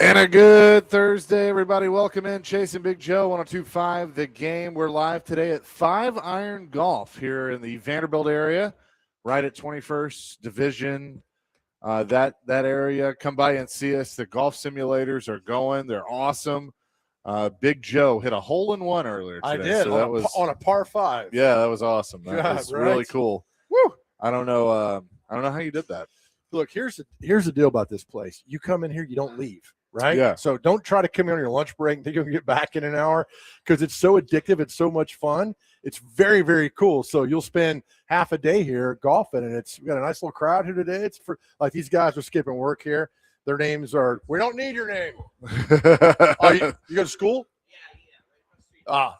And a good Thursday, everybody. Welcome in. Chase and Big Joe, 102.5 The Game. We're live today at 5 Iron Golf here in the Vanderbilt area, right at 21st Division. That area, come by and see us. The golf simulators are going. They're awesome. Big Joe hit a hole-in-one earlier today. I did, so on, that was, on a par 5. Yeah, that was awesome. That God, was right? really cool. Woo! I don't know how you did that. Look, here's the deal about this place. You come in here, you don't leave. Right? Yeah. So don't try to come in on your lunch break and think you'll get back in an hour because it's so addictive. It's so much fun. It's very, very cool. So you'll spend half a day here golfing, and we got a nice little crowd here today. It's for like these guys are skipping work here. Their names are, we don't need your name. You go to school?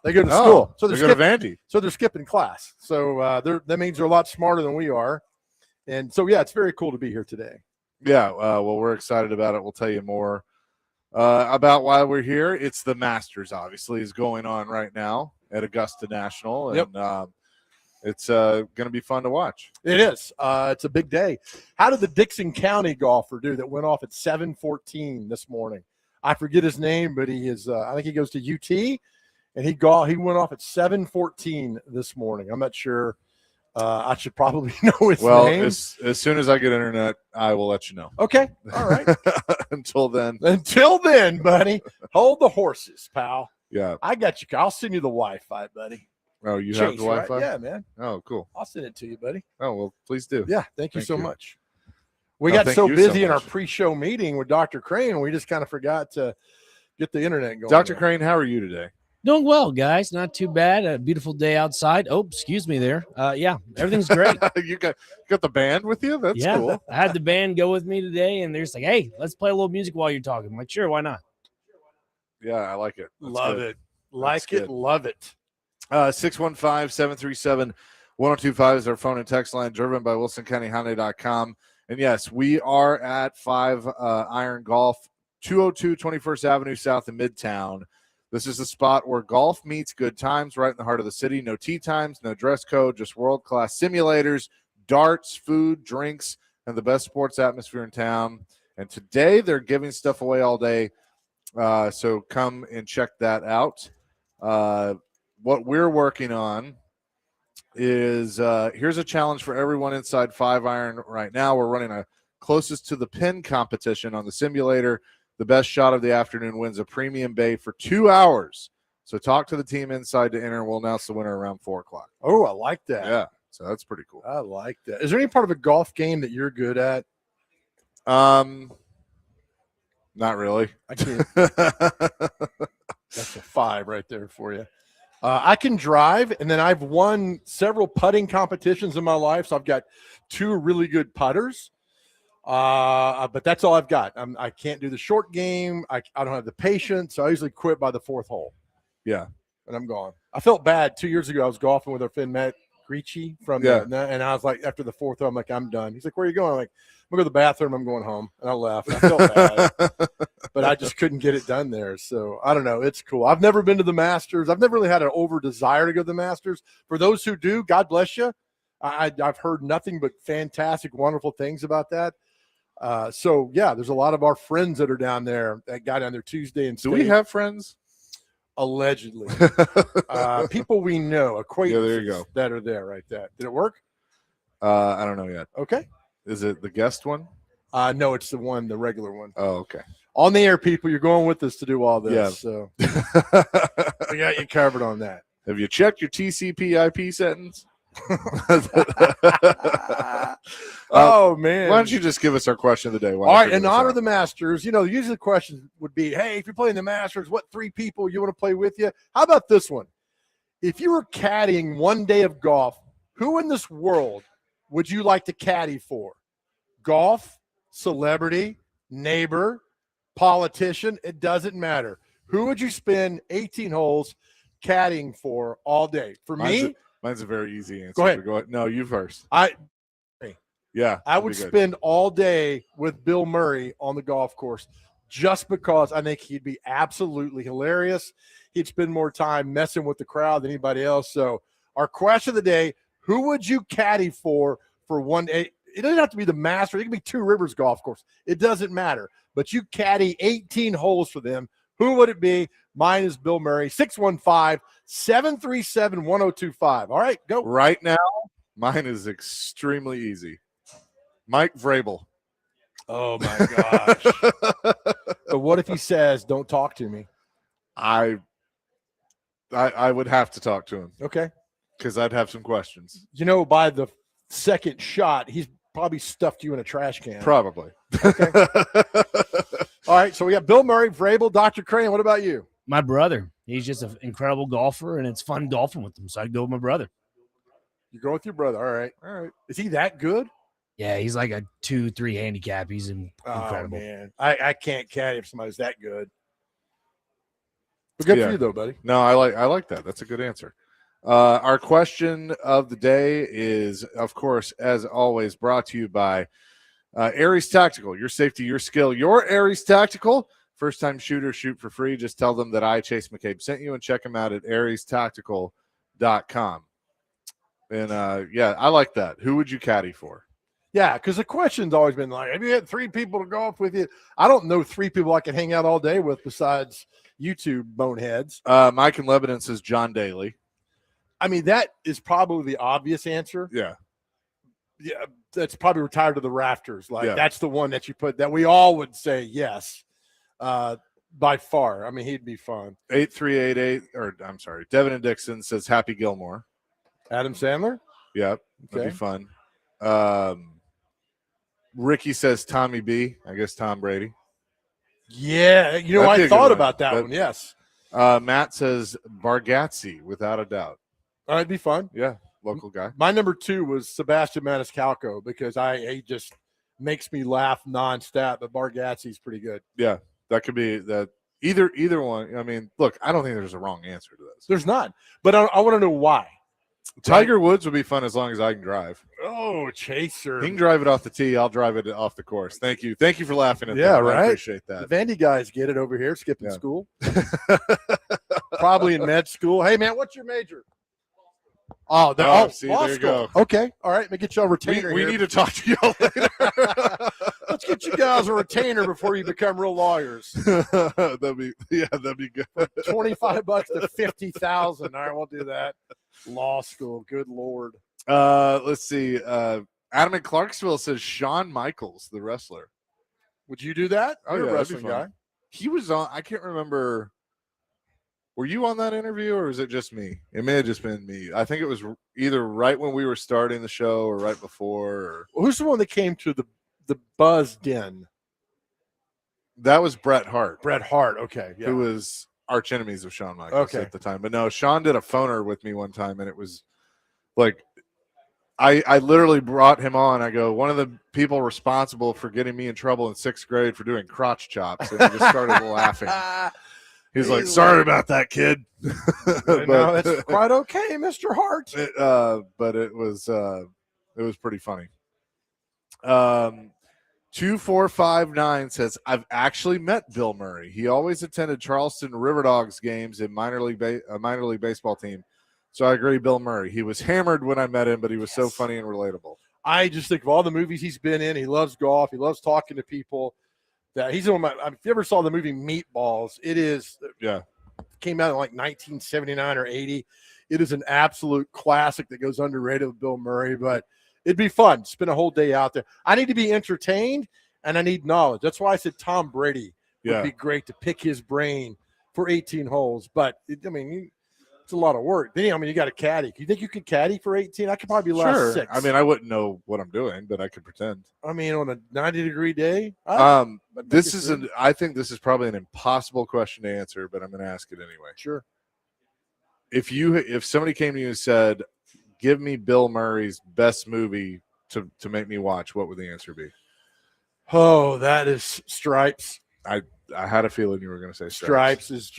They go to school. So they're going to Vandy. So they're skipping class. So that means they're a lot smarter than we are. And so, yeah, it's very cool to be here today. Yeah. Well, we're excited about it. We'll tell you more about why we're here. It's the Masters, obviously, is going on right now at Augusta National, and it's going to be fun to watch. It is. It's a big day. How did the Dixon County golfer do that went off at 7:14 this morning? I forget his name, but he is. I think he goes to UT, and he went off at 7:14 this morning. I'm not sure. I should probably know his name. Well, as soon as I get internet, I will let you know. Okay. All right. Until then, buddy, hold the horses, pal. Yeah. I got you. I'll send you the Wi-Fi, buddy. Oh, you Chase, have the Wi-Fi? Right? Yeah, man. Oh, cool. I'll send it to you, buddy. Oh, well, please do. Yeah. Thank you so much. We got so busy in our pre-show meeting with Dr. Crane, we just kind of forgot to get the internet going. Dr. Crane, how are you today? Doing well, guys. Not too bad. A beautiful day outside. Oh, excuse me there. Yeah, everything's great. You got the band with you? That's cool. I had the band go with me today, and they're just like, hey, let's play a little music while you're talking. I'm like, sure, why not? Yeah, I like it. Love it. Love it. 615-737-1025 is our phone and text line, driven by WilsonCountyHyundai.com. And, yes, we are at 5 Iron Golf, 202 21st Avenue South in Midtown. This is the spot where golf meets good times, right in the heart of the city. No tee times, no dress code, just world-class simulators, darts, food, drinks, and the best sports atmosphere in town. And today they're giving stuff away all day, so come and check that out. What we're working on is here's a challenge for everyone inside 5 Iron right now. We're running a closest to the pin competition on the simulator. The best shot of the afternoon wins a premium bay for 2 hours. So talk to the team inside to enter, and we'll announce the winner around 4 o'clock. Oh, I like that. Yeah, so that's pretty cool. I like that. Is there any part of a golf game that you're good at? Not really. I can't. That's a 5 right there for you. I can drive, and then I've won several putting competitions in my life, so I've got 2 really good putters. But that's all I've got. I can't do the short game. I don't have the patience, so I usually quit by the 4th hole. Yeah, and I'm gone. I felt bad 2 years ago. I was golfing with our friend Matt Griechi and I was like, after the 4th hole, I'm like, I'm done. He's like, where are you going? I'm like, I'm going to the bathroom. I'm going home, and I left. I felt bad, but I just couldn't get it done there. So I don't know. It's cool. I've never been to the Masters. I've never really had an over desire to go to the Masters. For those who do, God bless you. I've heard nothing but fantastic, wonderful things about that. So yeah, there's a lot of our friends that are down there that got down there Tuesday and do we have friends? Allegedly. People we know, acquaintances there you go. That are there right there. Did it work? I don't know yet. Okay. Is it the guest one? No, it's the regular one. Oh, okay. On the air, people, you're going with us to do all this. Yeah. So we got you covered on that. Have you checked your TCP/IP settings? Oh man! Why don't you just give us our question of the day? All right, in honor of the Masters, usually the question would be, hey, if you're playing the Masters, what 3 people you want to play with you? How about this one? If you were caddying one day of golf, who in this world would you like to caddy for? Golf, celebrity, neighbor, politician, it doesn't matter. Who would you spend 18 holes caddying for all day? For me, mine's a very easy answer. Go ahead. No, you first. I would spend all day with Bill Murray on the golf course just because I think he'd be absolutely hilarious. He'd spend more time messing with the crowd than anybody else. So our question of the day, who would you caddy for one day? it doesn't have to be the Master. It can be Two Rivers Golf Course. It doesn't matter. But you caddy 18 holes for them. Who would it be? Mine is Bill Murray, 615-737-1025. All right, go. Right now, mine is extremely easy. Mike Vrabel. Oh, my gosh. But what if he says, don't talk to me? I would have to talk to him. Okay. Because I'd have some questions. By the second shot, he's probably stuffed you in a trash can. Probably. Okay. All right, so we got Bill Murray, Vrabel, Dr. Crane. What about you? My brother. He's just an incredible golfer, and it's fun golfing with him. So I'd go with my brother. You're going with your brother. All right. All right. Is he that good? Yeah, he's like a 2-3 handicap. He's incredible. Oh, man. I can't caddy if somebody's that good. But good for you, though, buddy. No, I like that. That's a good answer. Our question of the day is, of course, as always, brought to you by Aries Tactical. Your safety, your skill, your Aries Tactical. First-time shooter, shoot for free. Just tell them that I, Chase McCabe, sent you, and check them out at ariestactical.com. And, I like that. Who would you caddy for? Yeah, because the question's always been like, have you had 3 people to golf with you? I don't know 3 people I can hang out all day with besides YouTube boneheads. Mike in Lebanon says John Daly. I mean, that is probably the obvious answer. Yeah. Yeah, that's probably retired to the rafters. That's the one that you put that we all would say yes, by far. I mean, he'd be fun. 8388, or I'm sorry, Devin and Dixon says Happy Gilmore. Adam Sandler? Yep, that'd be fun. Ricky says Tommy B. I guess Tom Brady. Yeah, I thought about that one. Yes. Matt says Bargatze, without a doubt. It'd be fun. Yeah, local guy. My number 2 was Sebastian Maniscalco because he just makes me laugh nonstop. But Bargatze's pretty good. Yeah, that could be that. Either one. I mean, look, I don't think there's a wrong answer to this. There's not, but I want to know why. Tiger Woods would be fun as long as I can drive. Oh, Chaser. He can drive it off the tee. I'll drive it off the course. Thank you. Thank you for laughing at that. Yeah, right. I appreciate that. The Vandy guys get it over here, skipping school. Probably in med school. Hey, man, what's your major? Oh, see, law there you school. go. Okay. All right. Let me get you a retainer. We need to talk to y'all later. Let's get you guys a retainer before you become real lawyers. that'd be good. $25 to $50,000. All right, we'll do that. Law school. Good Lord. Let's see. Adam in Clarksville says Shawn Michaels, the wrestler. Would you do that? Oh, You're yeah, a that'd be wrestling fun. guy. He was on. I can't remember. Were you on that interview, or was it just me? It may have just been me. I think it was either right when we were starting the show or right before. Who's the one that came to the Buzz Den? That was Bret Hart. Bret Hart. Okay. Yeah. Who was arch enemies of Shawn Michaels at the time. But no, Shawn did a phoner with me one time, and it was like I literally brought him on. I go, one of the people responsible for getting me in trouble in 6th grade for doing crotch chops, and he just started laughing. He's like, sorry about that, kid. But, no, that's quite okay, Mr. Hart. But it was pretty funny. 2459 says, I've actually met Bill Murray. He always attended Charleston River Dogs games in minor league baseball team. So I agree, Bill Murray. He was hammered when I met him, but he was so funny and relatable. I just think of all the movies he's been in. He loves golf. He loves talking to people. That he's one of my. If you ever saw the movie Meatballs, came out in like 1979 or 80. It is an absolute classic that goes underrated with Bill Murray, but it'd be fun. Spend a whole day out there. I need to be entertained and I need knowledge. That's why I said Tom Brady would be great to pick his brain for 18 holes. But it's a lot of work. Then you got a caddy. Do you think you could caddy for 18? I could probably last 6. I mean, I wouldn't know what I'm doing, but I could pretend. I mean, on a 90-degree day. I think this is probably an impossible question to answer, but I'm going to ask it anyway. Sure. If somebody came to you and said, "Give me Bill Murray's best movie to make me watch," what would the answer be? Oh, that is Stripes. I had a feeling you were going to say Stripes is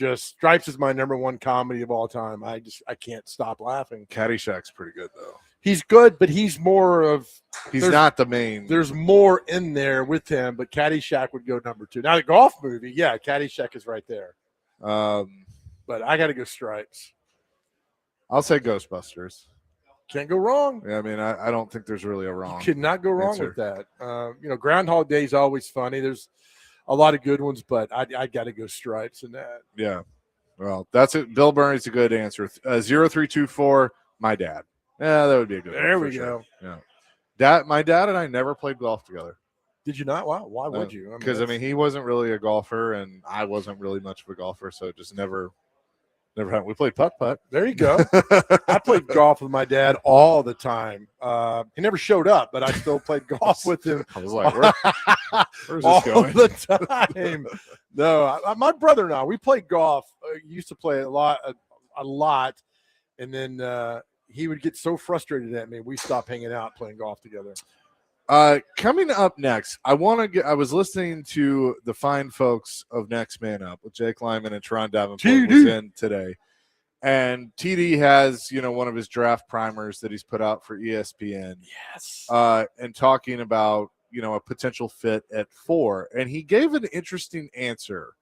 my number 1 comedy of all time. I can't stop laughing. Caddyshack's pretty good though. He's good, but he's more of he's not the main. There's more in there with him, but Caddyshack would go number 2. Now the golf movie, yeah, Caddyshack is right there. But I got to go Stripes. I'll say Ghostbusters. Can't go wrong. Yeah, I mean, I don't think there's really a wrong. You could not go wrong answer. with that. Groundhog Day is always funny. There's a lot of good ones, but I got to go Stripes in that. Yeah. Well, that's it. Bill Murray's a good answer. 0324, my dad. Yeah, that would be a good one. There for we sure. go. Yeah. My dad and I never played golf together. Did you not? Wow. Why would you? Because, he wasn't really a golfer, and I wasn't really much of a golfer, so it just never happened. We played putt-putt. There you go. I played golf with my dad all the time. He never showed up, but I still played golf with him. I was like, where's all this going? the time. No, my brother and I, we played golf. Used to play a lot, and then he would get so frustrated at me, we stopped hanging out playing golf together. Coming up next, I was listening to the fine folks of Next Man Up with Jake Lyman and Teron Davenport was in today. And TD has, one of his draft primers that he's put out for ESPN. Yes. And talking about, a potential fit at 4. And he gave an interesting answer.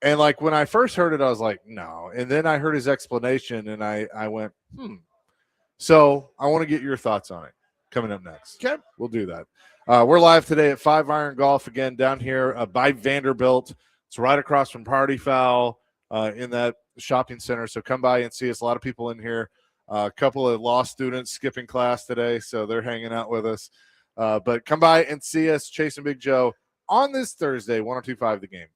And like when I first heard it, I was like, no. And then I heard his explanation and I went, So I want to get your thoughts on it. Coming up next. Okay. We'll do that. We're live today at 5 Iron Golf again down here by Vanderbilt. It's right across from Party Foul in that shopping center. So come by and see us. A lot of people in here. A couple of law students skipping class today, so they're hanging out with us. But come by and see us, Chasing Big Joe, on this Thursday, 102.5 The Game.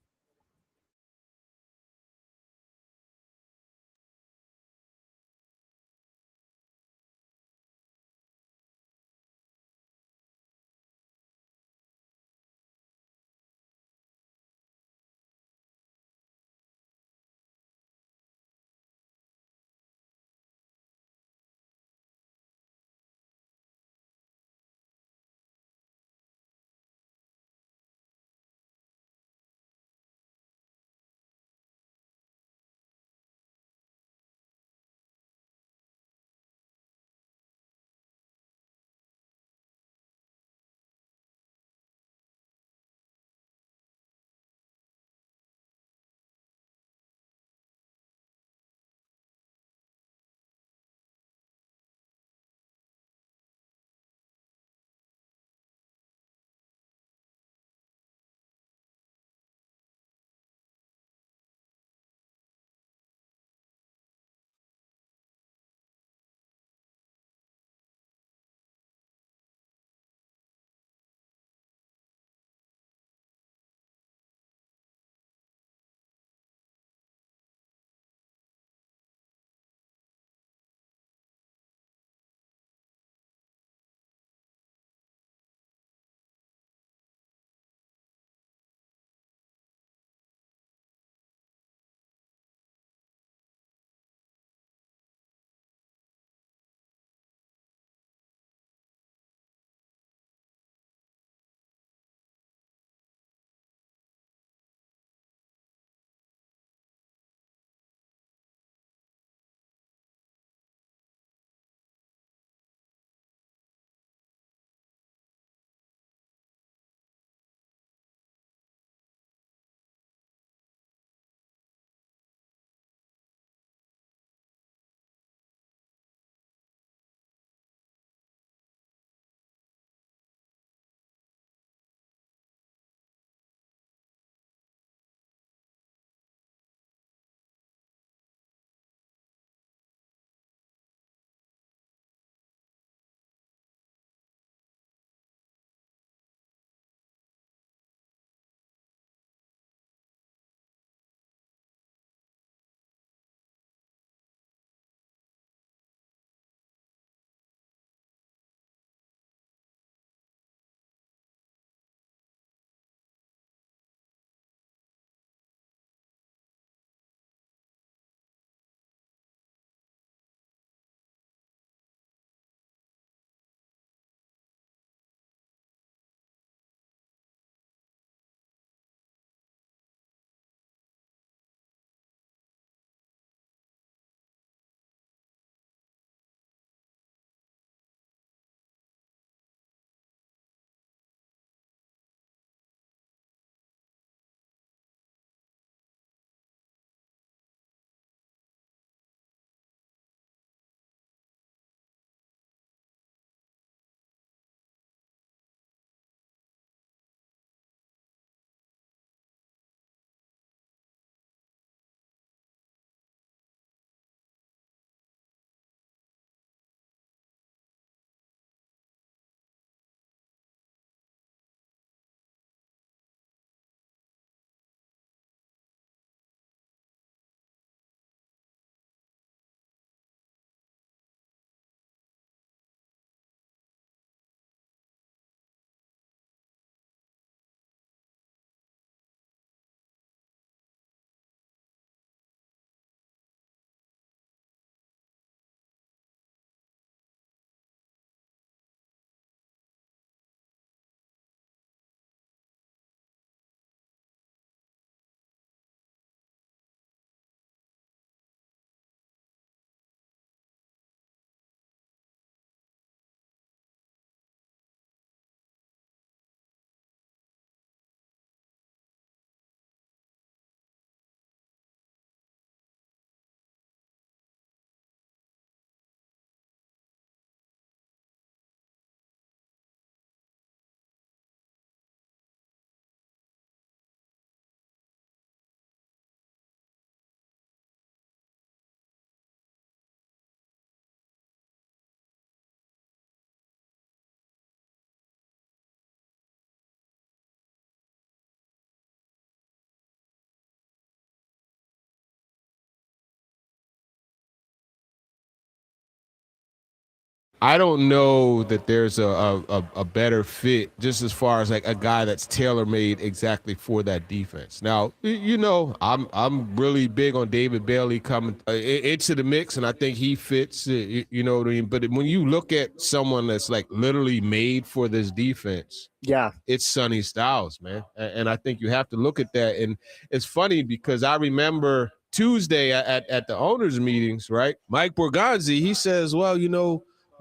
I don't know that there's a better fit just as far as like a guy that's tailor-made exactly for that defense. Now, I'm really big on David Bailey coming into the mix, and I think he fits, you know what I mean? But when you look at someone that's like literally made for this defense, Yeah. it's Sonny Styles, man. And I think you have to look at that. And it's funny because I remember Tuesday at the owners' meetings, right? Mike Borgonzi, he says, well,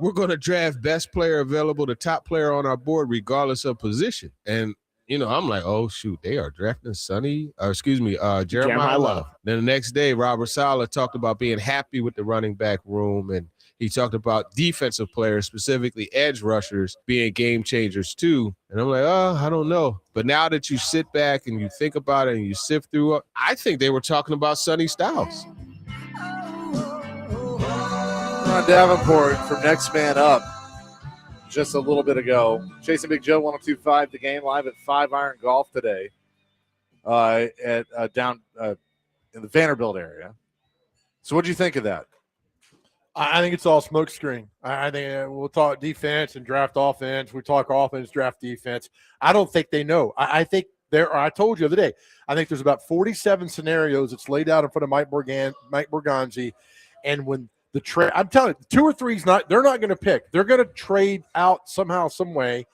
we're going to draft best player available, the top player on our board, regardless of position. And, I'm like, oh, shoot, they are drafting Jeremiah Love. Then the next day, Robert Saleh talked about being happy with the running back room, and he talked about defensive players, specifically edge rushers, being game changers too. And I'm like, oh, I don't know. But now that you sit back and you think about it and you sift through it, I think they were talking about Sonny Styles. Ron Davenport from Next Man Up just a little bit ago. Chasing Big Joe, 102.5 The Game, live at 5 Iron Golf today down in the Vanderbilt area. So what do you think of that? I think it's all smokescreen. I think we'll talk defense and draft offense. We talk offense, draft defense. I don't think they know. I think I told you the other day, I think there's about 47 scenarios that's laid out in front of Mike Borgonzi. And when the trade, I'm telling you, 2 or 3 they're not going to pick. They're going to trade out somehow, some way.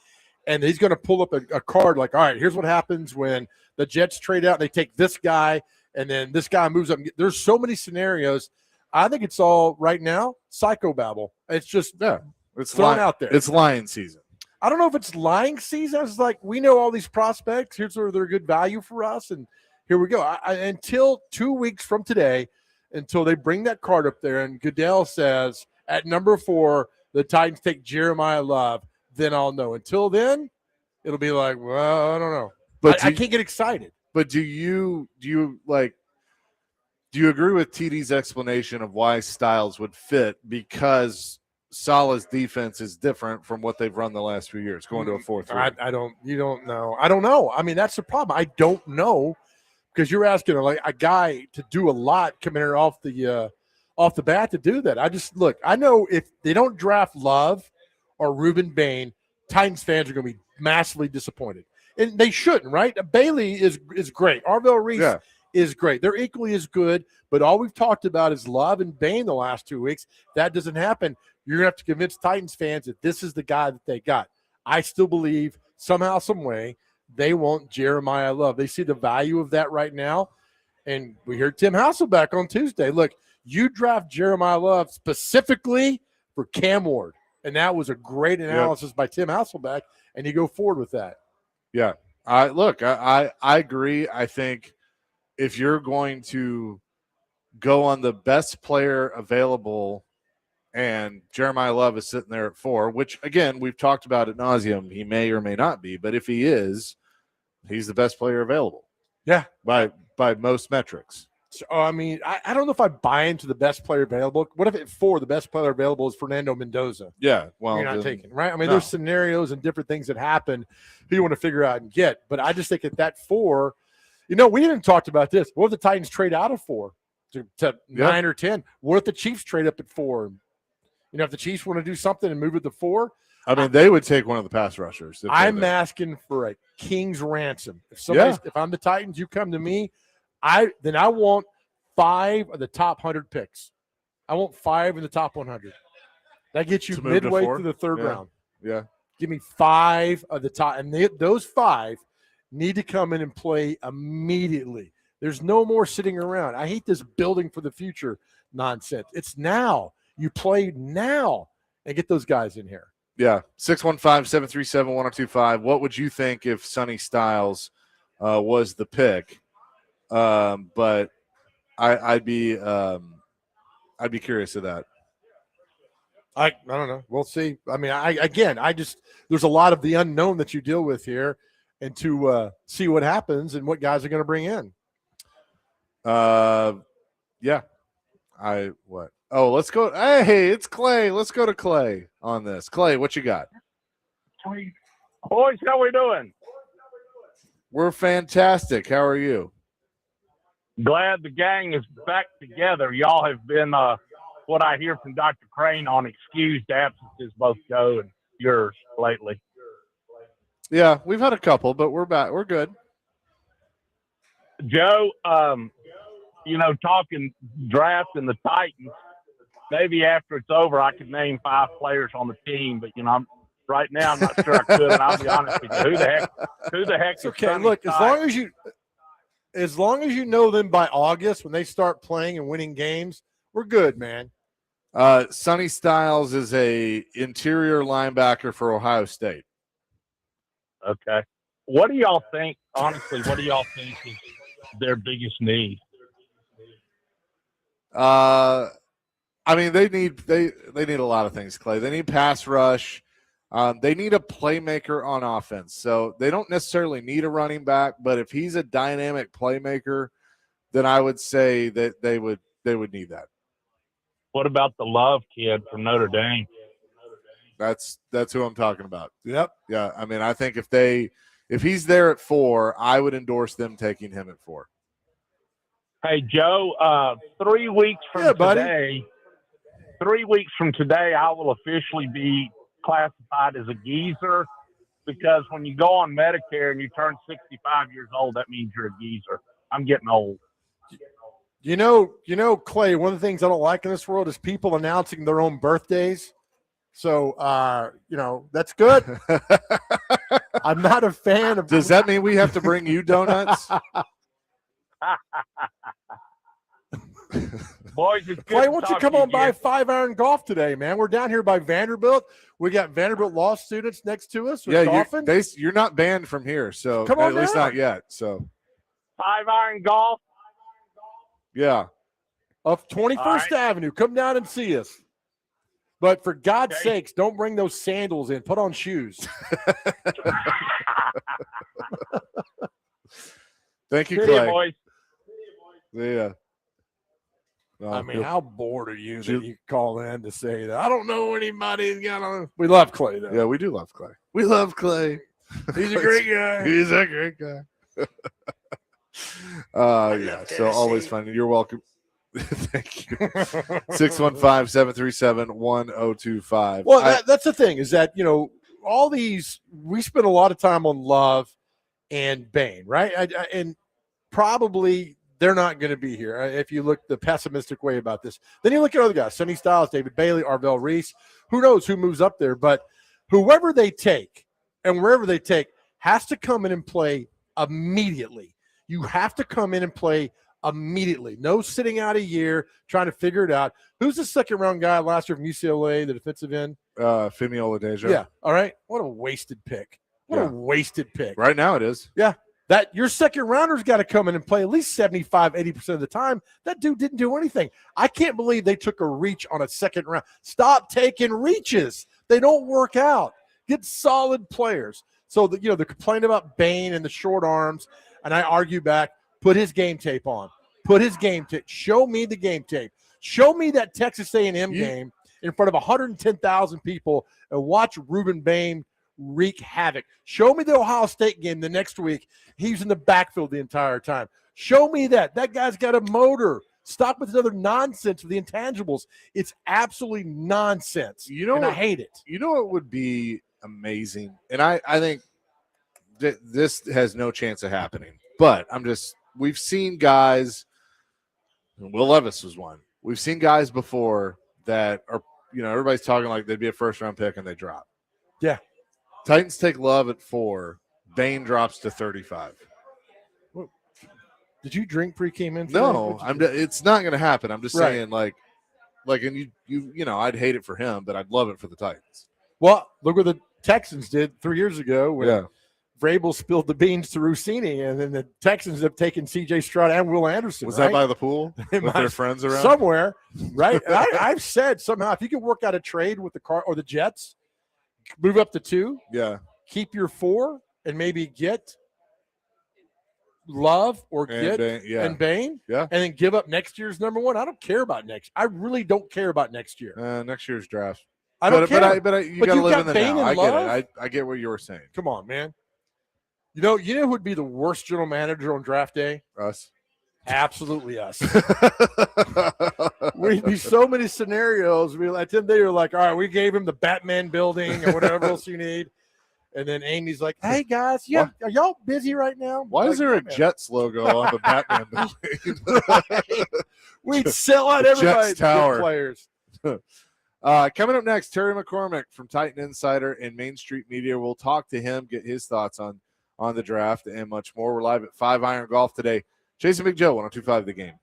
And he's going to pull up a card like, all right, here's what happens when the Jets trade out. They take this guy, and then this guy moves up. There's so many scenarios. I think it's all right now psychobabble. It's just it's thrown out there. It's lying season. I don't know if it's lying season. It's like we know all these prospects. Here's where they're good value for us, and here we go. Until 2 weeks from today, until they bring that card up there, and Goodell says at number 4 the Titans take Jeremiah Love, then I'll know. Until then, it'll be like, well, I don't know. But I can't get excited. But do you agree with TD's explanation of why Styles would fit? Because Saleh's defense is different from what they've run the last few years, going to a 4-3. You don't know. I don't know. I mean, that's the problem. I don't know because you're asking like a guy to do a lot coming here off the bat to do that. I know if they don't draft Love or Reuben Bain, Titans fans are going to be massively disappointed. And they shouldn't, right? Bailey is great. Arvell Reese is great. They're equally as good, but all we've talked about is Love and Bain the last 2 weeks. That doesn't happen. You're going to have to convince Titans fans that this is the guy that they got. I still believe somehow, some way, they want Jeremiah Love. They see the value of that right now. And we heard Tim Hasselbeck on Tuesday. Look, you draft Jeremiah Love specifically for Cam Ward. And that was a great analysis by Tim Hasselbeck, and you go forward with that. Yeah. I agree. I think if you're going to go on the best player available and Jeremiah Love is sitting there at 4, which, again, we've talked about ad nauseum. He may or may not be, but if he is, he's the best player available. Yeah. By most metrics. So, I mean, I don't know if I buy into the best player available. What if at 4 the best player available is Fernando Mendoza? Yeah, well, you're not taking, right? I mean, there's scenarios and different things that happen who you want to figure out and get. But I just think at that 4, we even talked about this. What if the Titans trade out of 4 to 9 or 10? What if the Chiefs trade up at 4? If the Chiefs want to do something and move it to 4, I mean, they would take one of the pass rushers. I'm asking for a king's ransom. If I'm the Titans, you come to me. I want 5 of the top 100 picks. I want 5 in the top 100. That gets you midway through the third round. Yeah. Give me 5 of the top. And those 5 need to come in and play immediately. There's no more sitting around. I hate this building for the future nonsense. It's now. You play now and get those guys in here. Yeah. 615-737-1025. What would you think if Sonny Styles was the pick? But I'd be curious of that. I don't know. We'll see. I mean, there's a lot of the unknown that you deal with here, and to see what happens and what guys are going to bring in. Yeah. Oh, let's go. Hey, it's Clay. Let's go to Clay on this. Clay, what you got? Boys, how we doing? We're fantastic. How are you? Glad the gang is back together. Y'all have been what I hear from Dr. Crane on excused absences, both Joe and yours lately. Yeah, we've had a couple, but we're back. We're good. Joe, talking draft and the Titans, maybe after it's over, I could name 5 players on the team, but right now I'm not sure I could. And I'll be honest with you, who the heck? It's okay. Look, as long as you know them by August when they start playing and winning games, we're good, man. Sonny Styles is a interior linebacker for Ohio State. Okay. What do y'all think? Honestly, what do y'all think is their biggest need? I mean, they need a lot of things, Clay. They need pass rush. They need a playmaker on offense. So they don't necessarily need a running back, but if he's a dynamic playmaker, then I would say that they would need that. What about the Love kid from Notre Dame? That's who I'm talking about. Yep. Yeah. I mean, I think if he's there at 4, I would endorse them taking him at 4. Hey, Joe, 3 weeks from today, 3 weeks from today, I will officially be classified as a geezer, because when you go on Medicare and you turn 65 years old, that means you're a geezer. I'm getting old. You know, Clay, one of the things I don't like in this world is people announcing their own birthdays. So, that's good. I'm not a fan of. Does that mean we have to bring you donuts? Boys, it's Clay, good why to don't you talk come to on by again. 5 Iron Golf today, man? We're down here by Vanderbilt. We got Vanderbilt law students next to us. Yeah, you're not banned from here, so Come on at least down. not yet. So 5 Iron Golf. yeah, of 21st right. Avenue. Come down and see us. But for God's Okay. sakes, don't bring those sandals in. Put on shoes. thank you, See Clay. ya, boys. Yeah. I mean, how bored are you Ju- that you call in to say that? I don't know anybody. We love Clay, though. yeah, we do love Clay. We love Clay. He's a great guy. He's a great guy. Yeah, so always fun. You're welcome. Thank you. 615-737-1025. Well, that's the thing is that, all these, we spend a lot of time on Love and Bain, right? And probably they're not going to be here if you look the pessimistic way about this. Then you look at other guys, Sonny Styles, David Bailey, Arvell Reese. Who knows who moves up there? But whoever they take and wherever they take has to come in and play immediately. You have to come in and play immediately. No sitting out a year trying to figure it out. Who's the second-round guy last year from UCLA, the defensive end? Femi Oladejo. Yeah. All right. What a wasted pick. What a wasted pick. Right now it is. Yeah. That your second rounder's got to come in and play at least 75, 80% of the time. That dude didn't do anything. I can't believe they took a reach on a second round. Stop taking reaches. They don't work out. Get solid players. So, they're complaining about Bain and the short arms, and I argue back, put his game tape on. Put his game tape. Show me the game tape. Show me that Texas A&M game in front of 110,000 people and watch Reuben Bain wreak havoc. Show me the Ohio State game the next week. He was in the backfield the entire time. Show me that. That guy's got a motor. Stop with another nonsense of the intangibles. It's absolutely nonsense. And I hate it. You know what would be amazing? And I think this has no chance of happening. But we've seen guys, and Will Levis was one. We've seen guys before that are, everybody's talking like they'd be a first-round pick and they drop. Yeah. Titans take Love at 4. Bain drops to 35. Did you drink pre-came in? No, it's not going to happen. I'm just Right. saying, and I'd hate it for him, but I'd love it for the Titans. Well, look what the Texans did 3 years ago when Yeah. Vrabel spilled the beans to Rossini, and then the Texans ended up taking C.J. Stroud and Will Anderson. Was right? that by the pool It with might- their friends around? somewhere, right? And I've said somehow if you can work out a trade with the car or the Jets, move up to 2, Yeah. keep your 4, and maybe get Love or And get Bain, yeah. and Bain, Yeah. and then give up next year's number 1. I don't care about next. I really don't care about next year. Next year's draft. I don't care. you got to you live got in the Bain now. and I get Love? it. I get what you were saying. Come on, man. You know who would be the worst general manager on draft day? Us. Absolutely us. We'd be so many scenarios. We at 10 day, you're like, all right, we gave him the Batman building or whatever else you need. And then Amy's like, hey guys, are y'all busy right now? Why is there a Jets logo on the Batman building? We'd sell out everybody. Jets Tower. Players. Coming up next, Terry McCormick from Titan Insider and Main Street Media. We'll talk to him, get his thoughts on the draft and much more. We're live at 5 Iron Golf today. Jason Big Joe, 102.5 The Game.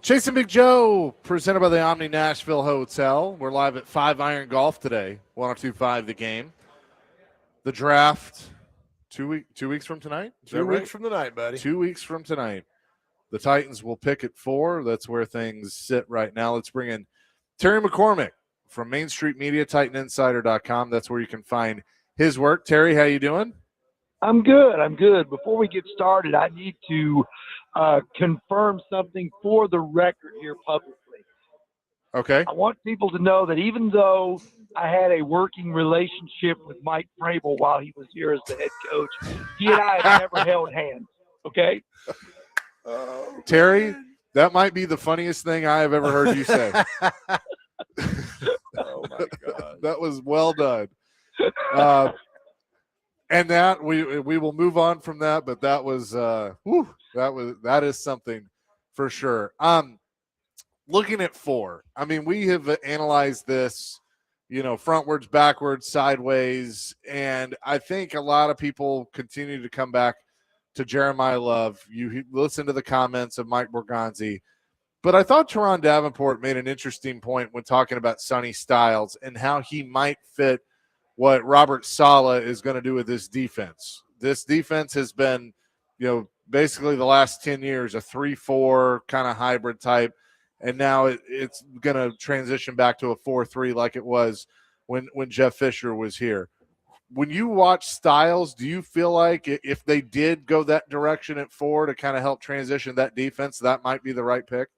Chase and Big Joe, presented by the Omni Nashville Hotel. We're live at 5 Iron Golf today, 102.5 The Game. The draft, 2 weeks from tonight? 2 weeks from tonight, buddy. 2 weeks from tonight. The Titans will pick at 4. That's where things sit right now. Let's bring in Terry McCormick from Main Street Media, TitanInsider.com. That's where you can find his work. Terry, how you doing? I'm good. Before we get started, I need to confirm something for the record here publicly. Okay. I want people to know that even though I had a working relationship with Mike Vrabel while he was here as the head coach, he and I have never held hands, okay? Terry, that might be the funniest thing I have ever heard you say. Oh, my God. That was well done. And that we will move on from that, but that was that is something for sure. Looking at 4, I mean, we have analyzed this, frontwards, backwards, sideways, and I think a lot of people continue to come back to Jeremiah Love. You listen to the comments of Mike Borgonzi, but I thought Teron Davenport made an interesting point when talking about Sonny Styles and how he might fit what Robert Saleh is going to do with this defense. This defense has been, basically the last 10 years, a 3-4 kind of hybrid type, and now it's going to transition back to a 4-3 like it was when Jeff Fisher was here. When you watch Styles, do you feel like if they did go that direction at 4 to kind of help transition that defense, that might be the right pick?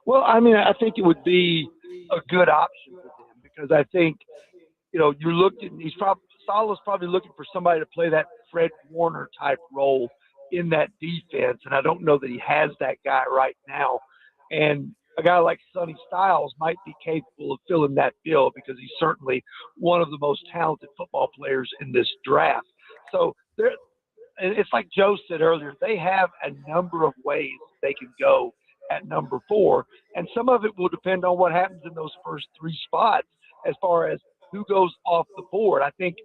Well, I mean, I think it would be a good option for them because I think, you're looking. Saleh's probably looking for somebody to play that Fred Warner type role in that defense, and I don't know that he has that guy right now. And a guy like Sonny Styles might be capable of filling that bill because he's certainly one of the most talented football players in this draft. So it's like Joe said earlier, they have a number of ways they can go at number 4, and some of it will depend on what happens in those first 3 spots as far as who goes off the board. I think,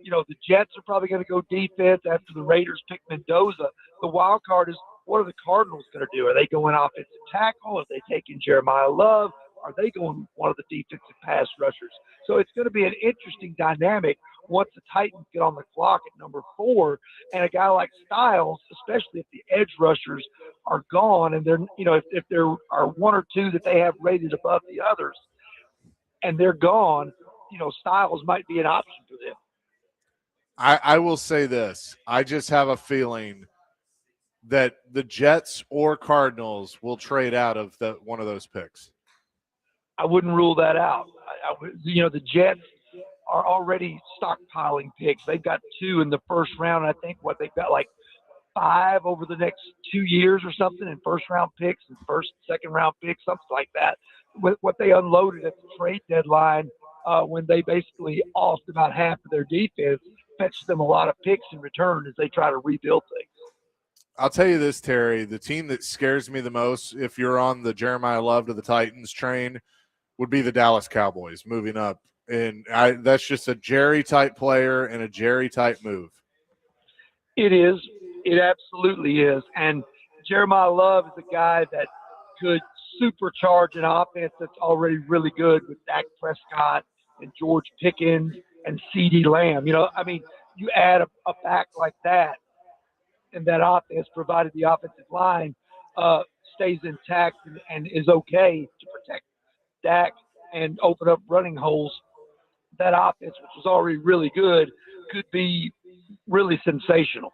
the Jets are probably going to go defense after the Raiders pick Mendoza. The wild card is, what are the Cardinals going to do? Are they going offensive tackle? Are they taking Jeremiah Love? Are they going one of the defensive pass rushers? So it's going to be an interesting dynamic once the Titans get on the clock at number 4, and a guy like Styles, especially if the edge rushers are gone, and they're, if there are 1 or 2 that they have rated above the others, and they're gone, Styles might be an option for them. I will say this. I just have a feeling that the Jets or Cardinals will trade out of one of those picks. I wouldn't rule that out. The Jets are already stockpiling picks. They've got 2 in the first round. I think they've got like 5 over the next 2 years or something in first-round picks and second-round picks, something like that. What they unloaded at the trade deadline when they basically offed about half of their defense, fetched them a lot of picks in return as they try to rebuild things. I'll tell you this, Terry, the team that scares me the most, if you're on the Jeremiah Love to the Titans train, would be the Dallas Cowboys moving up. And that's just a Jerry-type player and a Jerry-type move. It is. It absolutely is. And Jeremiah Love is a guy that could supercharge an offense that's already really good with Dak Prescott and George Pickens and CeeDee Lamb. You add a back like that, and that offense, provided the offensive line stays intact and is okay to protect Dak and open up running holes, that offense, which was already really good, could be really sensational.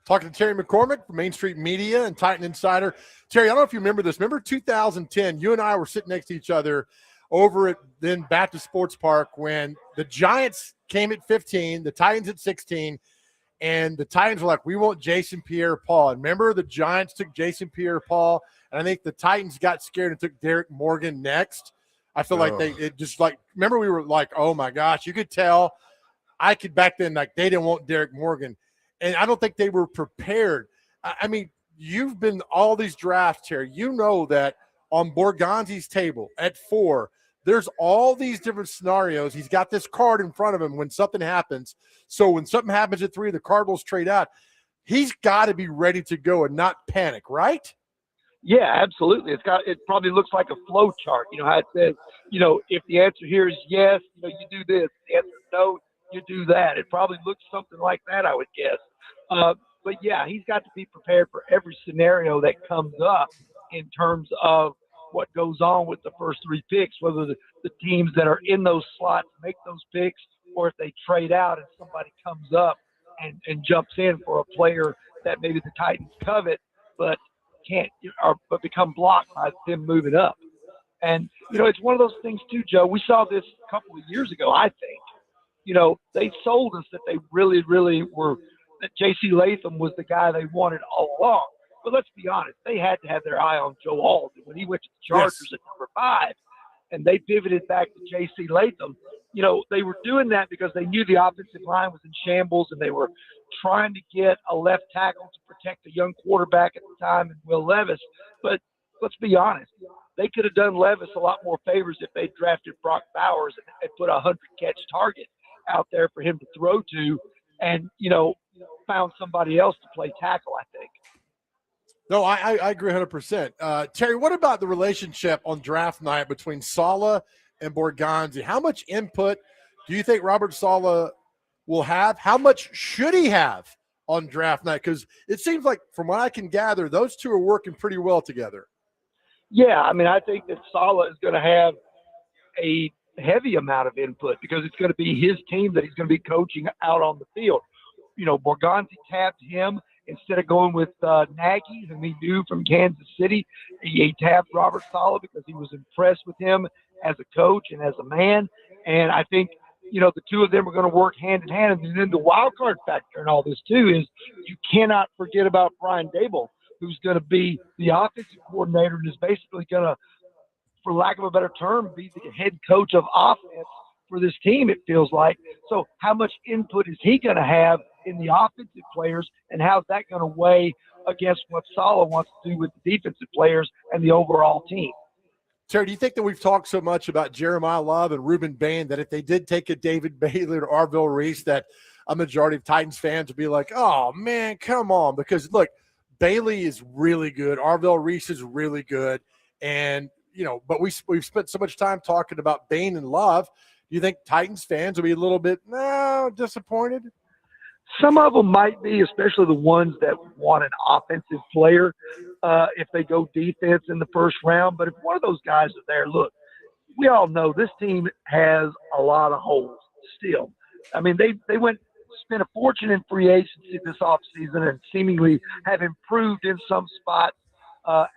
Talking to Terry McCormick from Main Street Media and Titan Insider. Terry, I don't know if you remember this. Remember 2010, you and I were sitting next to each other over at then Baptist Sports Park when the Giants came at 15, the Titans at 16, and the Titans were like, we want Jason Pierre-Paul. And remember, the Giants took Jason Pierre-Paul, and I think the Titans got scared and took Derek Morgan next. I feel like remember we were like, oh my gosh, you could tell. I could back then, like, they didn't want Derek Morgan. And I don't think they were prepared. I mean, you've been all these drafts here. You know that on Borgonzi's table at 4, there's all these different scenarios. He's got this card in front of him when something happens. So when something happens at 3, the Cardinals trade out. He's got to be ready to go and not panic, right? Yeah, absolutely. It probably looks like a flow chart. You know how it says, if the answer here is yes, you do this. If the answer is no, you do that. It probably looks something like that, I would guess. But yeah, he's got to be prepared for every scenario that comes up in terms of what goes on with the first three picks, whether the teams that are in those slots make those picks, or if they trade out and somebody comes up and jumps in for a player that maybe the Titans covet, but can't but become blocked by them moving up. And it's one of those things too, Joe. We saw this a couple of years ago. I think they sold us that they really, really were that J.C. Latham was the guy they wanted all along. But let's be honest, they had to have their eye on Joe Alden when he went to the Chargers at number 5, and they pivoted back to J.C. Latham. They were doing that because they knew the offensive line was in shambles, and they were trying to get a left tackle to protect a young quarterback at the time in Will Levis. But let's be honest, they could have done Levis a lot more favors if they drafted Brock Bowers and put a 100-catch target out there for him to throw to, and found somebody else to play tackle, I think. No, I agree 100%. Terry, what about the relationship on draft night between Saleh and Borgonzi? How much input do you think Robert Saleh will have? How much should he have on draft night? Because it seems like, from what I can gather, those two are working pretty well together. Yeah, I think that Saleh is going to have a heavy amount of input because it's going to be his team that he's going to be coaching out on the field. Borgonzi tapped him instead of going with Nagy, whom he knew from Kansas City. He tapped Robert Saleh because he was impressed with him as a coach and as a man. And I think, the two of them are going to work hand in hand. And then the wild card factor in all this, too, is you cannot forget about Brian Dable, who's going to be the offensive coordinator and is basically going to, for lack of a better term, be the head coach of offense for this team, it feels like. So how much input is he going to have in the offensive players, and how's that going to weigh against what Saleh wants to do with the defensive players and the overall team? Terry, do you think that we've talked so much about Jeremiah Love and Reuben Bain that if they did take a David Bailey or Arvell Reese, that a majority of Titans fans would be like, oh, man, come on? Because, look, Bailey is really good. Arvell Reese is really good. And, but we've spent so much time talking about Bain and Love. Do you think Titans fans will be a little bit disappointed? Some of them might be, especially the ones that want an offensive player if they go defense in the first round. But if one of those guys are there, look, we all know this team has a lot of holes still. They spent a fortune in free agency this offseason and seemingly have improved in some spots,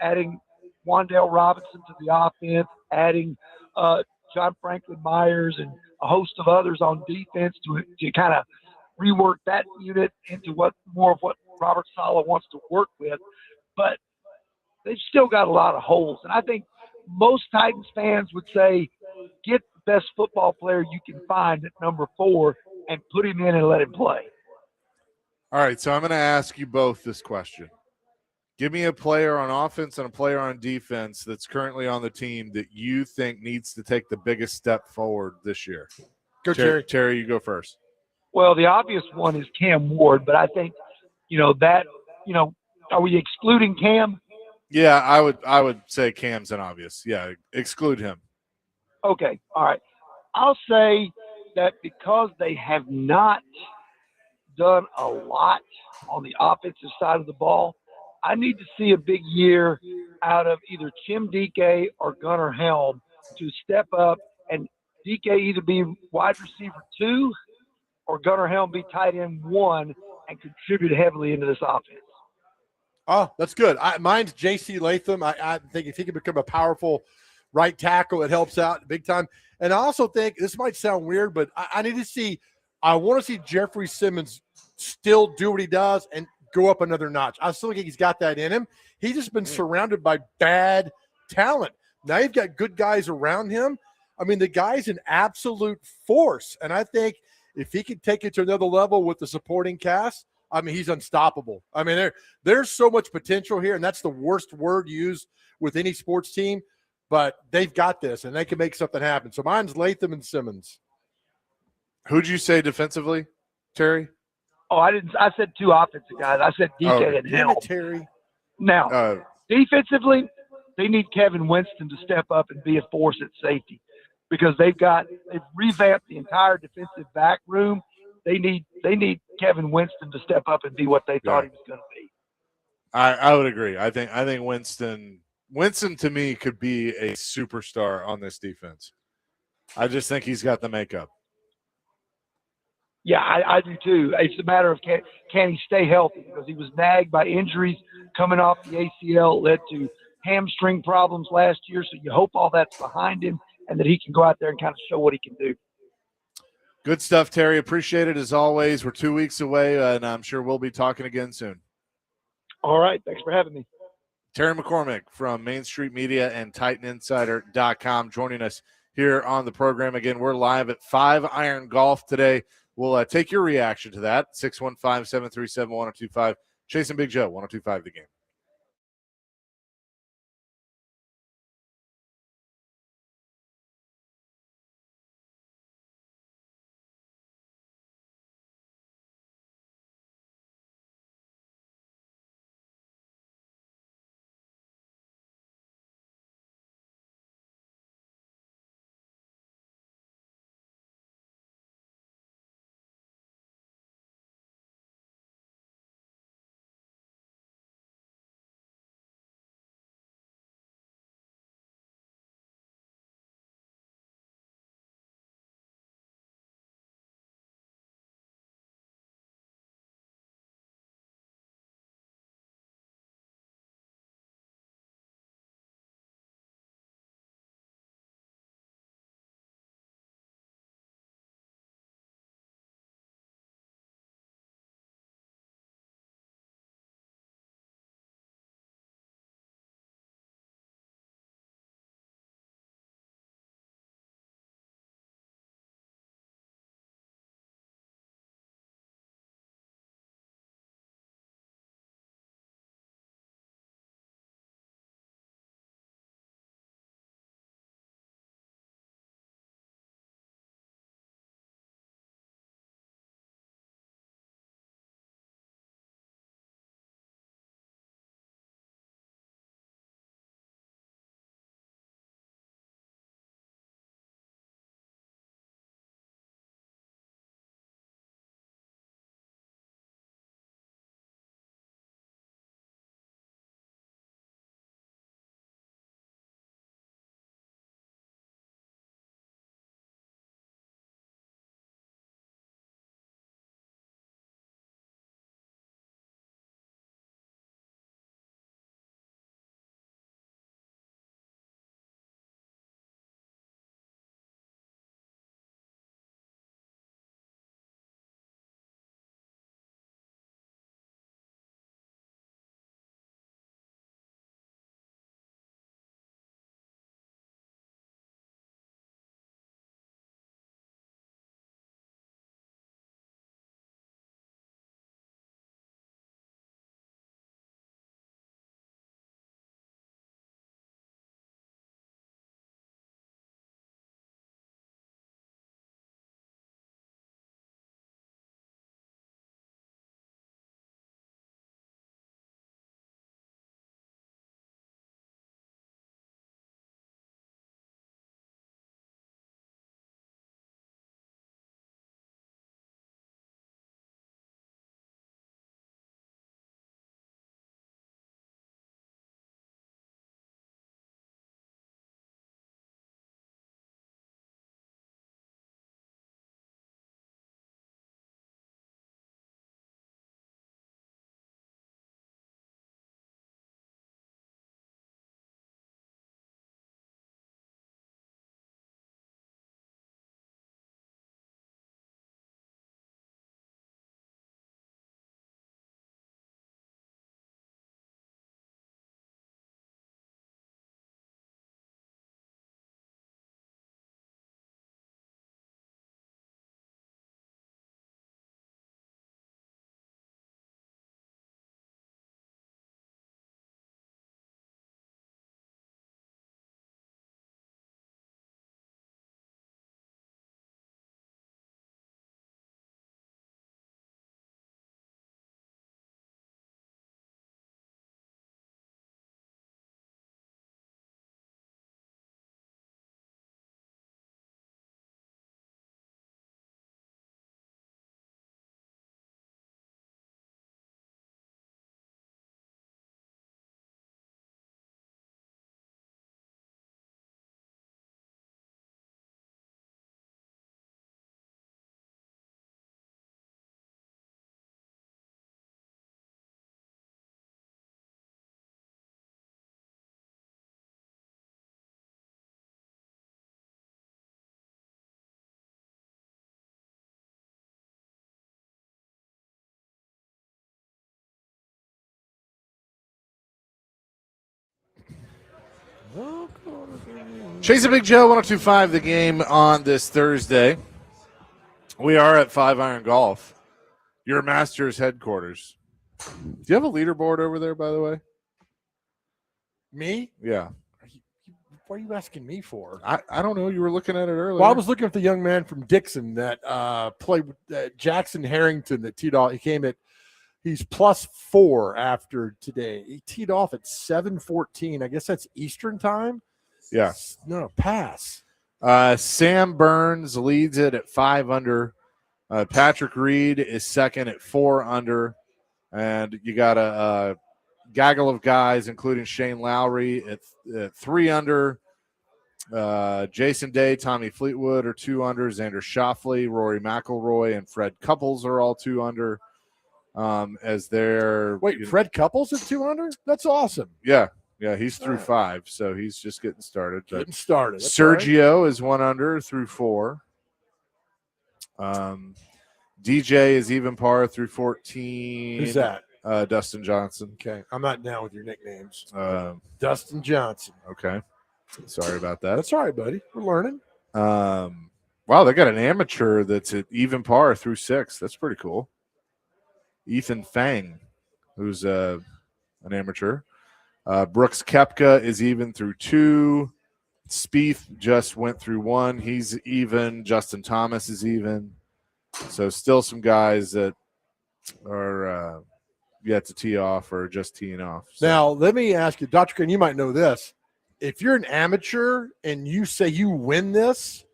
adding Wan'Dale Robinson to the offense, adding John Franklin Myers and a host of others on defense to kind of rework that unit into more of what Robert Saleh wants to work with. But they've still got a lot of holes. And I think most Titans fans would say, get the best football player you can find at number 4 and put him in and let him play. All right, so I'm going to ask you both this question. Give me a player on offense and a player on defense that's currently on the team that you think needs to take the biggest step forward this year. Go, Terry. Terry, you go first. Well, the obvious one is Cam Ward, but I think, are we excluding Cam? Yeah, I would say Cam's an obvious. Yeah, exclude him. Okay, all right. I'll say that because they have not done a lot on the offensive side of the ball, I need to see a big year out of either Tim Dike or Gunnar Helm to step up and Dike either be wide receiver 2 or Gunnar Helm be tight end 1 and contribute heavily into this offense. Oh, that's good. Mine's J.C. Latham. I think if he can become a powerful right tackle, it helps out big time. And I also think, this might sound weird, but I want to see Jeffrey Simmons still do what he does and go up another notch. I still think he's got that in him. He's just been surrounded by bad talent. Now you've got good guys around him. The guy's an absolute force. And I think if he can take it to another level with the supporting cast, he's unstoppable. There's so much potential here, and that's the worst word used with any sports team, but they've got this, and they can make something happen. So mine's Latham and Simmons. Who'd you say defensively, Terry? Oh, I didn't. I said 2 offensive guys. I said DK and Helm. Terry. Now, Defensively, they need Kevin Winston to step up and be a force at safety because they've revamped the entire defensive back room. They need Kevin Winston to step up and be what they thought he was going to be. I would agree. I think Winston to me could be a superstar on this defense. I just think he's got the makeup. Yeah, I do too. It's a matter of can he stay healthy because he was nagged by injuries coming off the ACL, led to hamstring problems last year. So you hope all that's behind him and that he can go out there and kind of show what he can do. Good stuff, Terry. Appreciate it as always. We're 2 weeks away, and I'm sure we'll be talking again soon. All right. Thanks for having me. Terry McCormick from Main Street Media and TitanInsider.com joining us here on the program. Again, we're live at 5 Iron Golf today. We'll take your reaction to that. 615-737-1025. Chase and Big Joe, 1025 The Game. Chase a Big Joe, 102.5 The Game on this Thursday. We are at 5 Iron Golf, your Masters headquarters. Do you have a leaderboard over there, by the way? Me? Yeah. What are you asking me for? I don't know. You were looking at it earlier. Well, I was looking at the young man from Dixon that played with Jackson Harrington that teed off. He's +4 after today. He teed off at 7:14. I guess that's Eastern time. Yeah. No, pass. Sam Burns leads it at 5 under. Patrick Reed is second at 4 under. And you got a gaggle of guys, including Shane Lowry at 3 under. Jason Day, Tommy Fleetwood are 2 under. Xander Schauffele, Rory McIlroy, and Fred Couples are all 2 under. As they're Fred Couples at 2 under? That's awesome. Yeah, he's through 5, so he's just getting started. That's Sergio is 1 under through 4. DJ is even par through 14. Who's that? Dustin Johnson. Okay, I'm not down with your nicknames. Dustin Johnson. Okay, sorry about that. That's all right, buddy. We're learning. Wow, they got an amateur that's at even par through 6. That's pretty cool. Ethan Fang, who's an amateur. Brooks Koepka is even through 2. Spieth just went through 1. He's even. Justin Thomas is even. So still some guys that are yet to tee off or just teeing off. So. Now, let me ask you, Dr. Green, you might know this. If you're an amateur and you say you win this,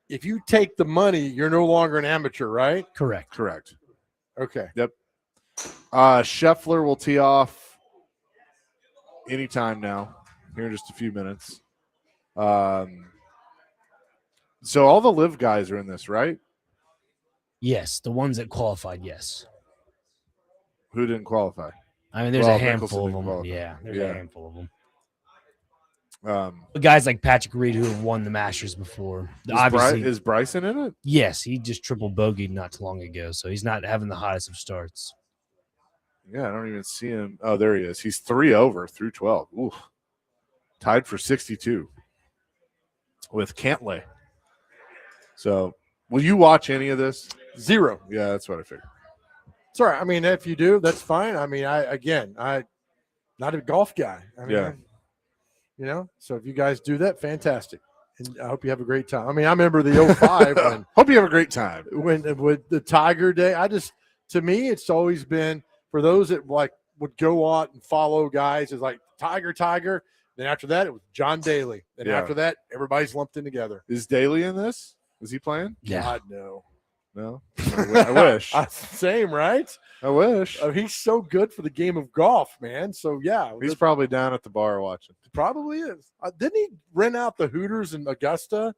if you take the money, you're no longer an amateur, right? Correct. Okay. Yep. Scheffler will tee off anytime now, here in just a few minutes. So all the live guys are in this, right? Yes, the ones that qualified, yes. Who didn't qualify? I mean, there's a handful Mickelson of didn't them. qualify. Yeah, there's a handful of them. But guys like Patrick Reed who have won the Masters before. Is Bryson in it? Yes, he just triple bogeyed not too long ago, so he's not having the hottest of starts. Yeah, I don't even see him. Oh, there he is. He's 3 over through 12. Ooh. Tied for 62 with Cantlay. So, will you watch any of this? 0. Yeah, that's what I figured. Sorry, I mean, if you do, that's fine. I mean, I'm not a golf guy. I mean, so if you guys do that, fantastic. And I hope you have a great time. I mean, I remember the 05 when hope you have a great time. When with the Tiger Day, to me, it's always been for those that would go out and follow guys, it's like Tiger. Then after that, it was John Daly. Then after that, everybody's lumped in together. Is Daly in this? Is he playing? Yeah. God, no. No? I wish. Same, right? I wish. He's so good for the game of golf, man. So, yeah. He's probably down at the bar watching. Probably is. Didn't he rent out the Hooters in Augusta?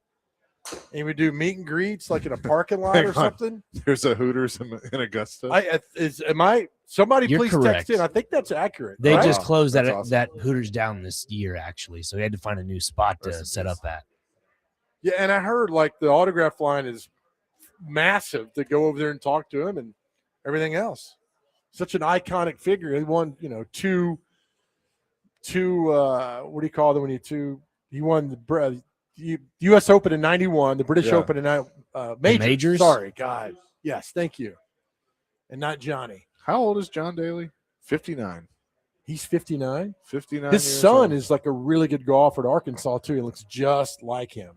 And he would do meet and greets like in a parking lot or something? There's a Hooters in Augusta. Somebody You're please correct. text in. I think that's accurate. They right? just closed that awesome. that Hooters down this year, actually. So he had to find a new spot to set up at. Yeah, and I heard the autograph line is massive to go over there and talk to him and everything else. Such an iconic figure. He won, 2 what do you call them when he won the U.S. Open in 91, the British Open in majors. Sorry, God. Yes, thank you. And not Johnny. How old is John Daly? 59. He's 59. 59. His son is a really good golfer at Arkansas too. He looks just like him.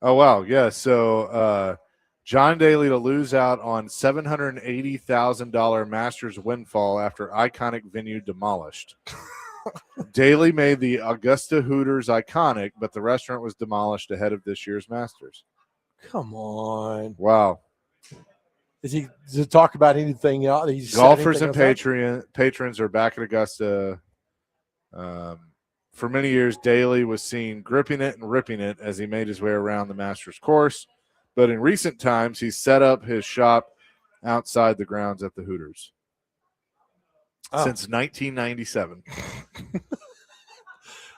Oh, wow. Yeah. So John Daly to lose out on $780,000 Masters windfall after iconic venue demolished. Daly made the Augusta Hooters iconic, but the restaurant was demolished ahead of this year's Masters. Come on. Wow. Does it talk about anything else? Golfers and patrons are back at Augusta. For many years, Daly was seen gripping it and ripping it as he made his way around the Masters course. But in recent times, he's set up his shop outside the grounds at the Hooters since 1997.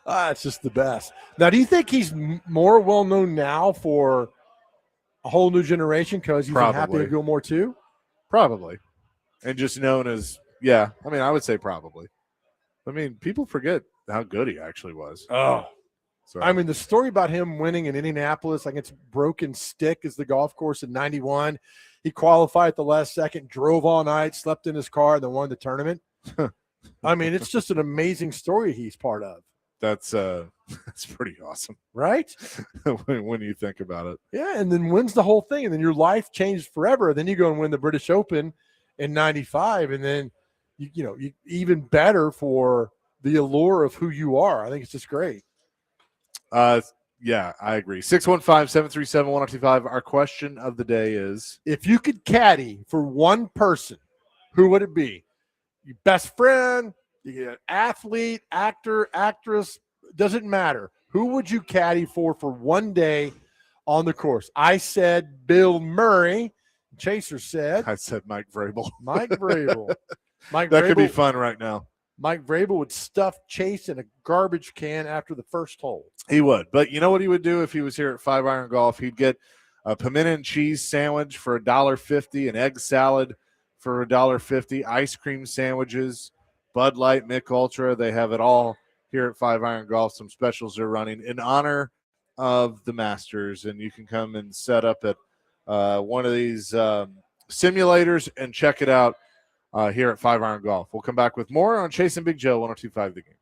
It's just the best. Now, do you think he's more well-known now for a whole new generation because he's happy to go more too? Probably. And just known as, I would say probably. I mean, people forget how good he actually was. Oh, So I mean, the story about him winning in Indianapolis against Broken Stick is the golf course in '91. He qualified at the last second, drove all night, slept in his car, and then won the tournament. I mean, it's just an amazing story he's part of. that's pretty awesome, right? when you think about it. Yeah, and then wins the whole thing, and then your life changed forever. Then you go and win the British Open in '95, and then you even better for the allure of who you are. I think it's just great. Yeah, I agree. 615-737-1025. Our question of the day is, if you could caddy for one person, who would it be? Your best friend, you get an athlete, actor, actress, doesn't matter. Who would you caddy for one day on the course? I said Bill Murray. Chaser said, I said Mike Vrabel. Mike Vrabel. That could be fun right now. Mike Vrabel would stuff Chase in a garbage can after the first hole. He would. But you know what he would do if he was here at 5 Iron Golf? He'd get a pimento and cheese sandwich for $1.50, an egg salad for $1.50, ice cream sandwiches, Bud Light, Mick Ultra. They have it all here at 5 Iron Golf. Some specials are running in honor of the Masters, and you can come and set up at one of these simulators and check it out here at 5 Iron Golf. We'll come back with more on Chase and Big Joe, 102.5 The Game.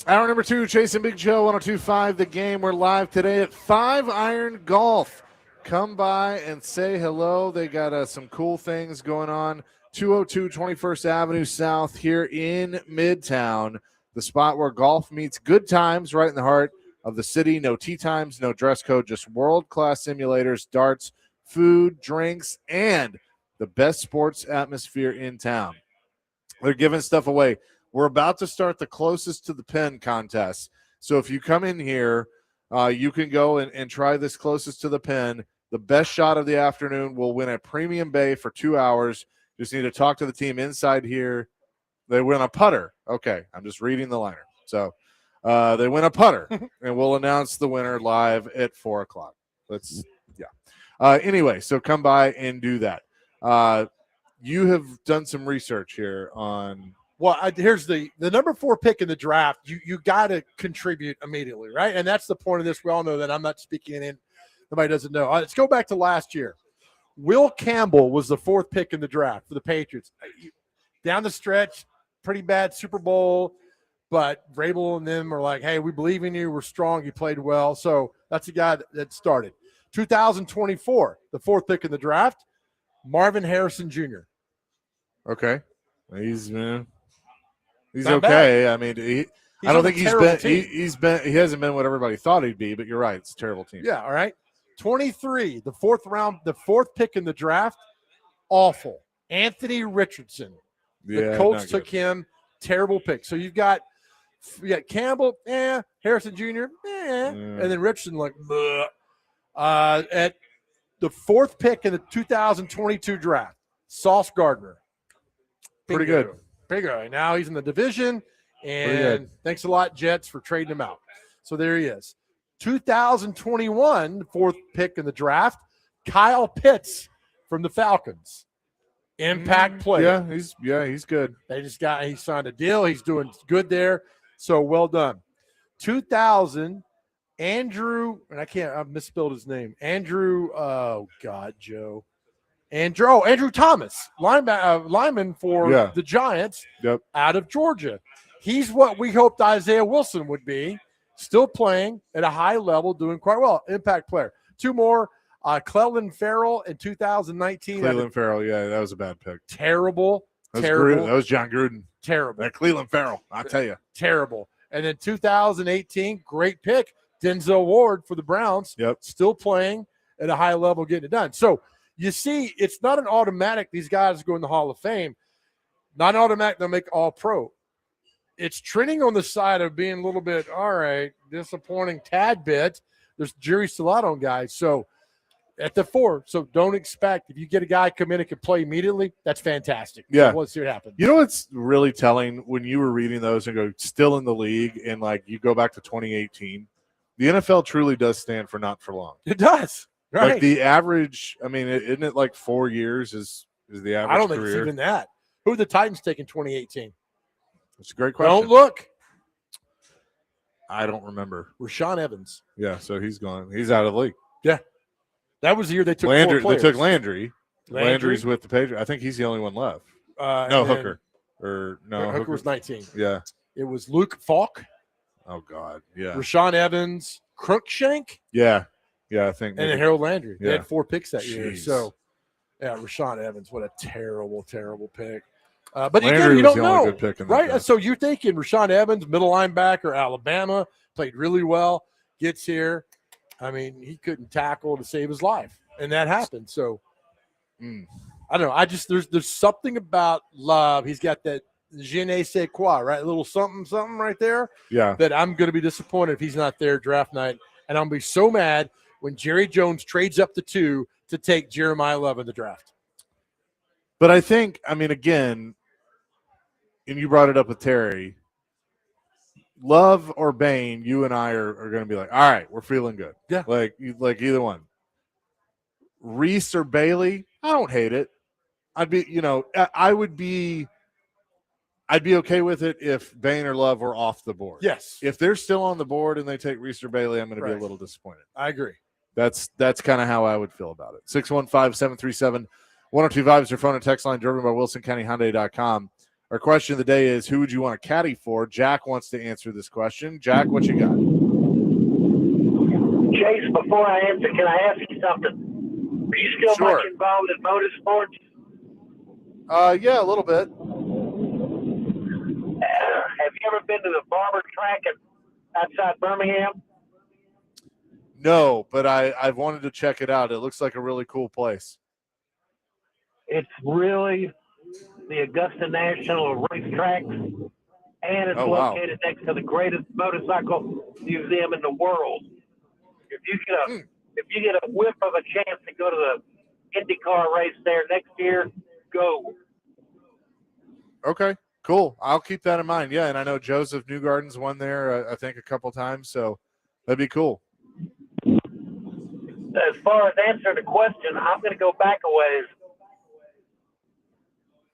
Hour number 2, Chasing Big Joe, 102.5 The Game. We're live today at 5 Iron Golf. Come by and say hello. They got some cool things going on. 202 21st Avenue South here in Midtown, the spot where golf meets good times right in the heart of the city. No tee times, no dress code, just world-class simulators, darts, food, drinks, and the best sports atmosphere in town. They're giving stuff away. We're about to start the closest to the pin contest. So if you come in here, you can go and try this closest to the pin. The best shot of the afternoon will win a premium bay for 2 hours. Just need to talk to the team inside here. They win a putter. Okay, I'm just reading the liner. So they win a putter, and we'll announce the winner live at 4 o'clock. Anyway, so come by and do that. You have done some research here on. Well, here's the number 4 pick in the draft. You got to contribute immediately, right? And that's the point of this. We all know that. I'm not speaking in. Nobody doesn't know. Let's go back to last year. Will Campbell was the 4th pick in the draft for the Patriots. Down the stretch, pretty bad Super Bowl, but Vrabel and them are like, hey, we believe in you. We're strong. You played well. So that's the guy that started. 2024, the 4th pick in the draft, Marvin Harrison Jr. Okay. He's Not okay. bad. I mean, I don't think he hasn't been what everybody thought he'd be, but you're right. It's a terrible team. Yeah, all right. 23, the 4th pick in the draft, awful. Anthony Richardson. The Colts took him, terrible pick. So you got Campbell, Harrison Jr., and then Richardson like, bleh. At the 4th pick in the 2022 draft, Sauce Gardner. Pretty good. Now he's in the division, and thanks a lot, Jets, for trading him out. So there he is. 2021, 4th pick in the draft, Kyle Pitts from the Falcons. Impact player. He's good. He signed a deal. He's doing good there. So well done. 2000, Andrew, and I've misspelled his name. Andrew Thomas, lineman for the Giants out of Georgia. He's what we hoped Isaiah Wilson would be, still playing at a high level, doing quite well. Impact player. 2 more, Clelin Ferrell in 2019. Clelin Ferrell, that was a bad pick. Terrible. That was John Gruden. Terrible. That Clelin Ferrell, I'll tell you. Terrible. And then 2018, great pick, Denzel Ward for the Browns. Still playing at a high level, getting it done. So you see, it's not an automatic these guys go in the Hall of Fame. Not an automatic they'll make all-pro. It's trending on the side of being a little bit, all right, disappointing tad bit. There's jury's still out on guys. So at the 4, so don't expect, if you get a guy come in and can play immediately, that's fantastic. Yeah. So let's see what happens. You know what's really telling when you were reading those and go still in the league and like you go back to 2018, the NFL truly does stand for not for long. It does. Right. Like the average, I mean, isn't it like 4 years is the average I don't think career? it's even that. Who did the Titans take in 2018? That's a great question. Don't look. I don't remember. Rashaan Evans. Yeah, so he's gone. He's out of the league. Yeah. That was the year they took Landry. 4 players. They took Landry. Landry's with the Patriots. I think he's the only one left. Hooker. Hooker was 19. Yeah. It was Luke Falk. Oh, God. Yeah. Rashaan Evans. Crookshank. Yeah. Yeah, I think. And then Harold Landry. They Yeah. had 4 picks that year. Jeez. So, Rashaan Evans, what a terrible, terrible pick. But Landry again, you was don't the only know, good pick in that right? draft. So you're thinking Rashaan Evans, middle linebacker, Alabama, played really well, gets here. I mean, he couldn't tackle to save his life, and that happened. So I don't know. There's something about Love. He's got that je ne sais quoi, right? A little something right there. Yeah. That I'm going to be disappointed if he's not there draft night, and I'm going to be so mad when Jerry Jones trades up to 2 to take Jeremiah Love in the draft. But I think, I mean, again, and you brought it up with Terry, Love or Bain, you and I are going to be like, all right, we're feeling good. Yeah. Like either one. Reese or Bailey, I don't hate it. I'd be okay with it if Bain or Love were off the board. Yes. If they're still on the board and they take Reese or Bailey, I'm going to be a little disappointed. I agree. That's kind of how I would feel about it. 615-737-1025 is your phone and text line, driven by WilsonCountyHyundai.com. Our question of the day is, who would you want to caddy for? Jack wants to answer this question. Jack, what you got? Chase, before I answer, can I ask you something? Are you still much involved in motorsports? Yeah, a little bit. Have you ever been to the Barber track outside Birmingham? No, but I've wanted to check it out. It looks like a really cool place. It's really the Augusta National Racetrack, and it's located next to the greatest motorcycle museum in the world. If you get a whiff of a chance to go to the IndyCar race there next year, go. Okay, cool. I'll keep that in mind. Yeah, and I know Joseph Newgarden's won there, I think, a couple times, so that'd be cool. As far as answering the question, I'm going to go back a ways.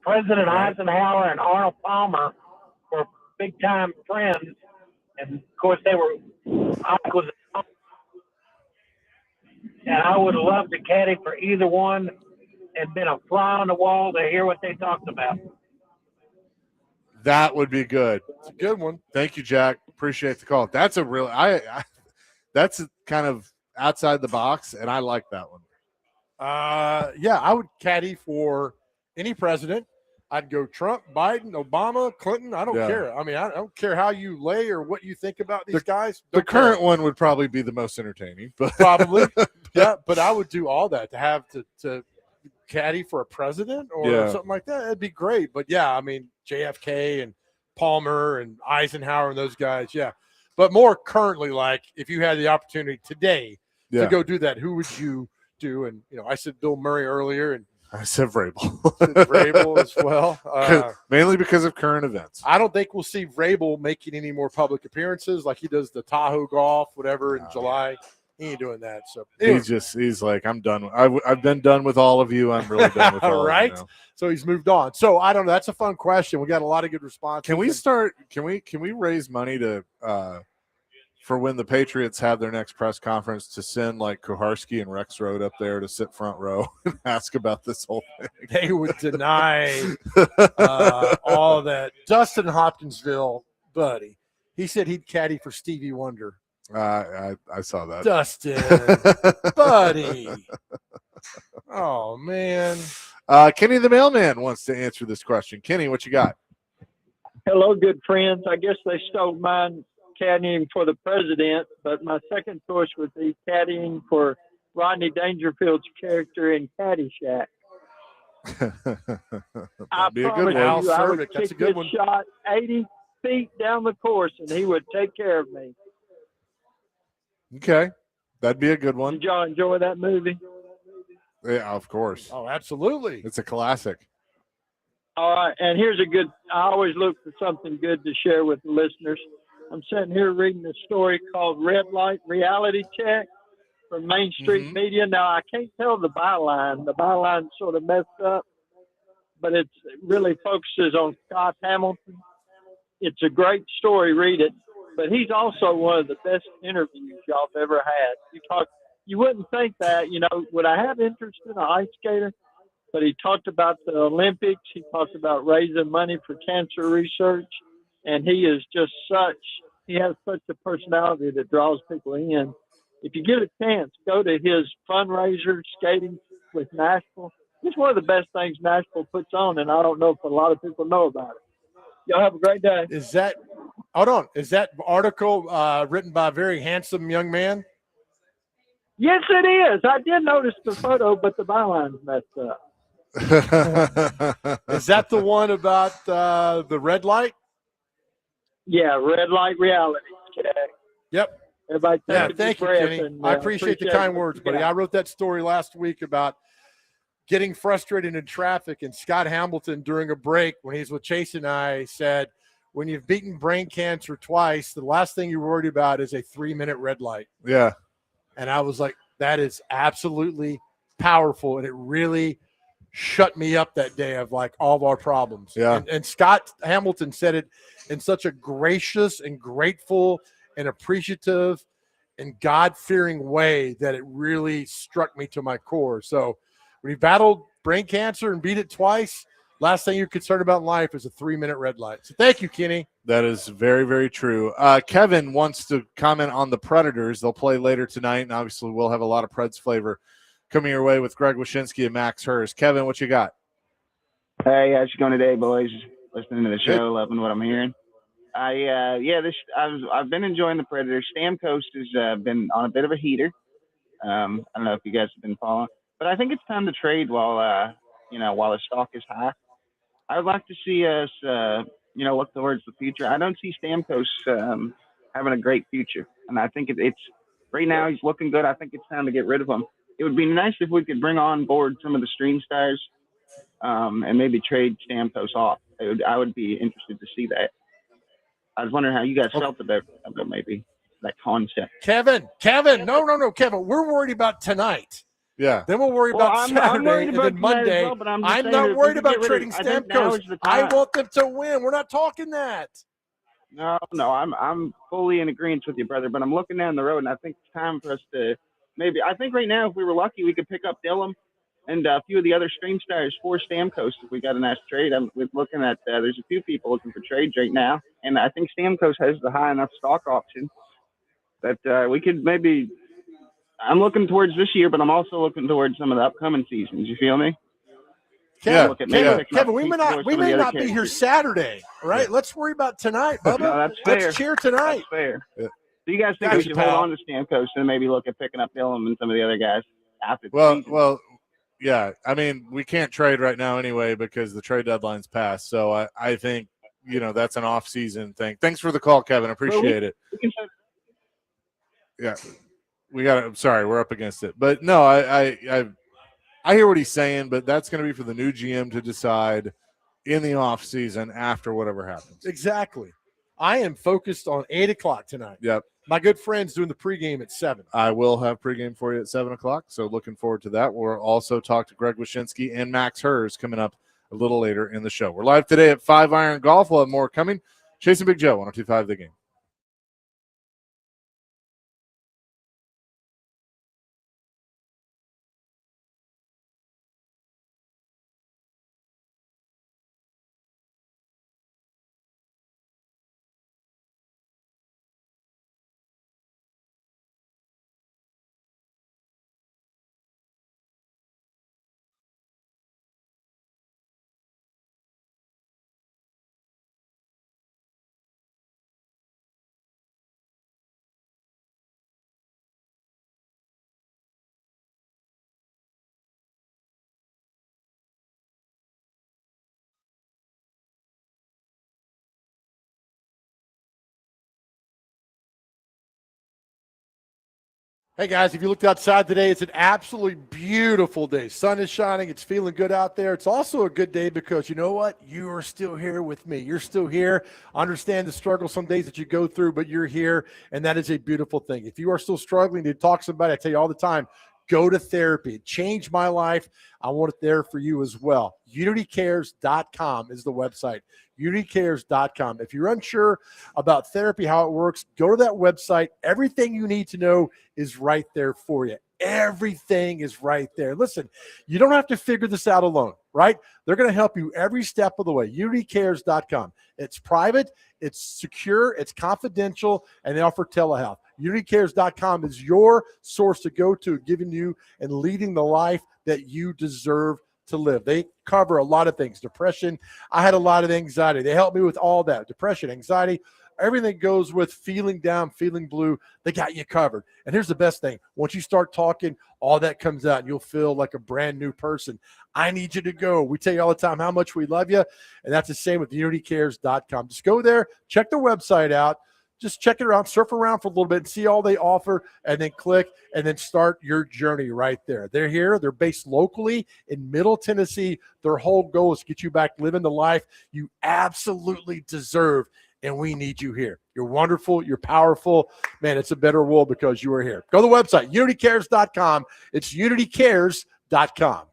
President Eisenhower and Arnold Palmer were big-time friends, and, of course, and I would have loved to caddy for either one and been a fly on the wall to hear what they talked about. That would be good. It's a good one. Thank you, Jack. Appreciate the call. That's a real that's kind of outside the box, and I like that one. Yeah, I would caddy for any president. I'd go Trump, Biden, Obama, Clinton. I don't care. I mean, I don't care how you lay or what you think about these guys. The current one would probably be the most entertaining, but probably. Yeah, but I would do all that to have to caddy for a president or something like that. It'd be great. But yeah, I mean, JFK and Palmer and Eisenhower and those guys. Yeah. But more currently, like if you had the opportunity today to go do that, who would you do? And, I said Bill Murray earlier, and I said Vrabel. Vrabel as well. Mainly because of current events. I don't think we'll see Vrabel making any more public appearances like he does the Tahoe golf, whatever, in July. He ain't doing that. So anyway. He's like, I'm done. I've been done with all of you. I'm really done with all right? of you now. So he's moved on. So I don't know. That's a fun question. We got a lot of good responses. Can we raise money to for when the Patriots have their next press conference to send like Kuharski and Rex Road up there to sit front row and ask about this whole thing? They would deny all that. Dustin Hopkinsville, buddy, he said he'd caddy for Stevie Wonder. I saw that. Dustin, buddy. Oh, man. Kenny the mailman wants to answer this question. Kenny, what you got? Hello, good friends. I guess they stole mine caddying for the president, but my second choice would be caddying for Rodney Dangerfield's character in Caddyshack. That'd be a good one. Al Cervic, that's a good one. Shot 80 feet down the course, and he would take care of me. Okay, that'd be a good one. Did y'all enjoy that movie? Yeah, of course. Oh, absolutely. It's a classic. All right, and here's a good – I always look for something good to share with the listeners. I'm sitting here reading a story called Red Light Reality Check from Main Street Media. Now, I can't tell the byline. The byline's sort of messed up, but it really focuses on Scott Hamilton. It's a great story. Read it. But he's also one of the best interviews y'all have ever had. You wouldn't think that, would I have interest in a ice skater? But he talked about the Olympics. He talked about raising money for cancer research. And he is he has such a personality that draws people in. If you get a chance, go to his fundraiser, Skating with Nashville. It's one of the best things Nashville puts on, and I don't know if a lot of people know about it. Y'all have a great day. Is that article written by a very handsome young man? Yes, it is. I did notice the photo, but the byline's messed up. Is that the one about the red light? Yeah, Red Light Reality Check. Yep. Everybody thank you, Kenny. I appreciate the kind words, buddy. I wrote that story last week about getting frustrated in traffic, and Scott Hamilton, during a break when he's with Chase and I, said, when you've beaten brain cancer twice, the last thing you're worried about is a 3-minute red light. Yeah. And I was like, that is absolutely powerful, and it really shut me up that day of like all of our problems. Yeah. And Scott Hamilton said it in such a gracious and grateful and appreciative and God-fearing way that it really struck me to my core. So when he battled brain cancer and beat it twice, last thing you're concerned about in life is a 3-minute red light. So thank you, Kenny. That is very, very true. Kevin wants to comment on the Predators. They'll play later tonight, and obviously we'll have a lot of Preds flavor coming your way with Greg Wyshynski and Max Hers. Kevin, what you got? Hey, how's it going today, boys? Listening to the show, loving what I'm hearing. I've been enjoying the Predators. Stamkos has been on a bit of a heater. I don't know if you guys have been following, but I think it's time to trade while his stock is high. I would like to see us, look towards the future. I don't see Stamkos having a great future, and I think it's right now he's looking good. I think it's time to get rid of him. It would be nice if we could bring on board some of the stream stars, and maybe trade Stamkos off. I would be interested to see that. I was wondering how you guys felt about maybe that concept. Kevin, no, Kevin. We're worried about tonight. Yeah. Then we'll worry about Saturday I'm worried and about then Monday. well, I'm not worried about trading Stamkos. I want them to win. We're not talking that. No, I'm fully in agreement with you, brother. But I'm looking down the road, and I think it's time for us to maybe. I think right now, if we were lucky, we could pick up Dillon and a few of the other stream stars for Stamkos if we got a nice trade. We're looking at there's a few people looking for trades right now, and I think Stamkos has the high enough stock option that we could maybe. I'm looking towards this year, but I'm also looking towards some of the upcoming seasons. You feel me? Kevin, we may not be here Saturday, right? Yeah. Let's worry about tonight, Bubba. No, that's fair. Let's cheer tonight. That's fair. Yeah. So you guys think we should hold on to Stamkos and maybe look at picking up Dillon and some of the other guys after the season? Well, yeah. I mean, we can't trade right now anyway because the trade deadline's passed. So I think, that's an off-season thing. Thanks for the call, Kevin. Appreciate it. Yeah. I'm sorry, we're up against it. But no, I hear what he's saying, but that's going to be for the new GM to decide in the off season after whatever happens. Exactly. I am focused on 8:00 tonight. Yep. My good friend's doing the pregame at 7. I will have pregame for you at 7:00. So looking forward to that. We'll also talk to Greg Wyshynski and Max Hers coming up a little later in the show. We're live today at 5 Iron Golf. We'll have more coming. Chasing Big Joe, 102.5 The Game. Hey, guys, if you looked outside today, it's an absolutely beautiful day. Sun is shining. It's feeling good out there. It's also a good day because you know what? You are still here with me. You're still here. I understand the struggle some days that you go through, but you're here, and that is a beautiful thing. If you are still struggling to talk to somebody, I tell you all the time, go to therapy. It changed my life. I want it there for you as well. UnityCares.com is the website. UnityCares.com. If you're unsure about therapy, how it works, go to that website. Everything you need to know is right there for you. Everything is right there. Listen, you don't have to figure this out alone, right? They're going to help you every step of the way. UnityCares.com. It's private, it's secure, it's confidential, and they offer telehealth. UnityCares.com is your source to go to, giving you and leading the life that you deserve to live. They cover a lot of things. Depression. I had a lot of anxiety. They helped me with all that. Depression, anxiety, everything goes with feeling down, feeling blue. They got you covered. And here's the best thing. Once you start talking, all that comes out and you'll feel like a brand new person. I need you to go. We tell you all the time how much we love you. And that's the same with UnityCares.com. Just go there, check the website out. Just check it around, surf around for a little bit and see all they offer, and then click and then start your journey right there. They're here. They're based locally in Middle Tennessee. Their whole goal is to get you back living the life you absolutely deserve, and we need you here. You're wonderful. You're powerful. Man, it's a better world because you are here. Go to the website, UnityCares.com. It's UnityCares.com.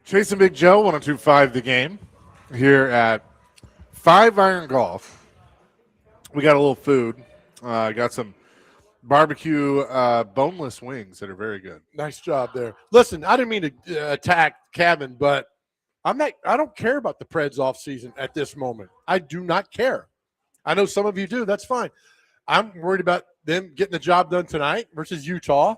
Chase and Big Joe, 102.5 The Game, here at 5 Iron Golf. We got a little food. Got some barbecue boneless wings that are very good. Nice job there. Listen, I didn't mean to attack Kevin, but I don't care about the Preds offseason at this moment. I do not care. I know some of you do. That's fine. I'm worried about them getting the job done tonight versus Utah,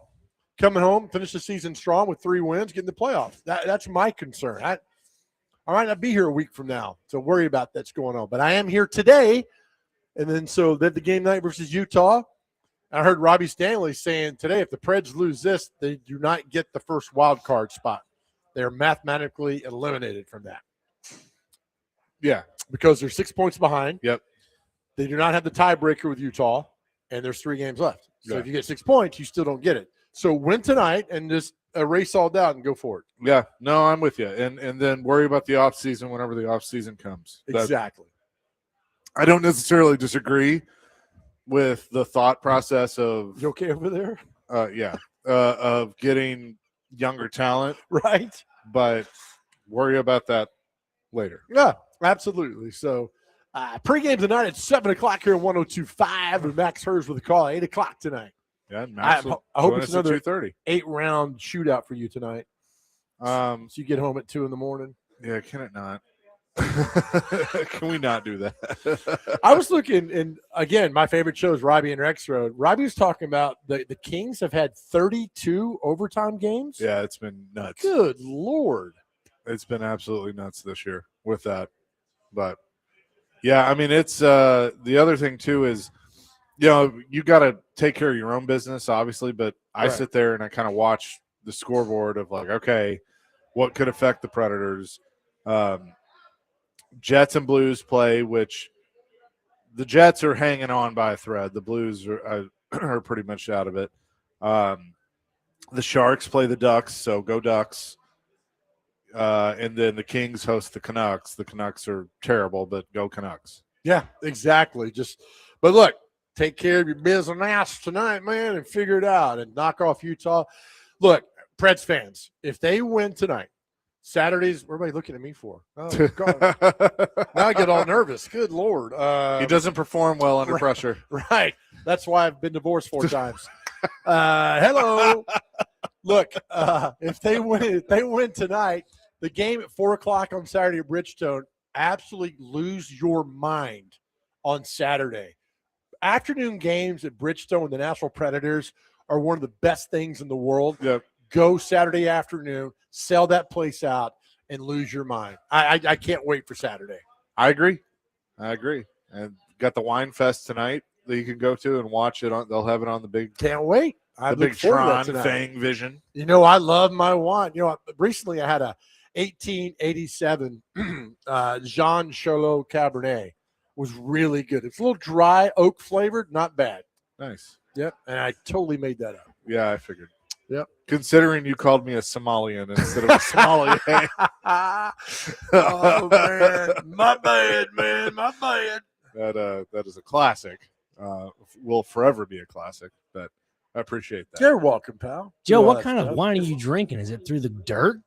coming home, finish the season strong with 3 wins, getting the playoffs. That's my concern. I might not be here a week from now, so worry about that's going on. But I am here today, and then so then the game night versus Utah. I heard Robbie Stanley saying today if the Preds lose this, they do not get the first wild card spot. They're mathematically eliminated from that. Yeah. Because they're 6 points behind. Yep. They do not have the tiebreaker with Utah, and there's 3 games left. So Yeah. if you get 6 points, you still don't get it. So win tonight and just erase all doubt and go for it. Yeah. No, I'm with you. And then worry about the offseason whenever the offseason comes. Exactly. I don't necessarily disagree with the thought process of You okay over there? of getting younger talent, Right. but worry about that later. Yeah, absolutely. So pregame tonight at 7 o'clock here at 102.5 with Max Hers with a call at 8 o'clock tonight. Yeah, Max I will hope join it's us at another 2:30. 8-round shootout for you tonight. So you get home at 2 in the morning. Yeah, can it not? Can we not do that? I was looking, and again, my favorite show is Robbie and Rex Road. Robbie was talking about the Kings have had 32 overtime games. Yeah, it's been nuts. Good Lord. It's been absolutely nuts this year with that. But, yeah, I mean, it's the other thing, too, is, you got to take care of your own business, obviously, but I Right. sit there and I kind of watch the scoreboard of, like, okay, what could affect the Predators? Jets and Blues play, which the Jets are hanging on by a thread. The Blues are pretty much out of it. The Sharks play the Ducks, so go Ducks. And then the Kings host the Canucks. The Canucks are terrible, but go Canucks. Yeah, exactly. But look, take care of your business tonight, man, and figure it out and knock off Utah. Look, Preds fans, if they win tonight, Saturdays, what are everybody looking at me for? Oh, God. Now I get all nervous. Good Lord. He doesn't perform well under pressure. Right. That's why I've been divorced 4 times. Hello. Look, if they win tonight, the game at 4 o'clock on Saturday at Bridgestone, absolutely lose your mind on Saturday. Afternoon games at Bridgestone with the National Predators are one of the best things in the world. Yep. Go Saturday afternoon, sell that place out, and lose your mind. I can't wait for Saturday. I agree. And got the Wine Fest tonight that you can go to and watch it. They'll have it on the big. Can't wait. I the look big forward to that Tron tonight. Fang Vision. I love my wine. Recently I had a 1887 Jean Charlot Cabernet. Was really good. It's a little dry, oak flavored, not bad. Nice. Yep. And I totally made that up. Yeah, I figured. Yep. Considering you called me a Somalian instead of a sommelier. Oh, man. My bad, man. My bad. That is a classic. Will forever be a classic, but I appreciate that. You're welcome, pal. Joe, what kind of wine are you drinking? Is it through the dirt?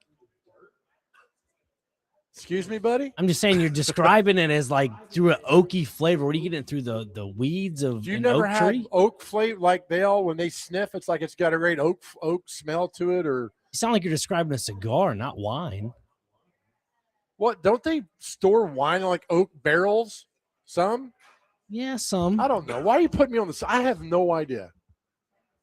Excuse me, buddy? I'm just saying you're describing it as like through an oaky flavor. What are you getting through the weeds of You an never oak had tree? oak flavor like they all when they sniff, it's like it's got a great oak smell to it, or You sound like you're describing a cigar, not wine. what? Don't they store wine in like oak barrels? Some? Yeah, some. I don't know. Why are you putting me on this? I have no idea.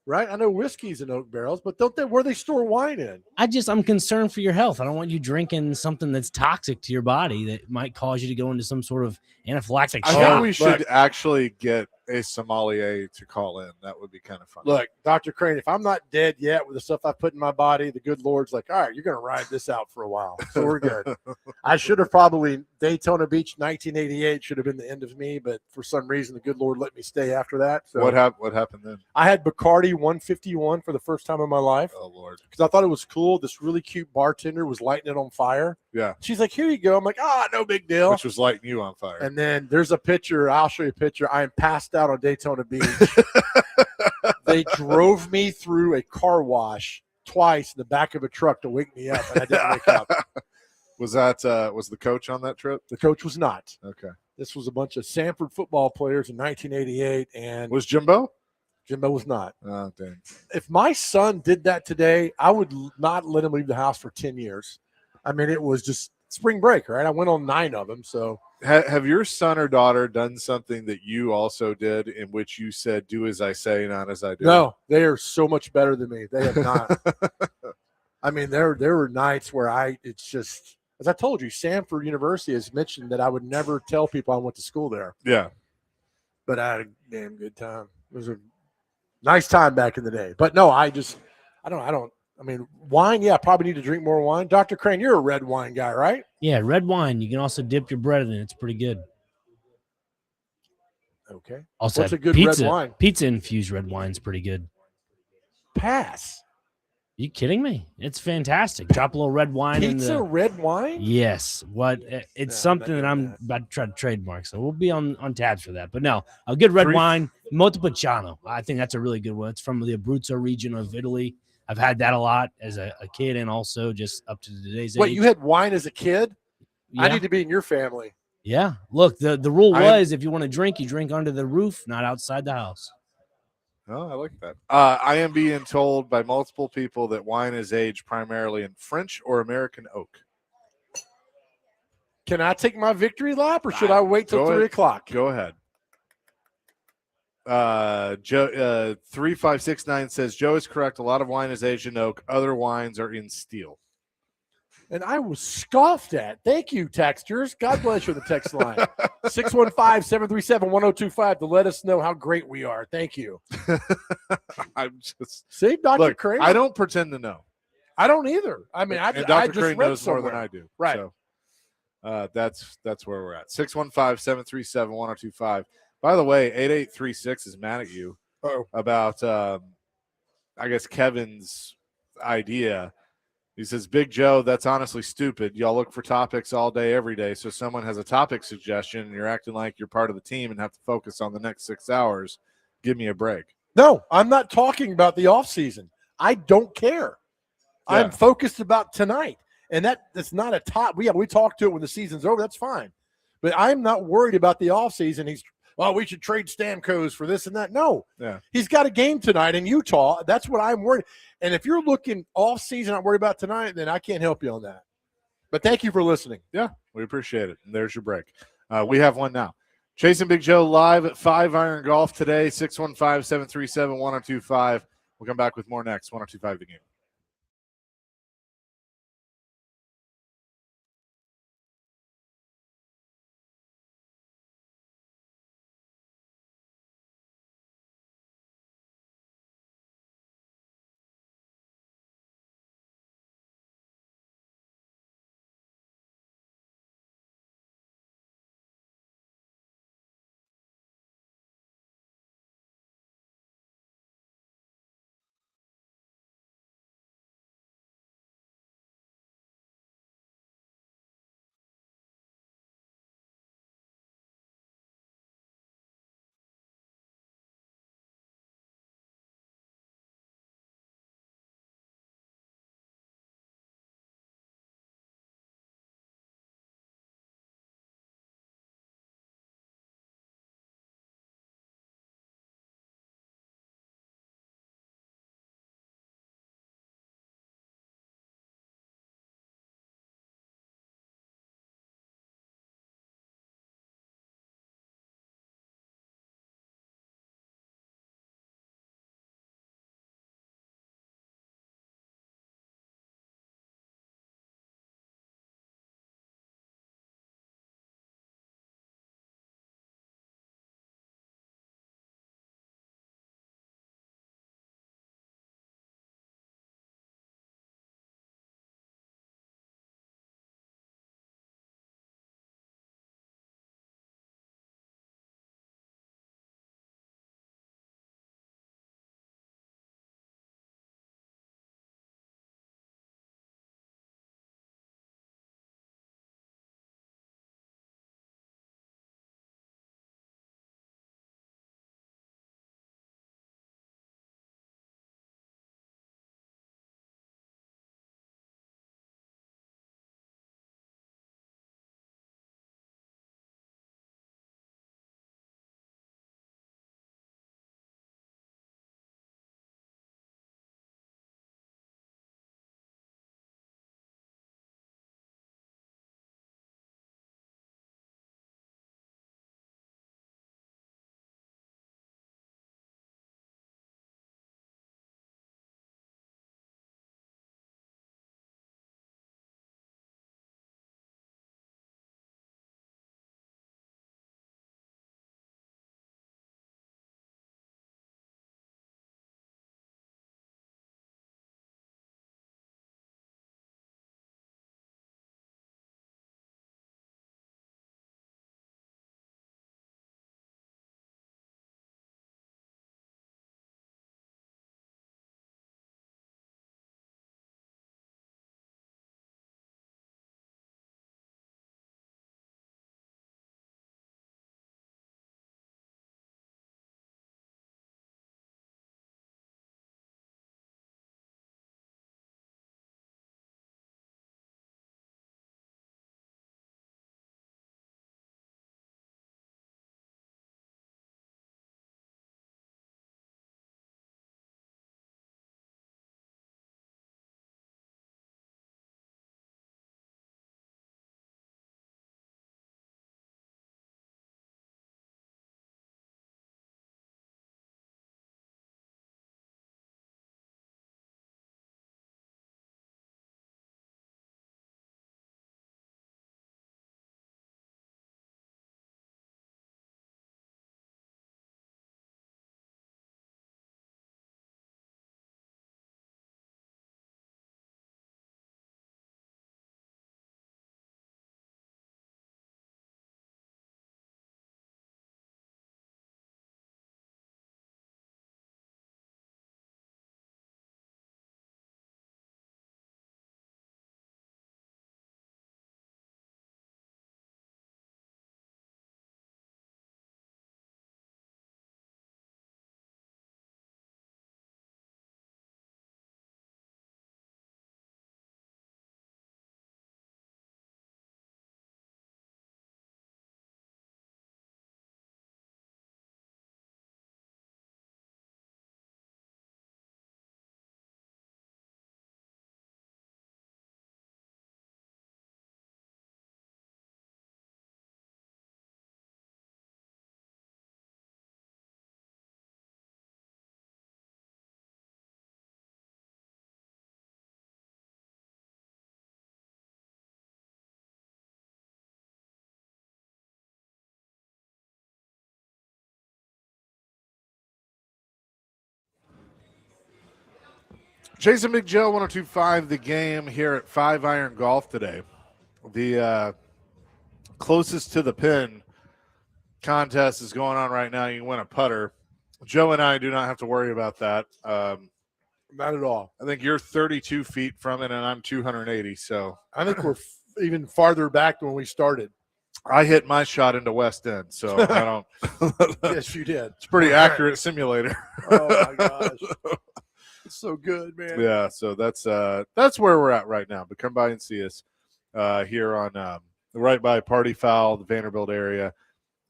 Right? I know whiskey's in oak barrels, but don't they where they store wine in? I'm concerned for your health. I don't want you drinking something that's toxic to your body that might cause you to go into some sort of anaphylactic I shock. think we should actually get a sommelier to call in. That would be kind of fun. Look, Dr. Crane, if I'm not dead yet with the stuff I put in my body, the good Lord's like, all right, you're going to ride this out for a while. So we're good. I should have probably Daytona Beach 1988 should have been the end of me, but for some reason, the good Lord let me stay after that. So What happened then? I had Bacardi 151 for the first time in my life. Oh, Lord. Because I thought it was cool. This really cute bartender was lighting it on fire. Yeah. She's like, here you go. I'm like, no big deal. Which was lighting you on fire. And then there's a picture. I'll show you a picture. I am passed out on Daytona Beach. They drove me through a car wash twice in the back of a truck to wake me up, and I didn't wake up. Was the coach on that trip? The coach was not. Okay. This was a bunch of Sanford football players in 1988, and was Jimbo? Jimbo was not. Oh, dang. If my son did that today, I would not let him leave the house for 10 years. I mean, it was just spring break, right? I went on 9 of them. So, have your son or daughter done something that you also did in which you said, "Do as I say, not as I do"? No, they are so much better than me. They have not. I mean, there were nights where it's just, as I told you, Sanford University has mentioned that I would never tell people I went to school there. Yeah. But I had a damn good time. It was a nice time back in the day. But no, I mean, wine, yeah, probably need to drink more wine. Dr. Crane, you're a red wine guy, right? Yeah, red wine. You can also dip your bread in it. It's pretty good. Okay. Also, what's a good pizza, red wine? Pizza infused red wine's pretty good. Pass. Are you kidding me? It's fantastic. Drop a little red wine in Pizza red wine? Yes. It's something that I'm about to try to trademark. So we'll be on tabs for that. But no, a good red wine, Montepulciano. I think that's a really good one. It's from the Abruzzo region of Italy. I've had that a lot as a kid and also just up to today's age. Wait, you had wine as a kid? Yeah. I need to be in your family. Yeah. Look, the rule was if you want to drink, you drink under the roof, not outside the house. Oh, I like that. I am being told by multiple people that wine is aged primarily in French or American oak. Can I take my victory lap, or should I wait till 3 o'clock? Go ahead. Joe 3569 says Joe is correct. A lot of wine is aged in oak. Other wines are in steel. And I was scoffed at. Thank you, texters. God bless you, the text line. 615-737-1025 to let us know how great we are. Thank you. I'm just see, Dr. Crane. I don't pretend to know. I don't either. I mean, I Dr. just Crane read knows somewhere. more than I do. Right. So, that's where we're at. 615-737-1025. By the way, 8836 is mad at you about I guess Kevin's idea. He says, Big Joe, that's honestly stupid. Y'all look for topics all day, every day. So someone has a topic suggestion and you're acting like you're part of the team and have to focus on the next 6 hours. Give me a break. No, I'm not talking about the offseason. I don't care. Yeah. I'm focused about tonight. And that's not a top. We talk to it when the season's over. That's fine. But I'm not worried about the offseason. We should trade Stamkos for this and that. No. Yeah. He's got a game tonight in Utah. That's what I'm worried. And if you're looking off season, I'm worried about tonight, then I can't help you on that. But thank you for listening. Yeah, we appreciate it. And there's your break. We have one now. Chasing Big Joe live at 5 Iron Golf today, 615-737-1025. We'll come back with more next. 1025 The Game. Jason Big Joe, 102.5 The Game here at 5 Iron Golf today. The closest to the pin contest is going on right now. You can win a putter. Joe and I do not have to worry about that. Not at all. I think you're 32 feet from it, and I'm 280. So I think we're even farther back than when we started. I hit my shot into West End, so I don't. Yes, you did. It's a pretty accurate simulator. Oh my gosh, it's so good, man. Yeah, so that's where we're at right now. But come by and see us here on right by Party Foul, the Vanderbilt area.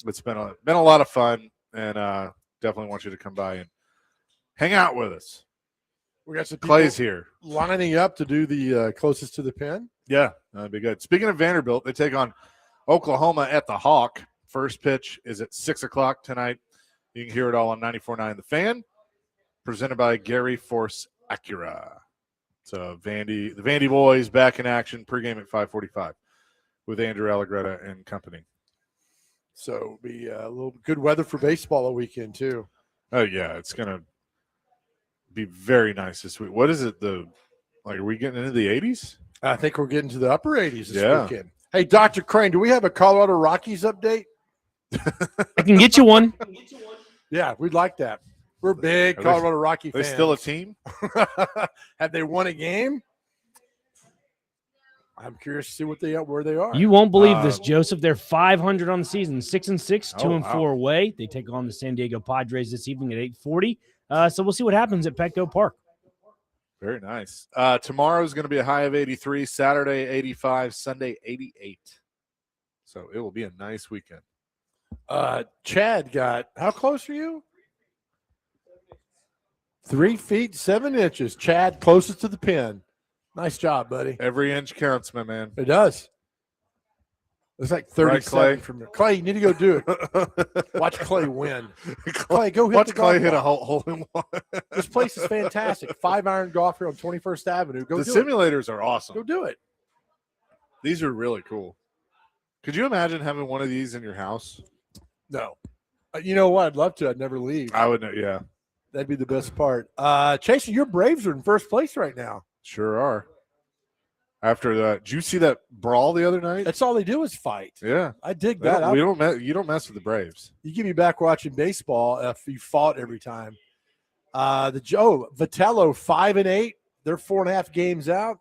It's been a lot of fun, and definitely want you to come by and hang out with us. We got some Clay's here lining up to do the closest to the pin. Yeah, that'd be good. Speaking of Vanderbilt, they take on Oklahoma at the Hawk. First pitch is at 6 o'clock tonight. You can hear it all on 94.9 The Fan, presented by Gary Force Acura. So the Vandy boys back in action, pregame at 5:45 with Andrew Allegretta and company. So it'll be a little good weather for baseball a weekend too. Oh yeah, it's gonna be very nice this week. What is it? Are we getting into the 80s? I think we're getting to the upper 80s this weekend. Hey, Dr. Crane, do we have a Colorado Rockies update? I can get you one. Yeah, we'd like that. We're big Colorado Rocky fans. They still a team? Have they won a game? I'm curious to see where they are. You won't believe this, Joseph. They're 500 on the season, 6-6, 2-4 wow. away. They take on the San Diego Padres this evening at 8:40. So we'll see what happens at Petco Park. Very nice. Tomorrow is going to be a high of 83, Saturday 85, Sunday 88. So it will be a nice weekend. Chad got, how close are you? 3 feet 7 inches. Chad, closest to the pin. Nice job, buddy. Every inch counts, my man. It does. It's like 37 Clay? from there. Clay, you need to go do it. Watch Clay win. Clay, go hit Watch the Clay golf hit a ball. hole in one. This place is fantastic. 5 Iron Golf here on 21st Avenue. Go The do it. simulators are awesome. Go do it. These are really cool. Could you imagine having one of these in your house? No. You know what? I'd love to. I'd never leave. I would know. Yeah, That'd be the best part. Chaser, your Braves are in first place right now. sure are. After that, did you see that brawl the other night? That's all they do is fight. Yeah, I dig that. you don't mess with the Braves. You get me back watching baseball if you fought every time. Vitello 5-8. They're 4.5 games out.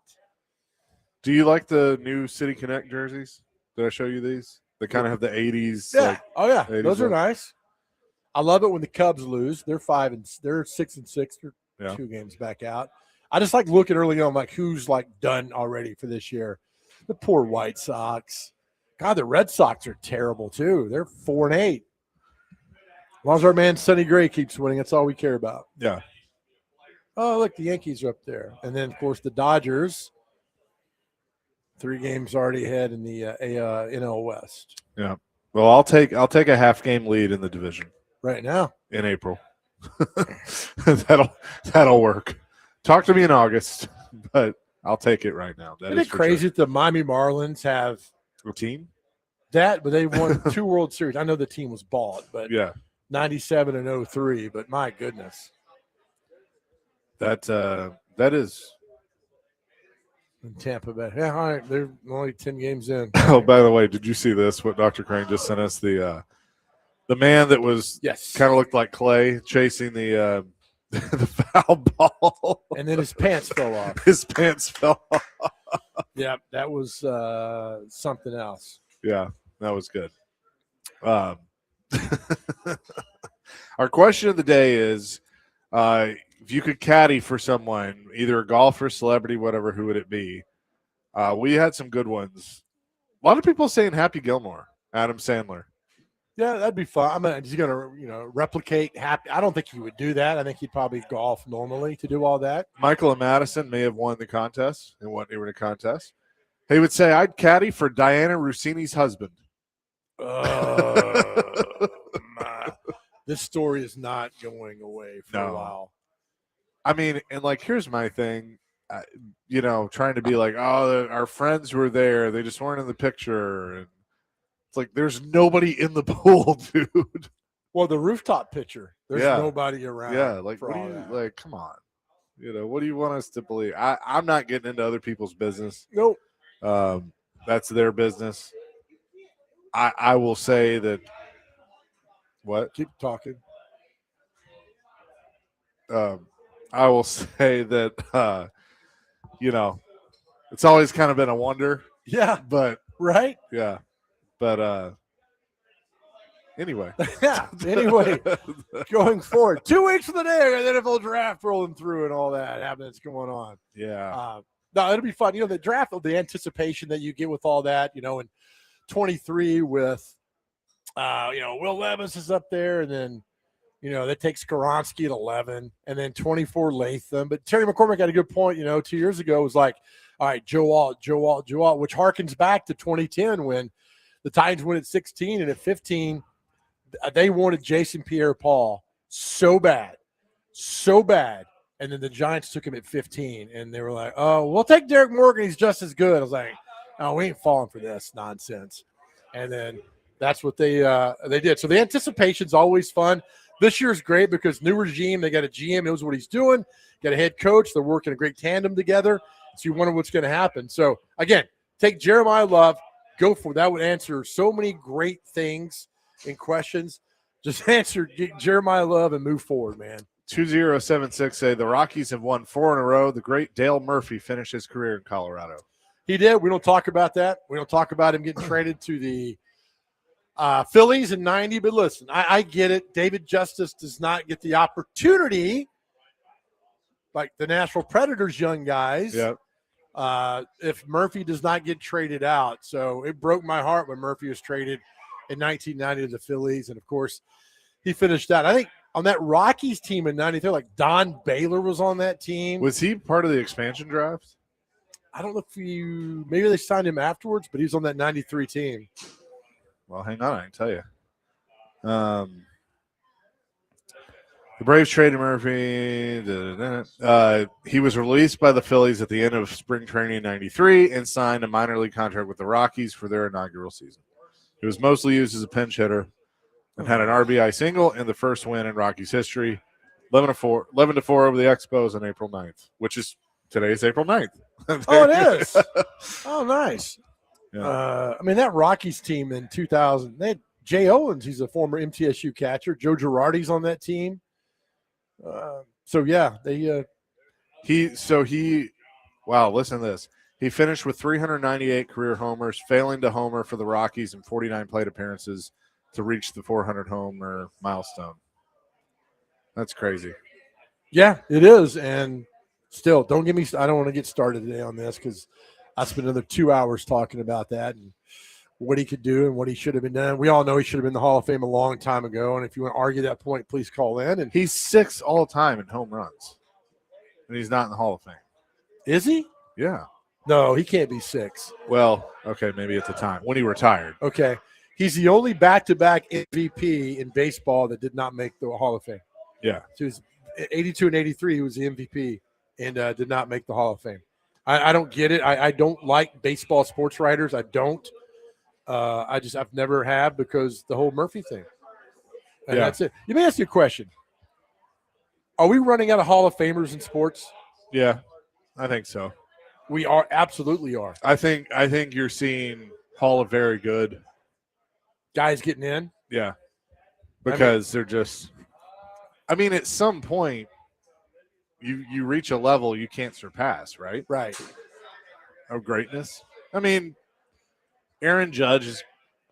Do you like the new City Connect jerseys? Did I show you these? They kind of have the 80s. Yeah. Like, Oh yeah. 80s Those are look. nice. I love it when the Cubs lose. They're 6-6. They're Yeah. 2 games back out. I just like looking early on, like who's like done already for this year. The poor White Sox. God, the Red Sox are terrible too. They're 4-8. As long as our man Sonny Gray keeps winning, that's all we care about. Yeah. Oh, look, the Yankees are up there, and then of course the Dodgers. 3 games already ahead in the NL West Yeah. Well, I'll take a half game lead in the division right now. in April. That'll work. Talk to me in August, but I'll take it right now. Isn't it crazy that the Miami Marlins have A team? that, but they won 2 World Series. I know the team was bought, but Yeah. 97 and 03. But my goodness, That is. in Tampa Bay. Yeah, all right. They're only 10 games in. Oh, by the way, did you see this? What Dr. Crane just sent us? The man that was Yes. kind of looked like Clay chasing the the foul ball, And then his pants fell off. His pants fell off. Yeah, that was something else. Yeah, that was good. Our question of the day is, if you could caddy for someone, either a golfer, celebrity, whatever, who would it be? We had some good ones. A lot of people saying Happy Gilmore, Adam Sandler. Yeah, that'd be fun. He's going to, replicate Happy. I don't think he would do that. I think he'd probably golf normally to do all that. Michael and Madison may have won the contest and won in a contest. He would say, I'd caddy for Diana Rossini's husband. This story is not going away for a while. I mean, and here's my thing, trying to be like, oh, our friends were there. They just weren't in the picture. And it's like, there's nobody in the pool, dude. Well, the rooftop picture, there's Yeah. nobody around. Yeah, for all that. come on. What do you want us to believe? I'm not getting into other people's business. Nope. That's their business. I will say that. What? Keep talking. I will say that it's always kind of been a wonder. Yeah. But right. Yeah. But anyway. Yeah. Anyway, going forward, 2 weeks from the day, the NFL draft rolling through and all that happening that's going on. Yeah. No, it'll be fun. The draft, the anticipation that you get with all that, in 23 with, Will Levis is up there, and then, that takes Skoronski at 11, and then 24 Latham. But Terry McCormick had a good point, 2 years ago. It was like, all right, Joe Alt, which harkens back to 2010 when the Titans went at 16, and at 15, they wanted Jason Pierre-Paul so bad. And then the Giants took him at 15, and they were like, oh, we'll take Derek Morgan. He's just as good. I was like, oh, we ain't falling for this nonsense. And then that's what they did. So the anticipation's always fun. This year's great because new regime. They got a GM, knows what he's doing. Got a head coach. They're working a great tandem together. So you wonder what's going to happen. So, again, take Jeremiah Love. Go for it. That would answer so many great things and questions. Just answer Jeremiah Love and move forward, man. 2076 say the Rockies have won 4 in a row. The great Dale Murphy finished his career in Colorado. He did. We don't talk about that. We don't talk about him getting traded to the Phillies in 90. But listen, I get it. David Justice does not get the opportunity like the Nashville Predators young guys. Yep. If Murphy does not get traded out. So it broke my heart when Murphy was traded in 1990 to the Phillies. And, of course, he finished out. I think on that Rockies team in 93, like Don Baylor was on that team. Was he part of the expansion draft? I don't know if maybe they signed him afterwards, but he was on that 93 team. Well, hang on, I can tell you. The Braves traded Murphy. He was released by the Phillies at the end of spring training in 93 and signed a minor league contract with the Rockies for their inaugural season. He was mostly used as a pinch hitter and had an RBI single in the first win in Rockies history, 11-4 over the Expos on April 9th, which is today's April 9th. Oh, it is. Oh, nice. Yeah. That Rockies team in 2000, they had Jay Owens. He's a former MTSU catcher. Joe Girardi's on that team. Wow, listen to this. He finished with 398 career homers, failing to homer for the Rockies in 49 plate appearances to reach the 400 homer milestone. That's crazy. Yeah, it is. And still, I don't want to get started today on this because I spent another 2 hours talking about that and what he could do and what he should have been done. We all know he should have been in the Hall of Fame a long time ago. And if you want to argue that point, please call in. And he's 6th all time in home runs. And he's not in the Hall of Fame. Is he? Yeah. No, he can't be 6. Well, okay, maybe at the time when he retired. Okay. He's the only back-to-back MVP in baseball that did not make the Hall of Fame. Yeah. So he was 82 and 83, he was the MVP and did not make the Hall of Fame. I don't get it. I don't like baseball sports writers. I don't. I've never have because the whole Murphy thing. And that's it. Let me ask you a question. Are we running out of Hall of Famers in sports? Yeah, I think so. We are, absolutely are. I think you're seeing Hall of Very Good guys getting in. Yeah, because they're just. At some point, you reach a level you can't surpass, right? Right. Of greatness. Aaron Judge is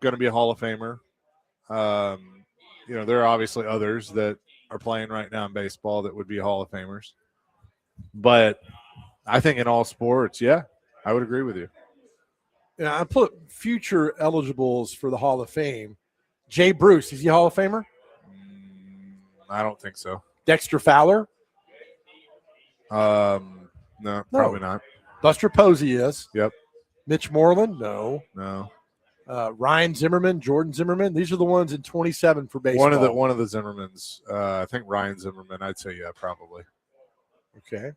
going to be a Hall of Famer. There are obviously others that are playing right now in baseball that would be Hall of Famers. But I think in all sports, yeah, I would agree with you. Yeah, I put future eligibles for the Hall of Fame. Jay Bruce, is he a Hall of Famer? I don't think so. Dexter Fowler? No, probably not. Buster Posey is. Yep. Mitch Moreland? No. Ryan Zimmerman, Jordan Zimmerman. These are the ones in 27 for baseball. One of the Zimmermans. I think Ryan Zimmerman. I'd say yeah, probably. Okay.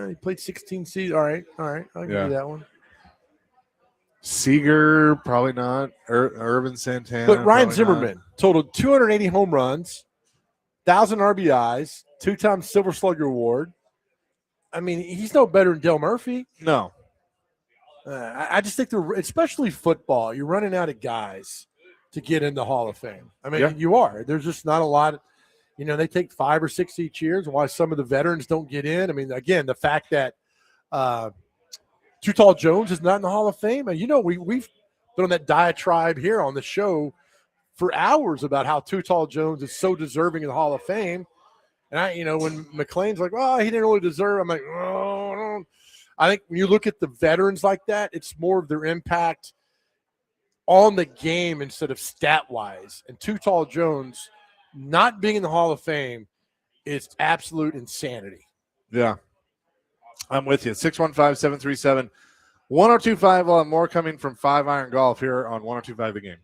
He played 16 seasons. All right. I'll give you that one. Seager, probably not. Irvin Santana. But Ryan Zimmerman totaled 280 home runs, 1,000 RBIs, 2-time Silver Slugger Award. I mean, he's no better than Dale Murphy. No. I just think especially football, you're running out of guys to get in the Hall of Fame. I mean, you are. There's just not a lot. They take 5 or 6 each year. Why some of the veterans don't get in. I mean, again, the fact that Too Tall Jones is not in the Hall of Fame. And, we've been on that diatribe here on the show for hours about how Too Tall Jones is so deserving of the Hall of Fame. And when McLean's like, "Oh, he didn't really deserve," I'm like, "Oh." I think when you look at the veterans like that, it's more of their impact on the game instead of stat-wise. And Too Tall Jones not being in the Hall of Fame is absolute insanity. Yeah. I'm with you. 615-737-1025. We'll have more coming from 5 Iron Golf here on 1025 The Game.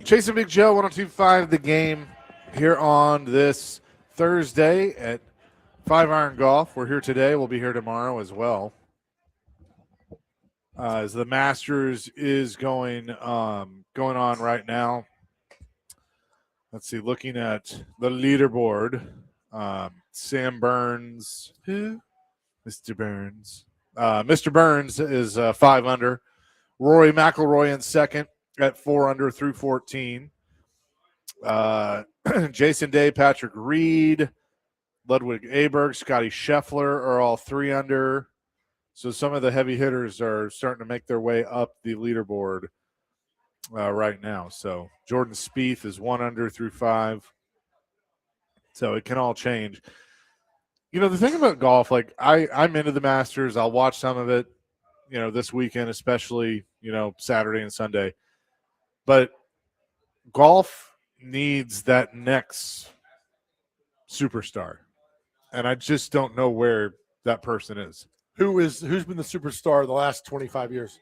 Chasing Big Joe, 102.5 The Game here on this Thursday at 5 Iron Golf. We're here today. We'll be here tomorrow as well. As the Masters is going on right now. Let's see, looking at the leaderboard, Sam Burns. Who? Mr. Burns. Mr. Burns is 5 under. Rory McIlroy in second at 4 under through 14. Jason Day, Patrick Reed, Ludwig Aberg, Scotty Scheffler are all 3 under. So some of the heavy hitters are starting to make their way up the leaderboard right now. So Jordan Spieth is 1 under through 5. So it can all change. You know, the thing about golf, like I'm into the Masters. I'll watch some of it, you know, this weekend, especially, you know, Saturday and Sunday. But golf needs that next superstar. And I just don't know where that person is. Who's been the superstar the last 25 years?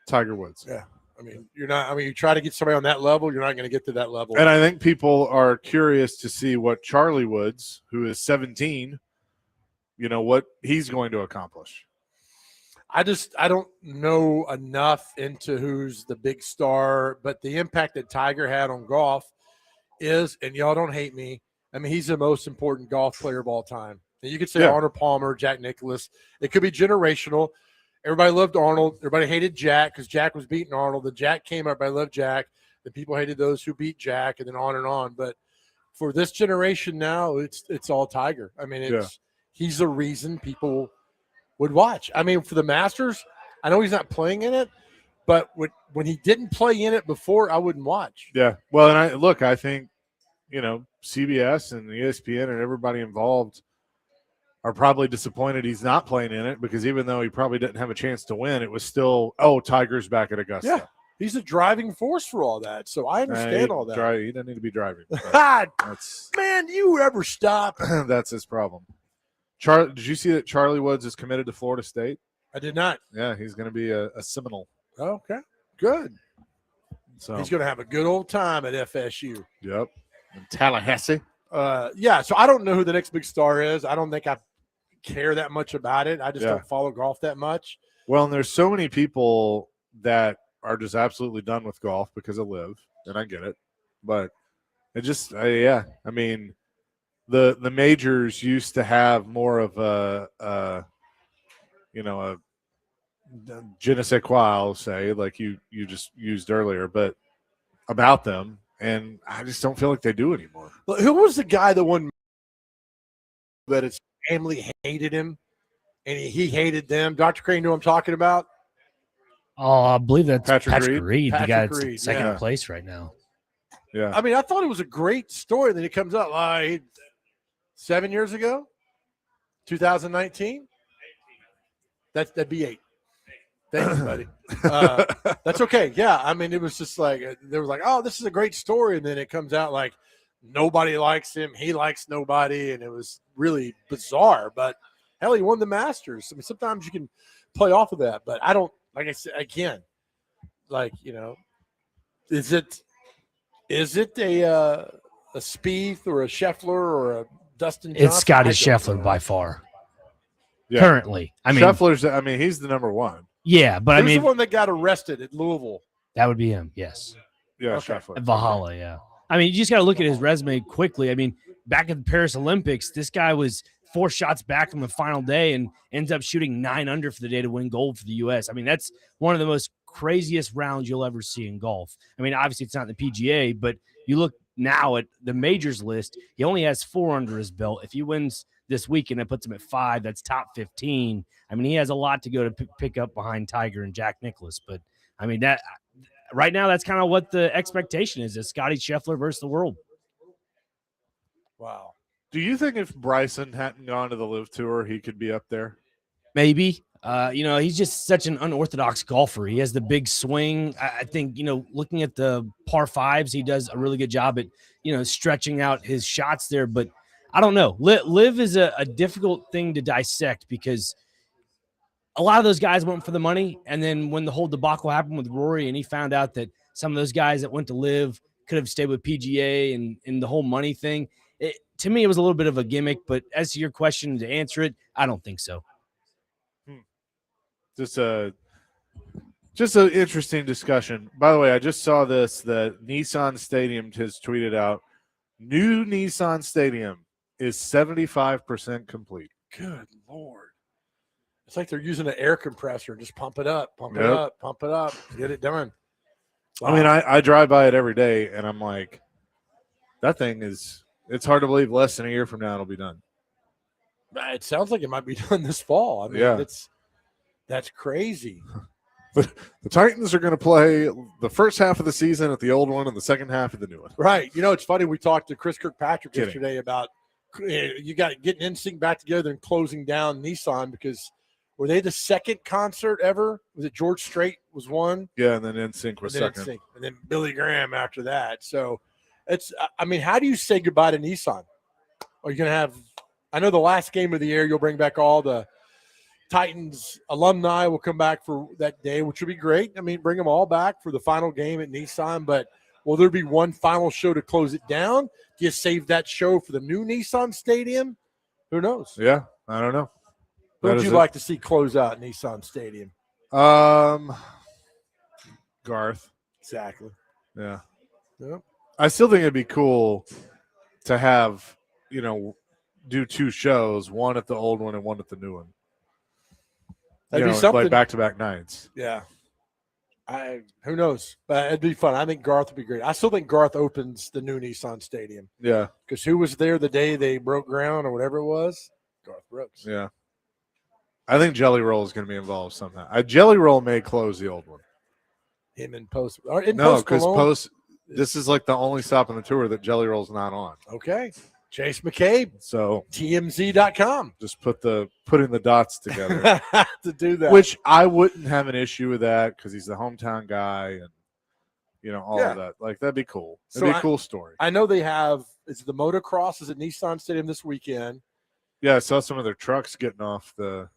Tiger Woods. Yeah. I mean, you try to get somebody on that level, you're not going to get to that level. And I think people are curious to see what Charlie Woods, who is 17, you know, what he's going to accomplish. I don't know enough into who's the big star, but the impact that Tiger had on golf is, and y'all don't hate me, I mean, he's the most important golf player of all time. And you could say Arnold Palmer, Jack Nicklaus. It could be generational. Everybody loved Arnold. Everybody hated Jack because Jack was beating Arnold. Then Jack came up, everybody loved Jack. Then people hated those who beat Jack, and then on and on. But for this generation now, it's all Tiger. I mean, he's the reason people would watch. I mean, for the Masters, I know he's not playing in it, but when he didn't play in it before, I wouldn't watch. Yeah. Well, and I think, you know, CBS and ESPN and everybody involved are probably disappointed he's not playing in it, because even though he probably didn't have a chance to win, it was still, Tiger's back at Augusta. Yeah, he's a driving force for all that. So I understand all that. He doesn't need to be driving. God, man, do you ever stop? That's his problem. Did you see that Charlie Woods is committed to Florida State? I did not. Yeah, he's going to be a Seminole. Okay, good. So he's going to have a good old time at FSU. Yep. In Tallahassee. Yeah, so I don't know who the next big star is. I don't think I care that much about it. I just don't follow golf that much. Well, and there's so many people that are just absolutely done with golf because of Liv, and I get it. But it just, I mean, the majors used to have more of a je ne sais quoi, I'll say, like you just used earlier, but about them, and I just don't feel like they do anymore. Well, who was the guy that won that his family hated him and he hated them? Dr. Crane knew what I'm talking about? Oh, I believe that's Patrick Reed. The guy Patrick Reed, that's second place right now. Yeah. I mean, I thought it was a great story. Then it comes out like 7 years ago, 2019. That'd be 8. Thank you, buddy. That's okay. Yeah, I mean, it was just like they were like, "Oh, this is a great story," and then it comes out like nobody likes him. He likes nobody, and it was really bizarre. But hell, he won the Masters. I mean, sometimes you can play off of that, but I don't. Like I said again, like, you know, is it a Spieth or a Scheffler or a Dustin Johnson? It's Scotty Scheffler by far. Yeah. Currently, I mean, Scheffler's. I mean, he's the number one. Yeah, but Who's the one that got arrested at Louisville? That would be him. Yes. Yeah, Okay. Scheffler. At Valhalla. Yeah. I mean, you just got to look at his resume quickly. I mean, back at the Paris Olympics, this guy was 4 shots back from the final day and ends up shooting 9 under for the day to win gold for the U.S. I mean, that's one of the most craziest rounds you'll ever see in golf. I mean, obviously it's not the PGA, but you look now at the majors list, he only has 4 under his belt. If he wins this weekend, it puts him at 5. That's top 15. I mean, he has a lot to go to pick up behind Tiger and Jack Nicklaus. But, I mean, that right now, that's kind of what the expectation is Scotty Scheffler versus the world. Wow. Do you think if Bryson hadn't gone to the LIV Tour, he could be up there? Maybe. You know, he's just such an unorthodox golfer. He has the big swing. I think, you know, looking at the par 5s, he does a really good job at, you know, stretching out his shots there. But I don't know. Live is a difficult thing to dissect because a lot of those guys went for the money. And then when the whole debacle happened with Rory and he found out that some of those guys that went to Live could have stayed with PGA and the whole money thing. To me, it was a little bit of a gimmick, but as to your question, to answer it, I don't think so. Just an interesting discussion. By the way, I just saw this that Nissan Stadium has tweeted out, new Nissan Stadium is 75% complete. Good Lord. It's like they're using an air compressor and just pump it up, pump it up, get it done. Wow. I mean, I drive by it every day, and I'm like, that thing is – it's hard to believe less than a year from now it'll be done. It sounds like it might be done this fall. I mean, that's crazy. But the Titans are going to play the first half of the season at the old one and the second half at the new one. Right. You know, it's funny. We talked to Chris Kirkpatrick yesterday about you got getting NSYNC back together and closing down Nissan because were they the second concert ever? Was it George Strait was one? Yeah, and then NSYNC was second. And then Billy Graham after that. So it's – I mean, how do you say goodbye to Nissan? Are you going to have – I know the last game of the year you'll bring back all the Titans alumni will come back for that day, which would be great. I mean, bring them all back for the final game at Nissan. But will there be one final show to close it down? Do you save that show for the new Nissan Stadium? Who knows? Yeah, I don't know. Who would you like to see close out Nissan Stadium? Garth. Exactly. Yeah. Yep. I still think it'd be cool to have, do two shows, one at the old one and one at the new one. That'd be something. Like back-to-back nights. Yeah. Who knows? But it'd be fun. I think Garth would be great. I still think Garth opens the new Nissan Stadium. Yeah. Because who was there the day they broke ground or whatever it was? Garth Brooks. Yeah. I think Jelly Roll is going to be involved somehow. Jelly Roll may close the old one. Him and Post. No, because Post. This is like the only stop on the tour that Jelly Roll's not on. Okay. Chase McCabe. So TMZ.com. Just putting the dots together to do that. Which I wouldn't have an issue with that because he's the hometown guy and all of that. Like that'd be cool. It'd be a cool story. I know they have. It's the motocross is at Nissan Stadium this weekend. Yeah, I saw some of their trucks getting off the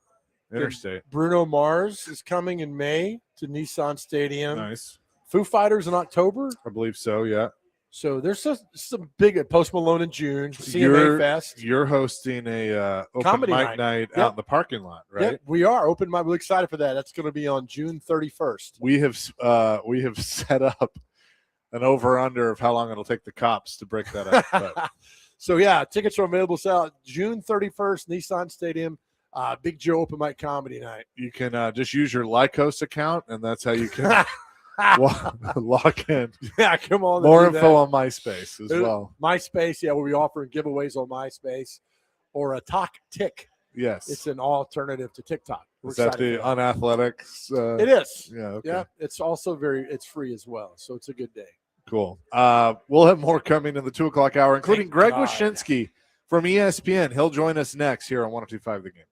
interstate. Bruno Mars is coming in May to Nissan Stadium. Nice. Foo Fighters in October? I believe so, yeah. So there's some big Post Malone in June. CMA Fest. You're hosting a open comedy mic night out in the parking lot, right? Yep, we are open mic. We're excited for that. That's going to be on June 31st. We have set up an over-under of how long it'll take the cops to break that up. But. So, yeah, tickets are available. So June 31st, Nissan Stadium. Big Joe open mic comedy night. You can just use your Lycos account, and that's how you can lock in. Yeah, come on. More info on MySpace as well. MySpace, yeah, we'll be offering giveaways on MySpace or a Talk Tick. Yes. It's an alternative to TikTok. Is that the unathletics? It is. Yeah. Okay. Yeah. It's also it's free as well. So it's a good day. Cool. We'll have more coming in the 2:00 hour, including Greg Wyshynski from ESPN. He'll join us next here on 102.5 The Game.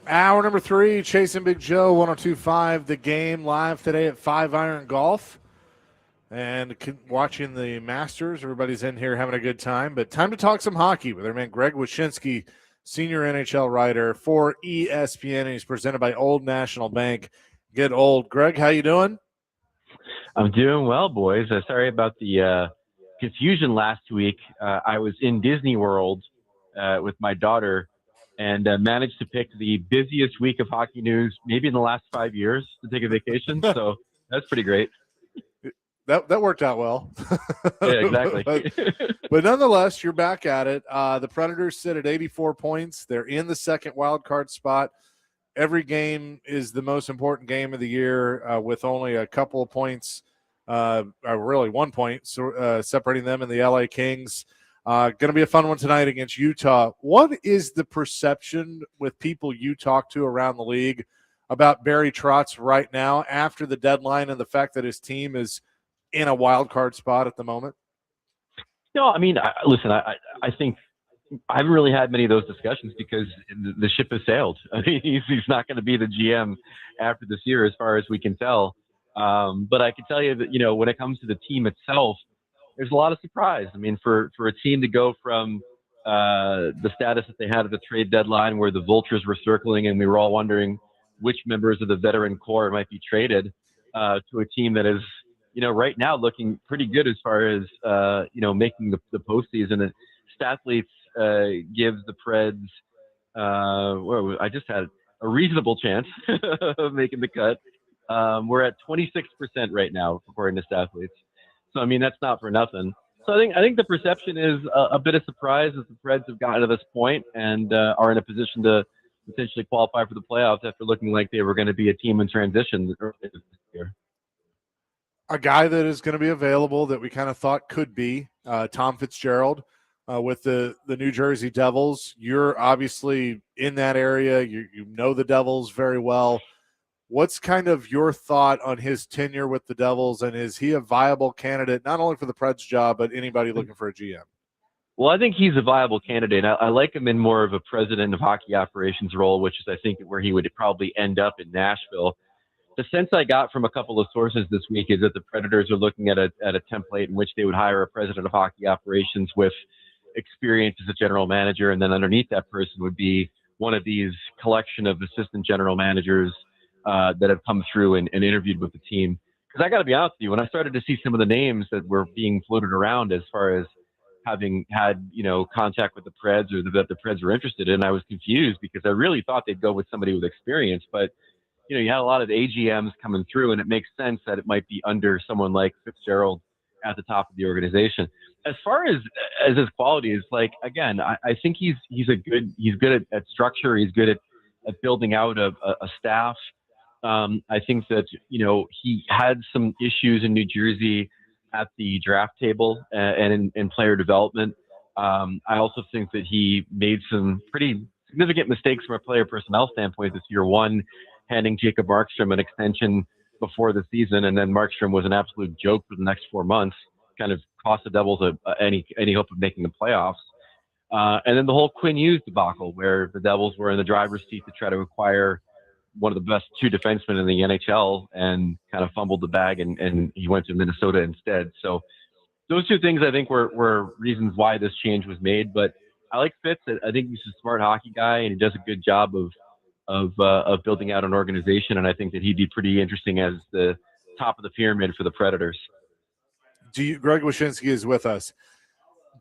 Hour number 3, Chasing Big Joe, 102.5 The Game, live today at 5 Iron Golf. And watching the Masters. Everybody's in here having a good time. But time to talk some hockey with our man Greg Wyshynski, senior NHL writer for ESPN. And he's presented by Old National Bank. Get old. Greg, how you doing? I'm doing well, boys. Sorry about the confusion last week. I was in Disney World with my daughter and managed to pick the busiest week of hockey news maybe in the last 5 years to take a vacation. So that's pretty great. That worked out well. Yeah, exactly. but nonetheless, you're back at it. The Predators sit at 84 points. They're in the second wild card spot. Every game is the most important game of the year with only a couple of points, really 1 point, separating them and the LA Kings. Going to be a fun one tonight against Utah. What is the perception with people you talk to around the league about Barry Trotz right now after the deadline and the fact that his team is in a wild card spot at the moment? No, I mean, listen, I think I haven't really had many of those discussions because the ship has sailed. I mean, he's not going to be the GM after this year, as far as we can tell. But I can tell you that, when it comes to the team itself, there's a lot of surprise. I mean, for a team to go from the status that they had at the trade deadline, where the vultures were circling and we were all wondering which members of the veteran core might be traded, to a team that is, right now looking pretty good as far as, making the postseason. And Stathletes gives the Preds, I just had a reasonable chance of making the cut. We're at 26% right now, according to Stathletes. So, I mean, that's not for nothing. So I think the perception is a bit of surprise that the Preds have gotten to this point and are in a position to potentially qualify for the playoffs after looking like they were going to be a team in transition earlier this year. A guy that is going to be available that we kind of thought could be Tom Fitzgerald with the New Jersey Devils. You're obviously in that area. You know the Devils very well. What's kind of your thought on his tenure with the Devils, and is he a viable candidate not only for the Preds job, but anybody looking for a GM? Well, I think he's a viable candidate. I like him in more of a president of hockey operations role, which is, I think, where he would probably end up in Nashville. The sense I got from a couple of sources this week is that the Predators are looking at a template in which they would hire a president of hockey operations with experience as a general manager, and then underneath that person would be one of these collection of assistant general managers that have come through and interviewed with the team. Because I got to be honest with you, when I started to see some of the names that were being floated around as far as having had, contact with the Preds or that the Preds were interested in, I was confused because I really thought they'd go with somebody with experience. But, you had a lot of AGMs coming through, and it makes sense that it might be under someone like Fitzgerald at the top of the organization. As far as his qualities, again, I think he's good at structure. He's good at building out a staff. I think that, he had some issues in New Jersey at the draft table and in player development. I also think that he made some pretty significant mistakes from a player personnel standpoint this year. One, handing Jacob Markstrom an extension before the season, and then Markstrom was an absolute joke for the next 4 months, kind of cost the Devils any hope of making the playoffs. And then the whole Quinn Hughes debacle, where the Devils were in the driver's seat to try to acquire one of the best two defensemen in the NHL and kind of fumbled the bag, and he went to Minnesota instead. So those two things I think were reasons why this change was made. But I like Fitz. I think he's a smart hockey guy, and he does a good job of building out an organization. And I think that he'd be pretty interesting as the top of the pyramid for the Predators. Greg Wyshynski is with us.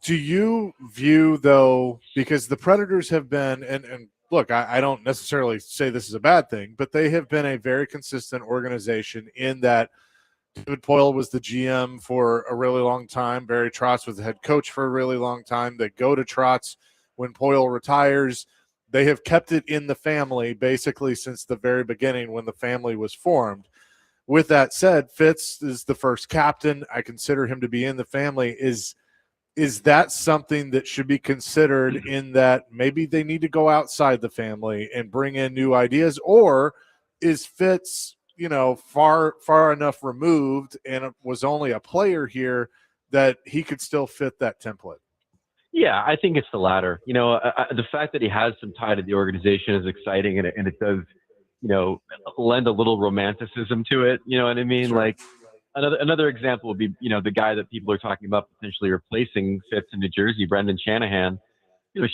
Do you view, though, because the Predators have been, and look, I don't necessarily say this is a bad thing, but they have been a very consistent organization in that David Poile was the GM for a really long time. Barry Trotz was the head coach for a really long time. They go to Trotz when Poile retires. They have kept it in the family basically since the very beginning when the family was formed. With that said, Fitz is the first captain. I consider him to be in the family. Is that something that should be considered, in that maybe they need to go outside the family and bring in new ideas? Or is Fitz, far enough removed and was only a player here that he could still fit that template? Yeah, I think it's the latter. The fact that he has some tie to the organization is exciting, and it does, lend a little romanticism to it. You know what I mean? Sure. Like another example would be, the guy that people are talking about potentially replacing Fitz in New Jersey, Brendan Shanahan.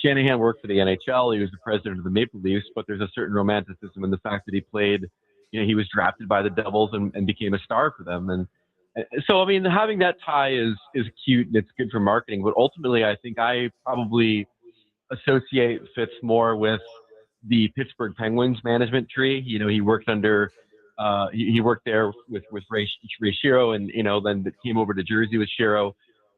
Shanahan worked for the NHL. He was the president of the Maple Leafs, but there's a certain romanticism in the fact that he played. He was drafted by the Devils and became a star for them. And so, I mean, having that tie is cute and it's good for marketing. But ultimately, I think I probably associate Fitz more with the Pittsburgh Penguins management tree. He worked under, he worked there with Ray Shero, and then came over to Jersey with Shero.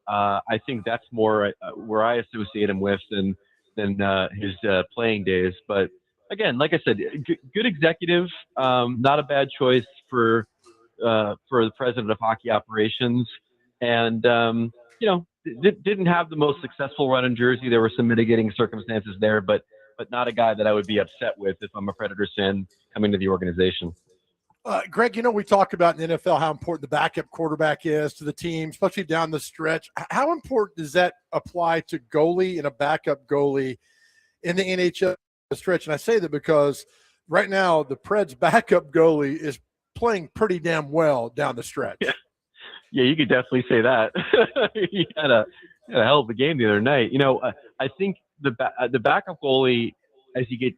I think that's more where I associate him with than his playing days. But again, like I said, good executive, not a bad choice for the president of hockey operations, and didn't have the most successful run in Jersey. There were some mitigating circumstances there, but not a guy that I would be upset with if I'm a Predators fan coming to the organization. Greg, we talk about in the NFL how important the backup quarterback is to the team, especially down the stretch. How important does that apply to goalie and a backup goalie in the NHL stretch? And I say that because right now the Preds backup goalie is playing pretty damn well down the stretch. Yeah, you could definitely say that. He had a hell of a game the other night. I think the backup goalie, as you get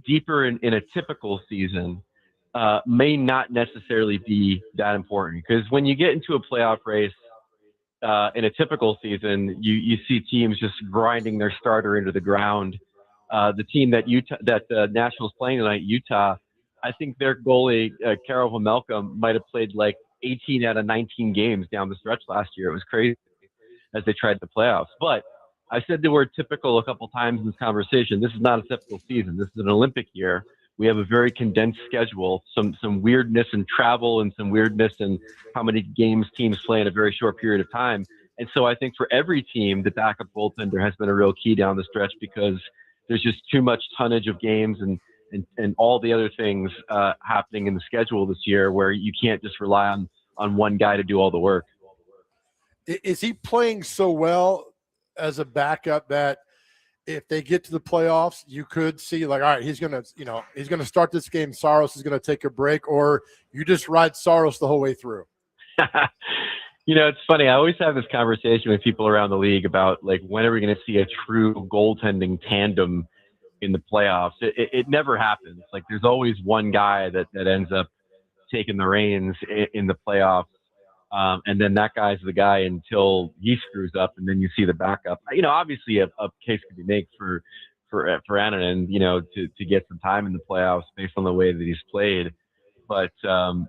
deeper in a typical season, may not necessarily be that important, because when you get into a playoff race in a typical season, you see teams just grinding their starter into the ground. The team that the Nationals playing tonight, Utah, I think their goalie, Karel Vejmelka, might have played like 18 out of 19 games down the stretch last year. It was crazy as they tried the playoffs. But I said the word typical a couple times in this conversation. This is not a typical season. This is an Olympic year. We have a very condensed schedule, some weirdness in travel and some weirdness in how many games teams play in a very short period of time. And so I think for every team, the backup goaltender has been a real key down the stretch, because there's just too much tonnage of games and all the other things happening in the schedule this year, where you can't just rely on one guy to do all the work. Is he playing so well as a backup that if they get to the playoffs, you could see like, all right, he's going to start this game. Saros is going to take a break, or you just ride Saros the whole way through? It's funny. I always have this conversation with people around the league about, like, when are we going to see a true goaltending tandem in the playoffs? It never happens. Like, there's always one guy that ends up taking the reins in the playoffs. And then that guy's the guy until he screws up, and then you see the backup. Obviously a case could be made for Annunen, to get some time in the playoffs based on the way that he's played. But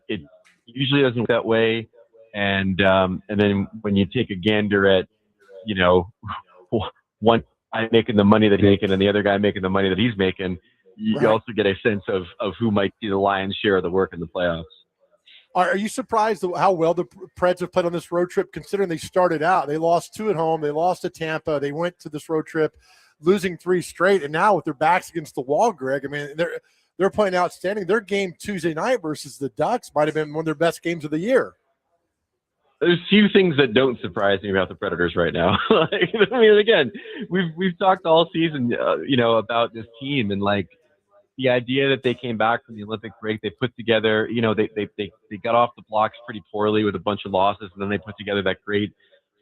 it usually doesn't work that way. And then when you take a gander at, one guy making the money that he's making and the other guy making the money that he's making, you also get a sense of who might see the lion's share of the work in the playoffs. Are you surprised how well the Preds have played on this road trip, considering they started out? They lost 2 at home. They lost to Tampa. They went to this road trip losing 3 straight. And now with their backs against the wall, Greg, I mean, they're playing outstanding. Their game Tuesday night versus the Ducks might have been one of their best games of the year. There's few things that don't surprise me about the Predators right now. Again, we've talked all season, about this team, and like, the idea that they came back from the Olympic break, they put together, they got off the blocks pretty poorly with a bunch of losses, and then they put together that great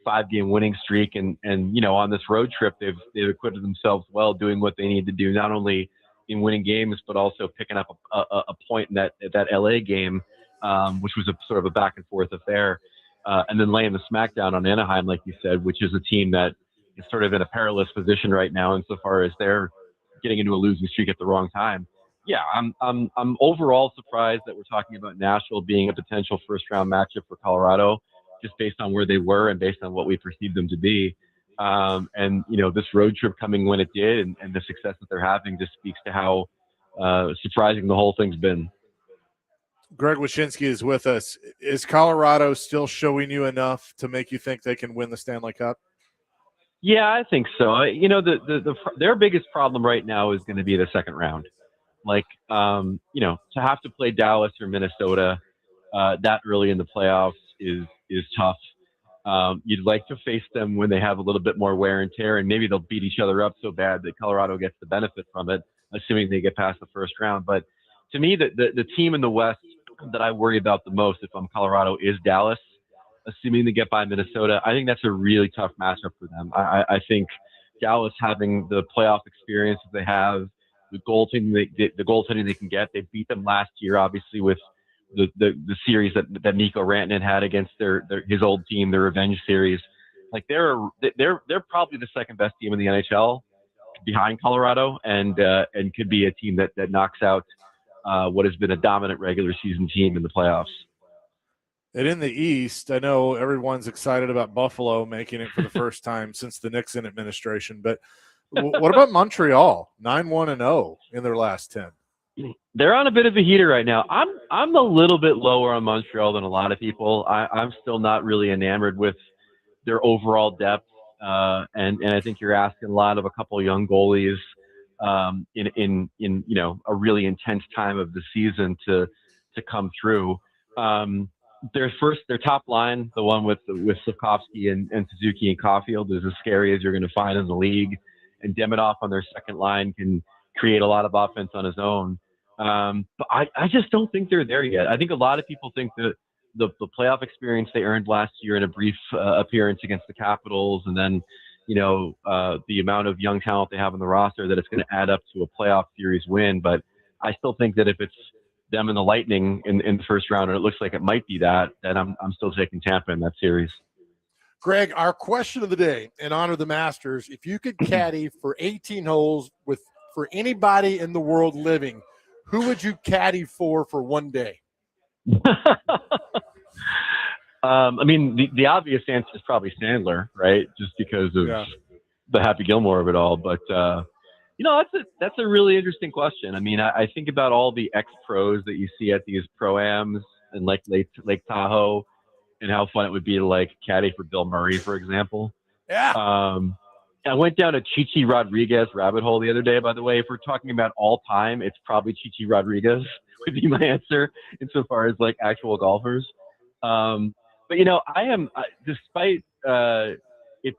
5-game winning streak. And on this road trip, they've acquitted themselves well, doing what they need to do, not only in winning games, but also picking up a point in that LA game, which was a sort of a back and forth affair. And then laying the smackdown on Anaheim, like you said, which is a team that is sort of in a perilous position right now insofar as they're getting into a losing streak at the wrong time. Yeah, I'm overall surprised that we're talking about Nashville being a potential first-round matchup for Colorado, just based on where they were and based on what we perceived them to be. This road trip coming when it did, and the success that they're having, just speaks to how surprising the whole thing's been. Greg Wyshynski is with us. Is Colorado still showing you enough to make you think they can win the Stanley Cup? Yeah, I think so. Their biggest problem right now is going to be the second round. Like, to have to play Dallas or Minnesota that early in the playoffs is tough. You'd like to face them when they have a little bit more wear and tear, and maybe they'll beat each other up so bad that Colorado gets the benefit from it, assuming they get past the first round. But to me, the team in the West that I worry about the most if I'm Colorado is Dallas, assuming they get by Minnesota. I think that's a really tough matchup for them. I think Dallas, having the playoff experience that they have, the goaltending they can get. They beat them last year, obviously, with the series that Mikko Rantanen had against his old team, the revenge series. Like they're probably the second best team in the NHL behind Colorado, and could be a team that knocks out what has been a dominant regular season team in the playoffs. And in the East, I know everyone's excited about Buffalo making it for the first time since the Nixon administration, but what about Montreal? 9-1-0 in their last 10. They're on a bit of a heater right now. I'm a little bit lower on Montreal than a lot of people. I'm still not really enamored with their overall depth, and I think you're asking a lot of a couple of young goalies in a really intense time of the season to come through. Their top line, the one with Slavkovsky and Suzuki and Caulfield, is as scary as you're going to find in the league. And Demidov on their second line can create a lot of offense on his own. But I just don't think they're there yet. I think a lot of people think that the playoff experience they earned last year in a brief appearance against the Capitals, and then the amount of young talent they have on the roster, that it's going to add up to a playoff series win. But I still think that if it's them and the Lightning in the first round, and it looks like it might be that, then I'm still taking Tampa in that series. Greg, our question of the day in honor of the Masters: if you could caddy for 18 holes for anybody in the world living, who would you caddy for one day? I mean, the obvious answer is probably Sandler, right? Just because of the Happy Gilmore of it all. But that's a really interesting question. I mean, I think about all the ex-pros that you see at these pro-ams and like Lake Tahoe, and how fun it would be to like caddy for Bill Murray, for example. Yeah. I went down a Chichi Rodriguez rabbit hole the other day, by the way. If we're talking about all time, it's probably Chichi Rodriguez would be my answer insofar as like actual golfers. But I am, despite it's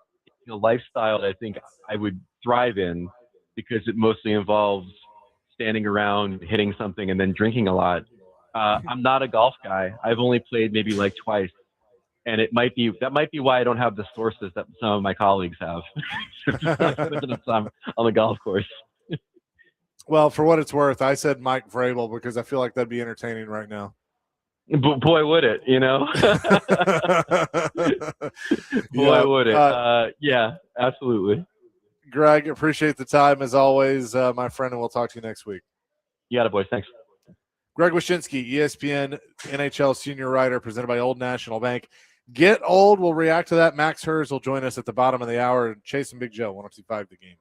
a lifestyle that I think I would thrive in, because it mostly involves standing around, hitting something, and then drinking a lot. I'm not a golf guy. I've only played maybe like twice. And that might be why I don't have the sources that some of my colleagues have on the golf course. Well, for what it's worth, I said Mike Vrabel because I feel like that'd be entertaining right now. Boy, would it, Boy, would it. Yeah, absolutely. Greg, appreciate the time as always, my friend, and we'll talk to you next week. You got it, boys. Thanks. Greg Wyshynski, ESPN NHL senior writer, presented by Old National Bank. Get Old. We'll react to that. Max Hers will join us at the bottom of the hour. Chase and Big Joe, 105 The Game.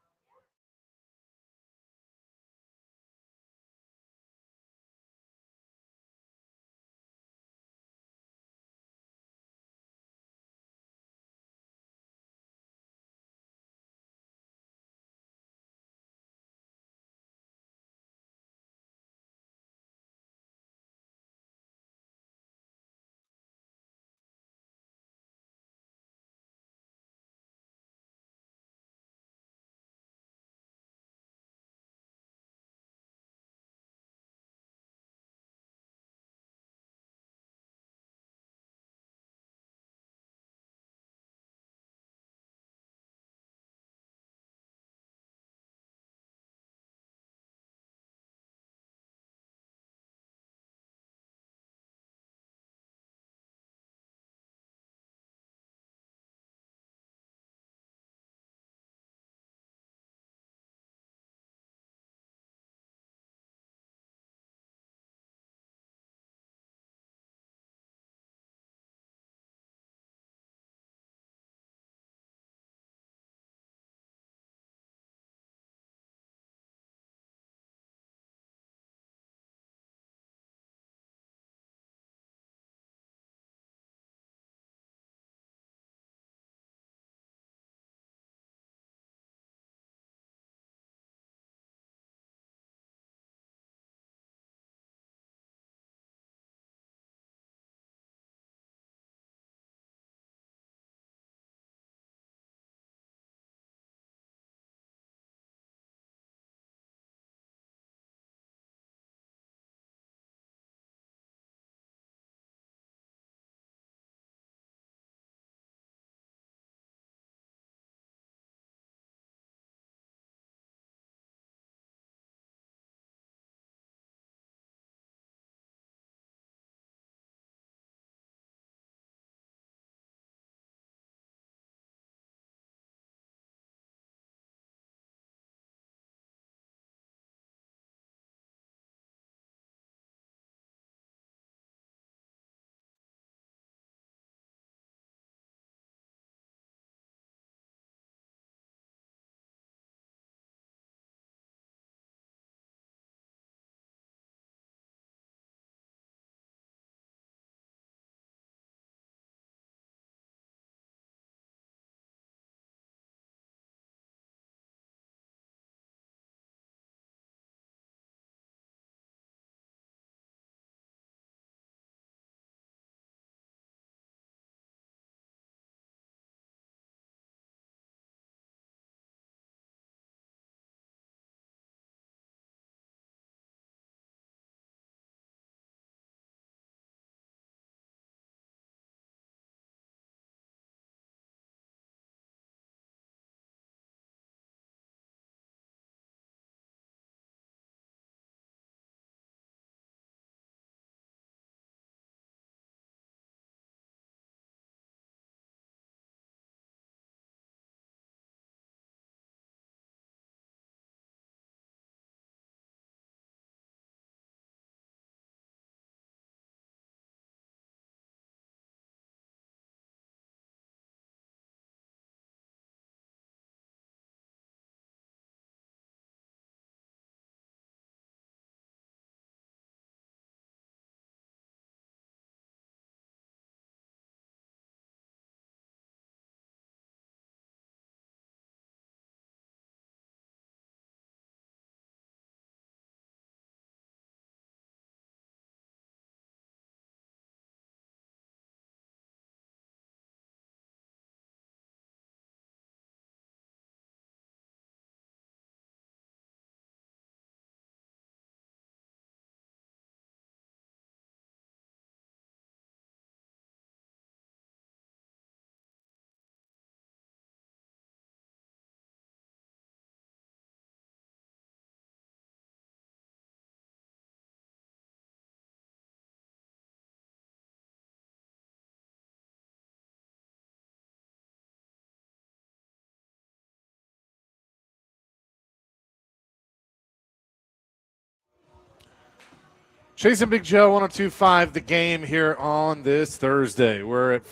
Chasing Big Joe 102.5, the game here on this Thursday. We're at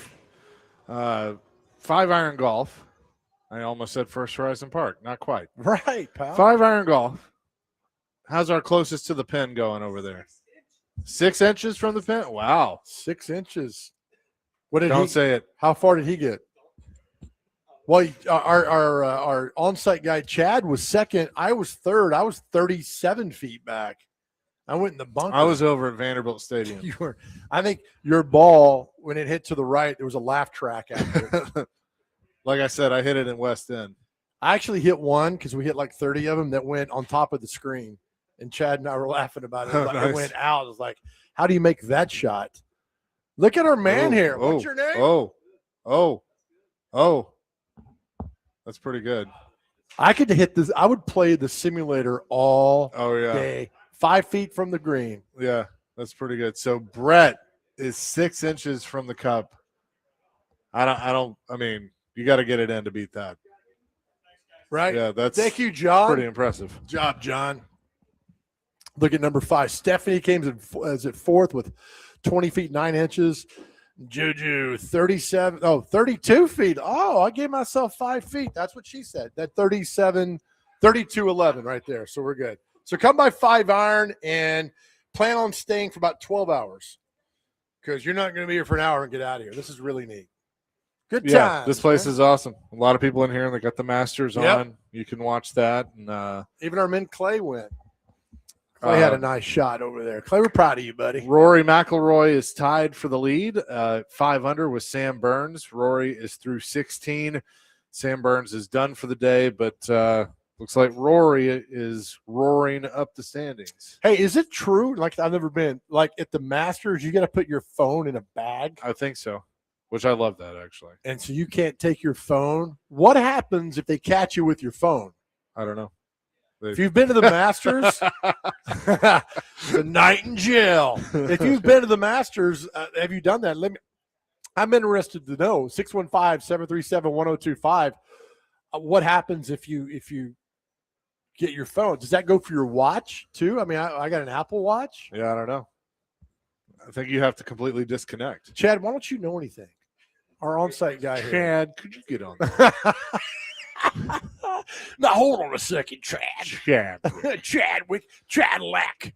5 Iron Golf. I almost said First Horizon Park. Not quite. Right, pal. 5 Iron Golf. How's our closest to the pin going over there? 6 inches from the pin? Wow. 6 inches. What did Don't say it. How far did he get? Well, our on-site guy, Chad, was second. I was third. I was 37 feet back. I went in the bunker. I was over at Vanderbilt Stadium. You were. I think your ball, when it hit to the right, there was a laugh track after it. Like I said, I hit it in West End. I actually hit one because we hit like 30 of them that went on top of the screen. And Chad and I were laughing about it. Nice. It went out. I was like, how do you make that shot? Look at our man here. What's your name? Oh. That's pretty good. I could hit this. I would play the simulator all yeah. day. 5 feet from the green. Yeah, that's pretty good. So Brett is 6 inches from the cup. I mean, you got to get it in to beat that. Right? Yeah, that's Thank you, John. Pretty impressive. Good job, John. Look at number 5. Stephanie came as at fourth with 20 feet 9 inches. Juju 32 feet. Oh, I gave myself 5 feet. That's what she said. That 32.11 right there. So we're good. So come by 5 Iron and plan on staying for about 12 hours because you're not going to be here for an hour and get out of here. This is really neat. Good time. Yeah, this place is awesome. A lot of people in here, and they got the Masters on. You can watch that. And even our man Clay went. Clay had a nice shot over there. Clay, we're proud of you, buddy. Rory McIlroy is tied for the lead, 5 under with Sam Burns. Rory is through 16. Sam Burns is done for the day, but looks like Rory is roaring up the standings. Hey, is it true? Like, I've never been. Like, at the Masters, you got to put your phone in a bag? I think so, which I love that, actually. And so you can't take your phone? What happens if they catch you with your phone? I don't know. If you've been to the Masters, the night in jail. If you've been to the Masters, have you done that? I'm interested to know. 615-737-1025. What happens if you get your phone? Does that go for your watch too? I mean, I got an Apple Watch. Yeah, I don't know. I think you have to completely disconnect. Chad, why don't you know anything? Our on-site guy here. Chad, could you get on that? Now hold on a second, Chad. Chadwick, Chadlack.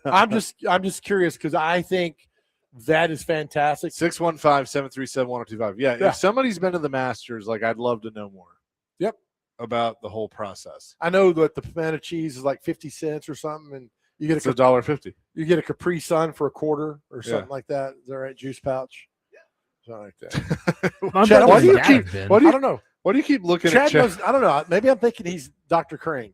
I'm just curious because I think that is fantastic. 615-737-1025. Yeah, if somebody's been to the Masters, like, I'd love to know more. Yep. About the whole process. I know that the pimento cheese is like 50 cents or something, and you get $1.50. You get a Capri Sun for $0.25 or something like that. Is that right? Juice pouch. Something like that. Chad, I don't know. Why do you keep looking Chad at Chad? knows, I don't know. Maybe I'm thinking he's Dr. Crane.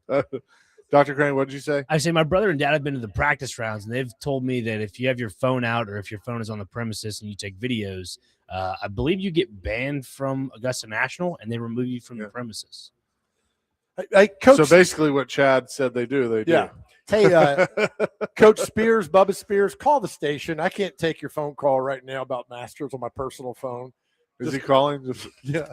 Dr. Crane, what did you say? I say my brother and dad have been to the practice rounds, and they've told me that if you have your phone out or if your phone is on the premises and you take videos, I believe you get banned from Augusta National, and they remove you from the premises. Coach, so basically what Chad said they do. Yeah. Hey, Coach Spears, Bubba Spears, call the station. I can't take your phone call right now about Masters on my personal phone. Is he calling? Yeah.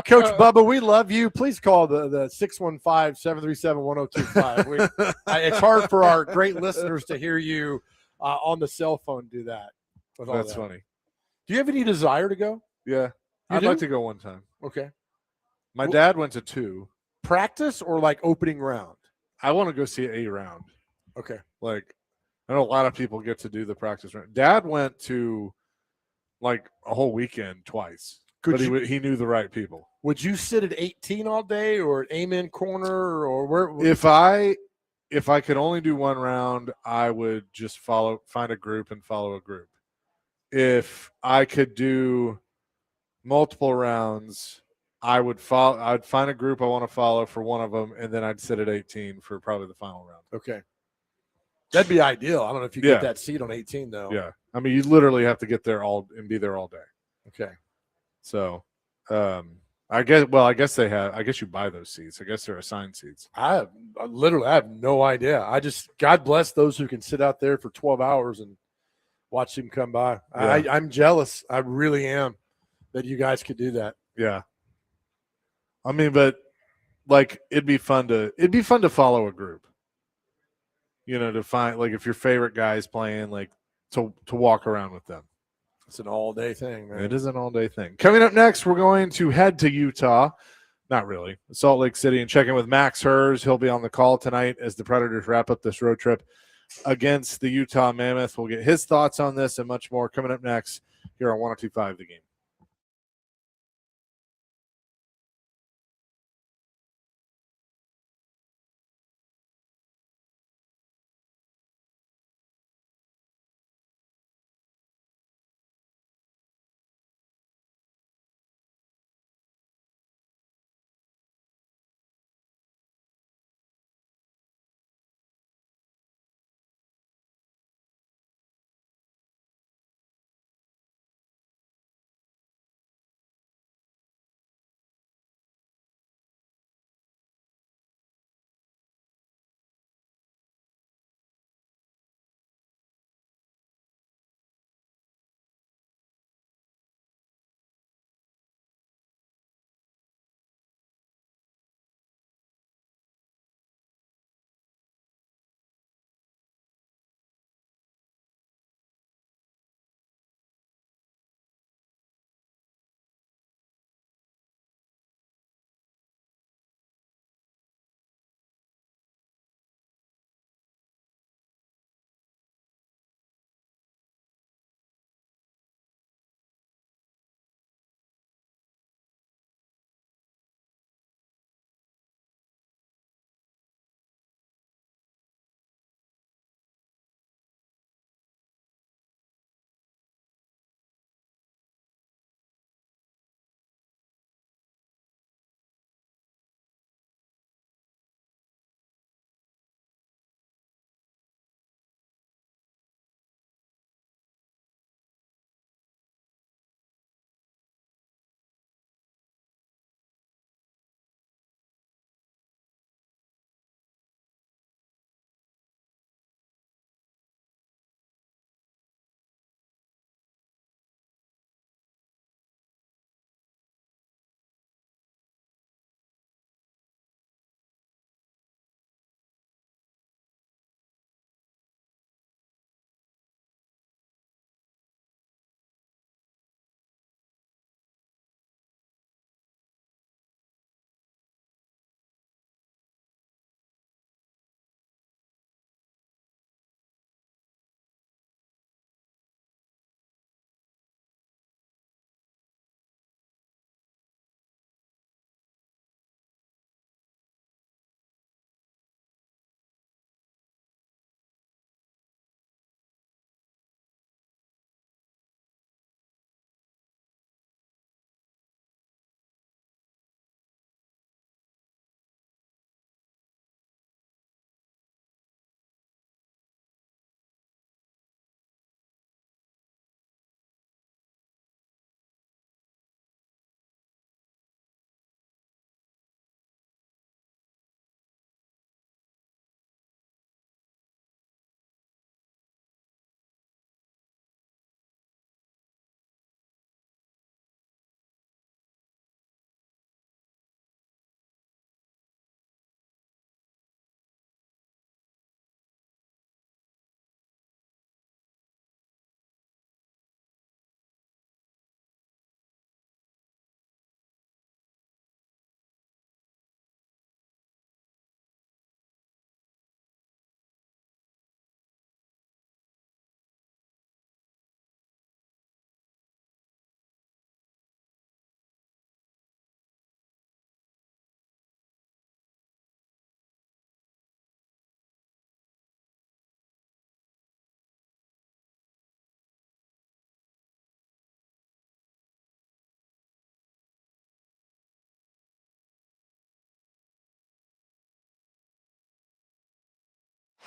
Coach Bubba, we love you. Please call the 615-737-1025. It's hard for our great listeners to hear you on the cell phone do that. That's funny. Do you have any desire to go? Yeah. I'd like to go one time. Okay. My dad went to 2. Practice or like opening round? I want to go see a round. Okay. Like, I know a lot of people get to do the practice round. Dad went to like a whole weekend twice. But he knew the right people. Would you sit at 18 all day or at Amen Corner or where? If I could only do one round, I would just find a group and follow a group. If I could do multiple rounds, I'd find a group I want to follow for one of them, and then I'd sit at 18 for probably the final round. Okay. That'd be ideal. I don't know if you get that seat on 18 though. Yeah. I mean, you literally have to get there be there all day. Okay. So, I guess they have. I guess you buy those seats. I guess they're assigned seats. I have no idea. God bless those who can sit out there for 12 hours and watch them come by. Yeah. I'm jealous. I really am that you guys could do that. Yeah. I mean, but like it'd be fun to follow a group. to find, like, if your favorite guy's playing, like, to walk around with them. It's an all-day thing, man. It is an all-day thing. Coming up next, we're going to head to Utah. Not really. Salt Lake City, and check in with Max Hers. He'll be on the call tonight as the Predators wrap up this road trip against the Utah Mammoth. We'll get his thoughts on this and much more coming up next here on 102.5 The Game.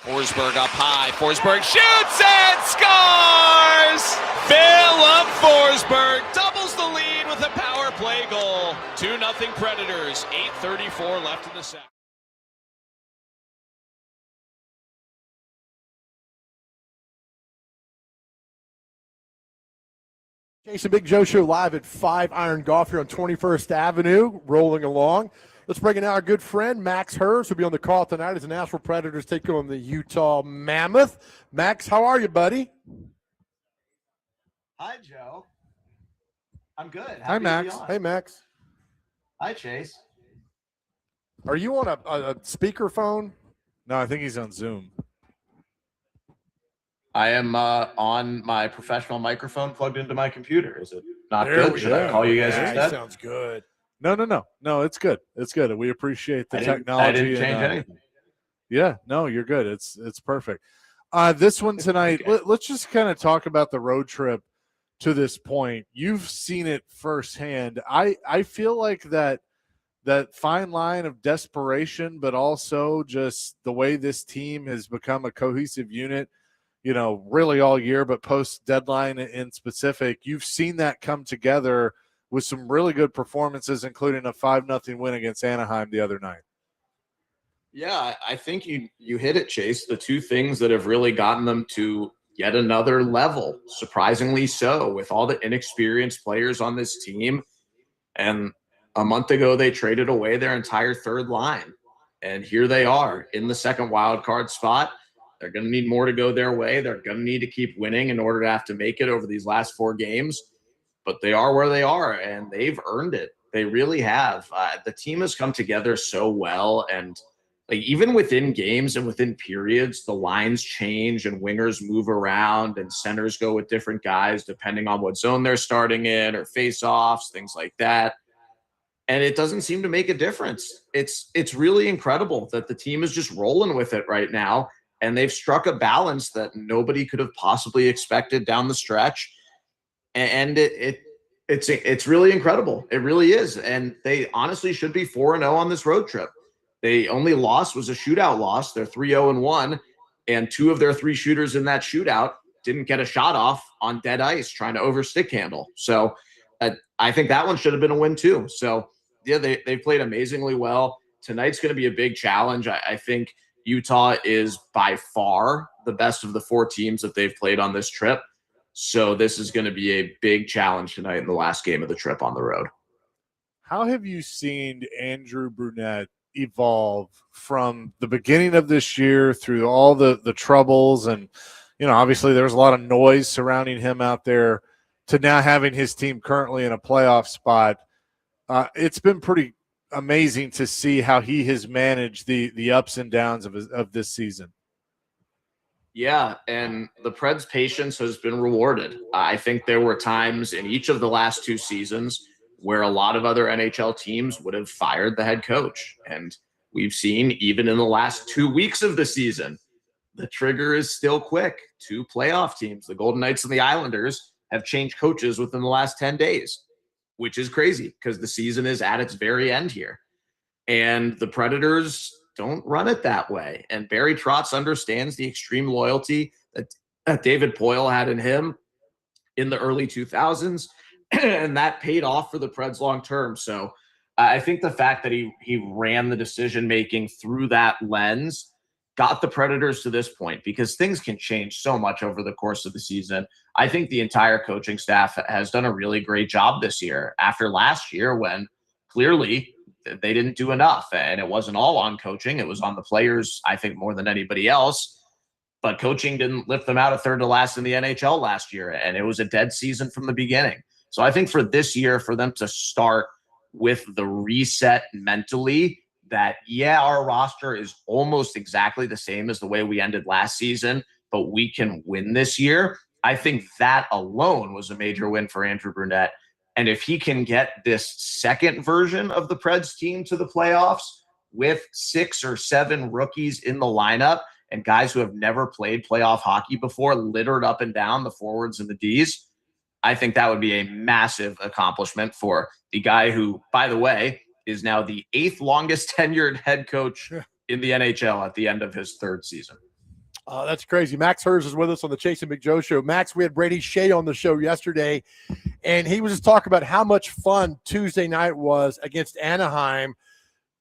Forsberg up high. Forsberg shoots and scores! Philip Forsberg doubles the lead with a power play goal. 2-0 Predators. 8:34 left in the second. Jason Big Joe Show live at 5 Iron Golf here on 21st Avenue, rolling along. Let's bring in our good friend, Max Hers, who'll be on the call tonight as the Nashville Predators take on the Utah Mammoth. Max, how are you, buddy? Hi, Joe. I'm good. Happy Hi, Max. Hey, Max. Hi, Chase. Are you on a speakerphone? No, I think he's on Zoom. I am on my professional microphone plugged into my computer. Is it not There good? we Should go. I call you guys Yeah, instead? sounds good. No, it's good. It's good. We appreciate the technology. I didn't change anything. Yeah, no, you're good. It's perfect. This one tonight, let's just kind of talk about the road trip to this point. You've seen it firsthand. I feel like that fine line of desperation, but also just the way this team has become a cohesive unit, really all year, but post deadline in specific, you've seen that come together with some really good performances, including a 5-0 win against Anaheim the other night. Yeah, I think you hit it, Chase. The two things that have really gotten them to yet another level, surprisingly so, with all the inexperienced players on this team. And a month ago, they traded away their entire third line. And here they are in the second wild card spot. They're going to need more to go their way. They're going to need to keep winning in order to have to make it over these last 4 games. But they are where they are, and they've earned it. They really have. The team has come together so well, and even within games and within periods, the lines change and wingers move around and centers go with different guys depending on what zone they're starting in or face-offs, things like that. And it doesn't seem to make a difference. It's really incredible that the team is just rolling with it right now, and they've struck a balance that nobody could have possibly expected down the stretch. And it's really incredible. It really is. And they honestly should be 4-0 on this road trip. They only loss was a shootout loss. They're 3-0-1, and 2 of their 3 shooters in that shootout didn't get a shot off on dead ice trying to overstick handle. So I think that one should have been a win too. So yeah, they played amazingly well. Tonight's going to be a big challenge. I think Utah is by far the best of the 4 teams that they've played on this trip. So this is going to be a big challenge tonight in the last game of the trip on the road. How have you seen Andrew Brunette evolve from the beginning of this year through all the troubles? And, obviously there's a lot of noise surrounding him out there to now having his team currently in a playoff spot. It's been pretty amazing to see how he has managed the ups and downs of this season. Yeah, and the Preds' patience has been rewarded. I think there were times in each of the last 2 seasons where a lot of other NHL teams would have fired the head coach. And we've seen even in the last 2 weeks of the season, the trigger is still quick. 2 playoff teams, the Golden Knights and the Islanders, have changed coaches within the last 10 days, which is crazy because the season is at its very end here. And the Predators don't run it that way. And Barry Trotz understands the extreme loyalty that David Poile had in him in the early 2000s, and that paid off for the Preds long term. So I think the fact that he ran the decision-making through that lens got the Predators to this point, because things can change so much over the course of the season. I think the entire coaching staff has done a really great job this year after last year when clearly they didn't do enough, and it wasn't all on coaching. It was on the players, I think, more than anybody else. But coaching didn't lift them out of third to last in the NHL last year, and it was a dead season from the beginning. So I think for this year, for them to start with the reset mentally that, yeah, our roster is almost exactly the same as the way we ended last season, but we can win this year. I think that alone was a major win for Andrew Brunette. And if he can get this second version of the Preds team to the playoffs with 6 or 7 rookies in the lineup and guys who have never played playoff hockey before littered up and down the forwards and the Ds, I think that would be a massive accomplishment for the guy who, by the way, is now the 8th longest tenured head coach in the NHL at the end of his 3rd season. That's crazy. Max Hers is with us on the Chase and McJoe show. Max, we had Brady Shea on the show yesterday, and he was just talking about how much fun Tuesday night was against Anaheim.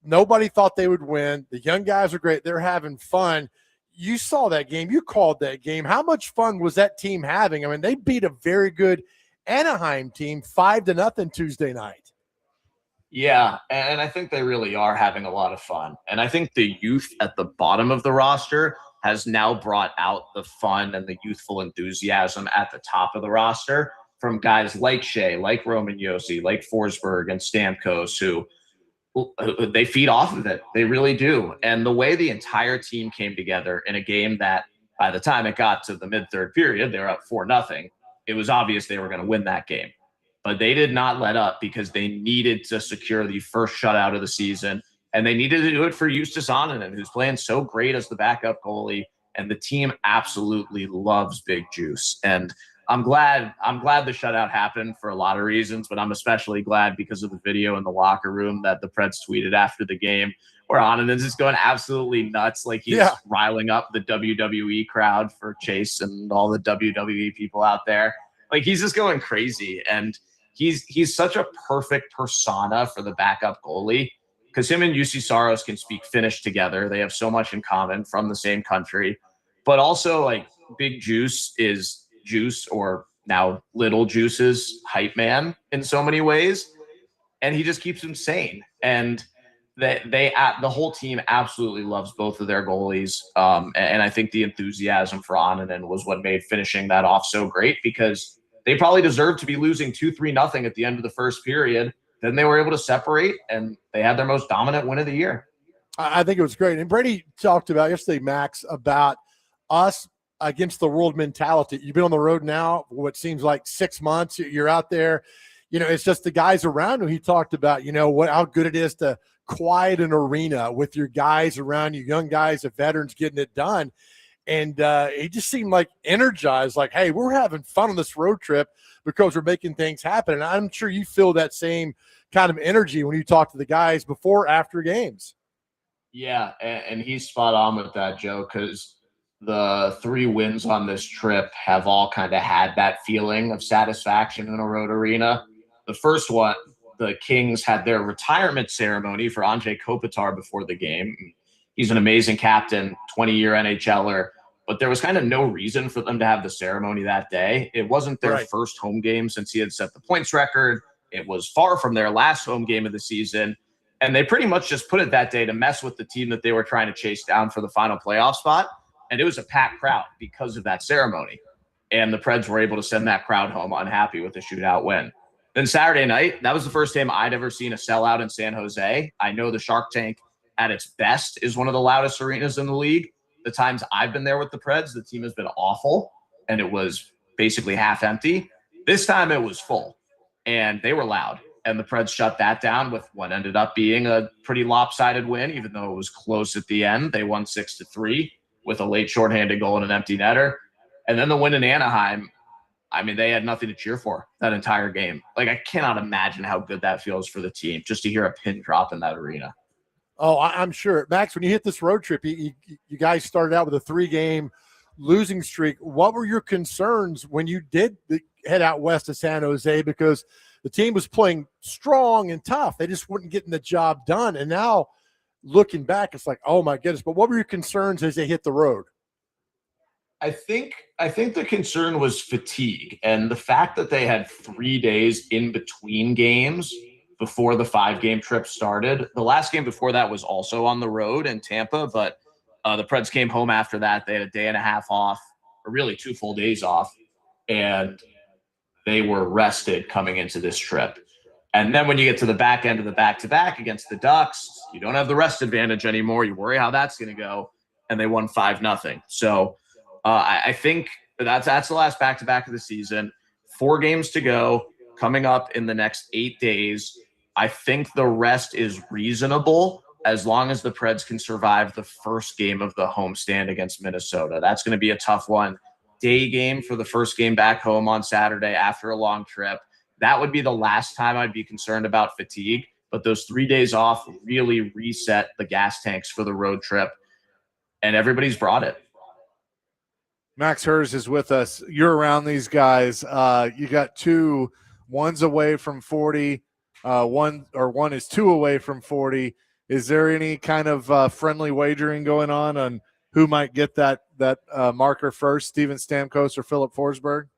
Nobody thought they would win. The young guys are great. They're having fun. You saw that game. You called that game. How much fun was that team having? I mean, they beat a very good Anaheim team 5-0 Tuesday night. Yeah, and I think they really are having a lot of fun. And I think the youth at the bottom of the roster has now brought out the fun and the youthful enthusiasm at the top of the roster from guys like Shea, like Roman Yossi, like Forsberg and Stamkos, who they feed off of it. They really do. And the way the entire team came together in a game that by the time it got to the mid-third period, they were up 4-0. It was obvious they were going to win that game. But they did not let up because they needed to secure the first shutout of the season. And they needed to do it for Justus Annunen, who's playing so great as the backup goalie. And the team absolutely loves Big Juice. And I'm glad the shutout happened for a lot of reasons, but I'm especially glad because of the video in the locker room that the Preds tweeted after the game, where Annunen's just going absolutely nuts, like he's riling up the WWE crowd for Chase and all the WWE people out there. Like he's just going crazy, and he's such a perfect persona for the backup goalie because him and Jussi Saros can speak Finnish together. They have so much in common from the same country, but also like Big Juice is Juice, or now Little Juice's hype man in so many ways, and he just keeps him sane. And the whole team absolutely loves both of their goalies, and I think the enthusiasm for Annunen was what made finishing that off so great, because they probably deserved to be losing 2-3-0 at the end of the first period. Then they were able to separate, and they had their most dominant win of the year. I think it was great. And Brady talked about yesterday, Max, about us against the world mentality. You've been on the road now for what seems like 6 months. You're out there. It's just the guys around you. He talked about, how good it is to quiet an arena with your guys around you, young guys, the veterans getting it done. And he just seemed like energized, like, hey, we're having fun on this road trip because we're making things happen. And I'm sure you feel that same kind of energy when you talk to the guys before, after games. Yeah, and he's spot on with that, Joe, because the 3 wins on this trip have all kind of had that feeling of satisfaction in a road arena. The first one, the Kings had their retirement ceremony for Andrei Kopitar before the game. He's an amazing captain, 20-year NHLer, but there was kind of no reason for them to have the ceremony that day. It wasn't their first home game since he had set the points record. It was far from their last home game of the season. And they pretty much just put it that day to mess with the team that they were trying to chase down for the final playoff spot. And it was a packed crowd because of that ceremony. And the Preds were able to send that crowd home unhappy with a shootout win. Then Saturday night, that was the first time I'd ever seen a sellout in San Jose. I know the Shark Tank at its best is one of the loudest arenas in the league. The times I've been there with the Preds, the team has been awful, and it was basically half empty. This time it was full, and they were loud. And the Preds shut that down with what ended up being a pretty lopsided win, even though it was close at the end. They won 6-3 with a late shorthanded goal and an empty netter. And then the win in Anaheim, I mean, they had nothing to cheer for that entire game. Like, I cannot imagine how good that feels for the team just to hear a pin drop in that arena. Oh, I'm sure. Max, when you hit this road trip, you guys started out with a 3-game losing streak. What were your concerns when you did head out west to San Jose? Because the team was playing strong and tough. They just weren't getting the job done. And now looking back, it's like, oh my goodness. But what were your concerns as they hit the road? I think the concern was fatigue and the fact that they had 3 days in between games before the 5-game trip started. The last game before that was also on the road in Tampa, but the Preds came home after that. They had a day and a half off, or really 2 full days off, and they were rested coming into this trip. And then when you get to the back end of the back-to-back against the Ducks, you don't have the rest advantage anymore. You worry how that's going to go, and they won 5-0. So I think that's the last back-to-back of the season. 4 games to go, coming up in the next 8 days. I think the rest is reasonable as long as the Preds can survive the first game of the homestand against Minnesota. That's going to be a tough one. Day game for the first game back home on Saturday after a long trip. That would be the last time I'd be concerned about fatigue. But those 3 days off really reset the gas tanks for the road trip, and everybody's brought it. Max Hers is with us. You're around these guys. You got 2, one's away from 40. One is 2 away from 40. Is there any kind of friendly wagering going on who might get that marker first, Steven Stamkos or Philip Forsberg?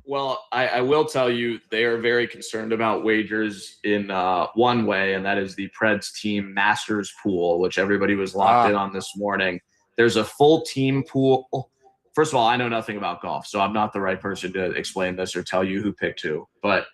Well, I will tell you they are very concerned about wagers in one way, and that is the Preds team Masters pool, which everybody was locked in on this morning. There's a full team pool. First of all, I know nothing about golf, so I'm not the right person to explain this or tell you who picked who. But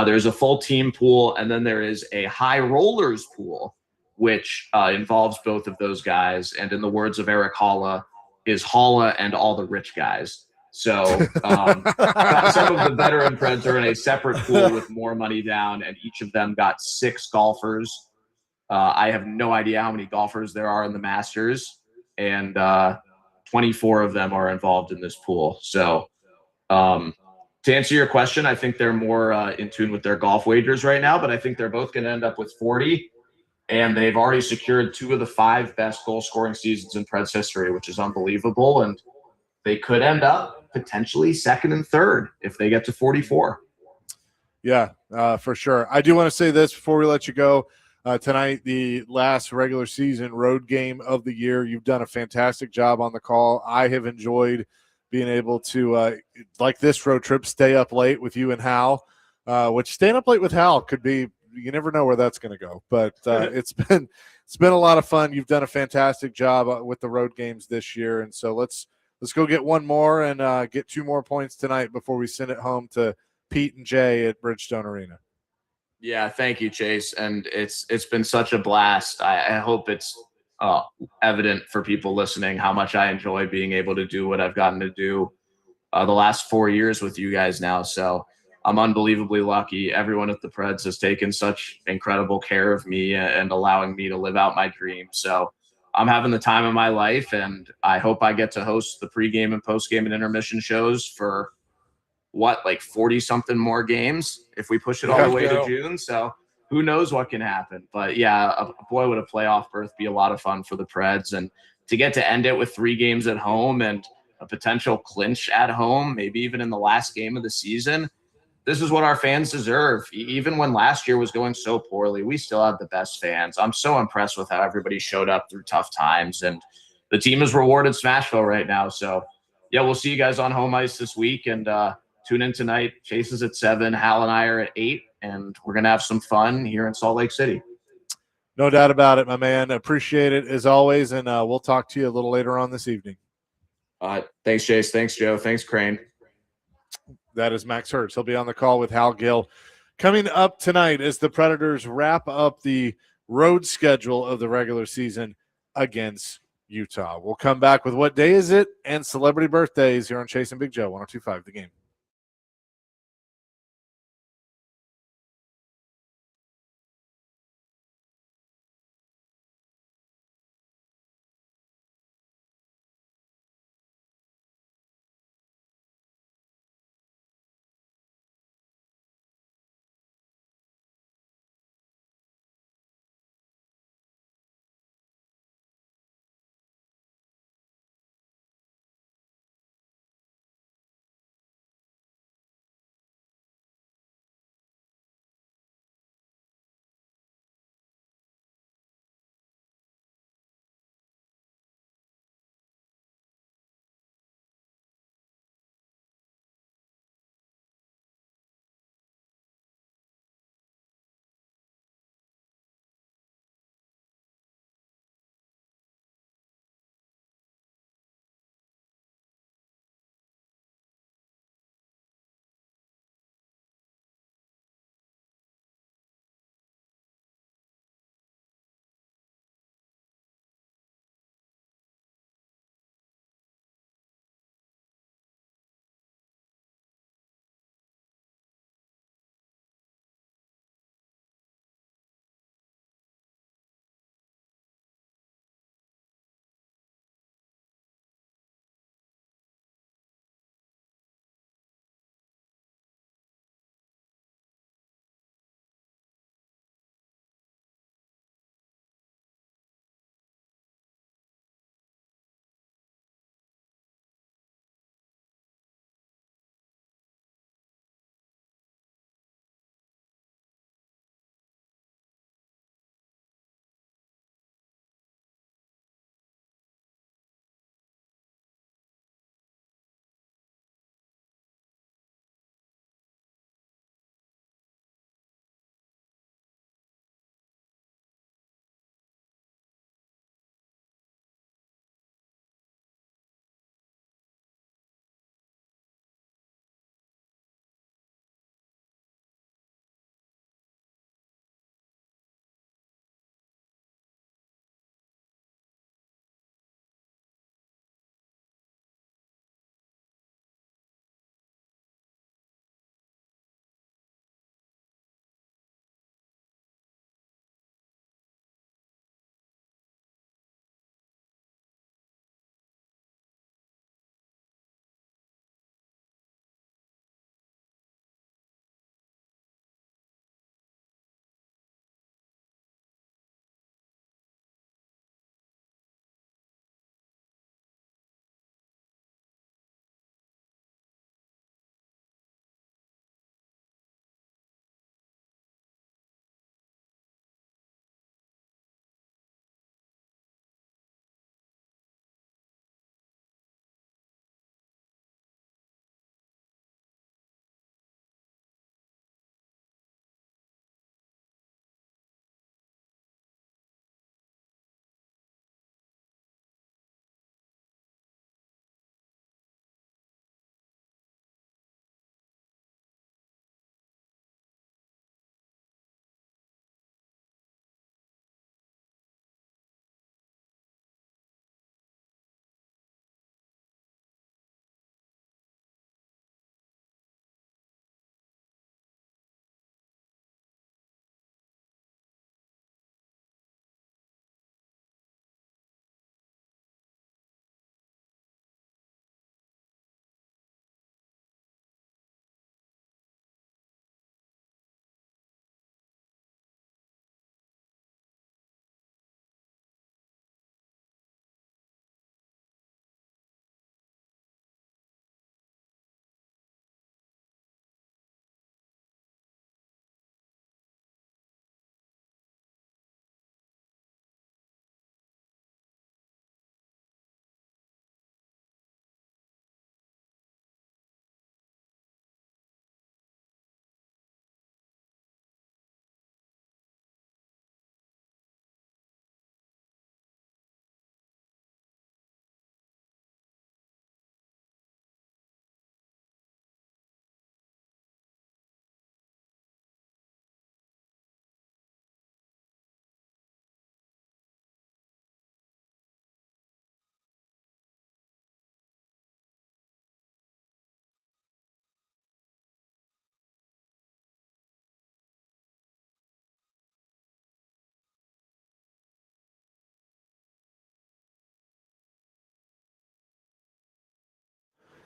there's a full team pool, and then there is a high rollers pool, which involves both of those guys. And in the words of Eric Halla, is Halla and all the rich guys. So some of the veteran Preds are in a separate pool with more money down, and each of them got 6 golfers. I have no idea how many golfers there are in the Masters, and 24 of them are involved in this pool. So to answer your question, I think they're more in tune with their golf wagers right now, but I think they're both going to end up with 40, and they've already secured 2 of the 5 best goal-scoring seasons in Preds history, which is unbelievable, and they could end up potentially second and third if they get to 44. Yeah, for sure. I do want to say this before we let you go. Tonight, the last regular season road game of the year. You've done a fantastic job on the call. I have enjoyed being able to, like this road trip, stay up late with you and Hal, which staying up late with Hal could be, you never know where that's going to go. But it's been a lot of fun. You've done a fantastic job with the road games this year. And so let's go get one more and get 2 more points tonight before we send it home to Pete and Jay at Bridgestone Arena. Yeah, thank you, Chase. And it's been such a blast. I hope it's evident for people listening how much I enjoy being able to do what I've gotten to do the last 4 years with you guys now. So I'm unbelievably lucky. Everyone at the Preds has taken such incredible care of me and allowing me to live out my dream. So I'm having the time of my life, and I hope I get to host the pregame and postgame and intermission shows for like 40 something more games if we push it all the way to June. So who knows what can happen. But yeah, boy, would a playoff berth be a lot of fun for the Preds, and to get to end it with 3 games at home and a potential clinch at home, maybe even in the last game of the season. This is what our fans deserve. Even when last year was going so poorly, we still had the best fans. I'm so impressed with how everybody showed up through tough times, and the team is rewarded Smashville right now. So yeah, we'll see you guys on home ice this week, and tune in tonight. Chase is at 7, Hal and I are at 8, and we're going to have some fun here in Salt Lake City. No doubt about it, my man. Appreciate it as always, and we'll talk to you a little later on this evening. Thanks, Chase. Thanks, Joe. Thanks, Crane. That is Max Hertz. He'll be on the call with Hal Gill. Coming up tonight as the Predators wrap up the road schedule of the regular season against Utah. We'll come back with What Day Is It and Celebrity Birthdays here on Chase and Big Joe, 102.5 The Game.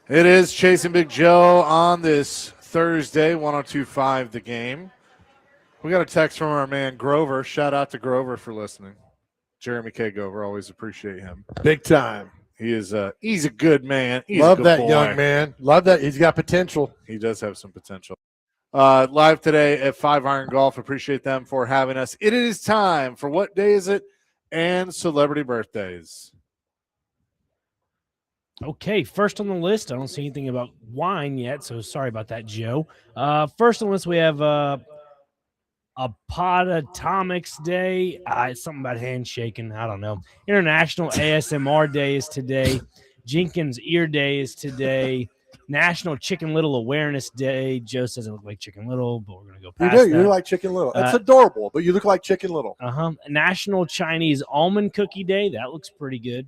It is Chasing Big Joe on this Thursday, 102.5 The Game. We got a text from our man Grover. Shout out to Grover for listening. Jeremy K. Grover, always appreciate him. Big time. He's a good man. He's Love a good that boy. young man. Love that. He's got potential. He does have some potential. Live today at 5 Iron Golf. Appreciate them for having us. It is time for What Day Is It? And celebrity birthdays. Okay, first on the list. I don't see anything about wine yet, so sorry about that, Joe. First on the list, we have a Podatomics Day. It's something about handshaking. I don't know. International ASMR Day is today. Jenkins Ear Day is today. National Chicken Little Awareness Day. Joe says I look like Chicken Little, but we're going to go past that. You look like Chicken Little. It's adorable, but you look like Chicken Little. National Chinese Almond Cookie Day. That looks pretty good.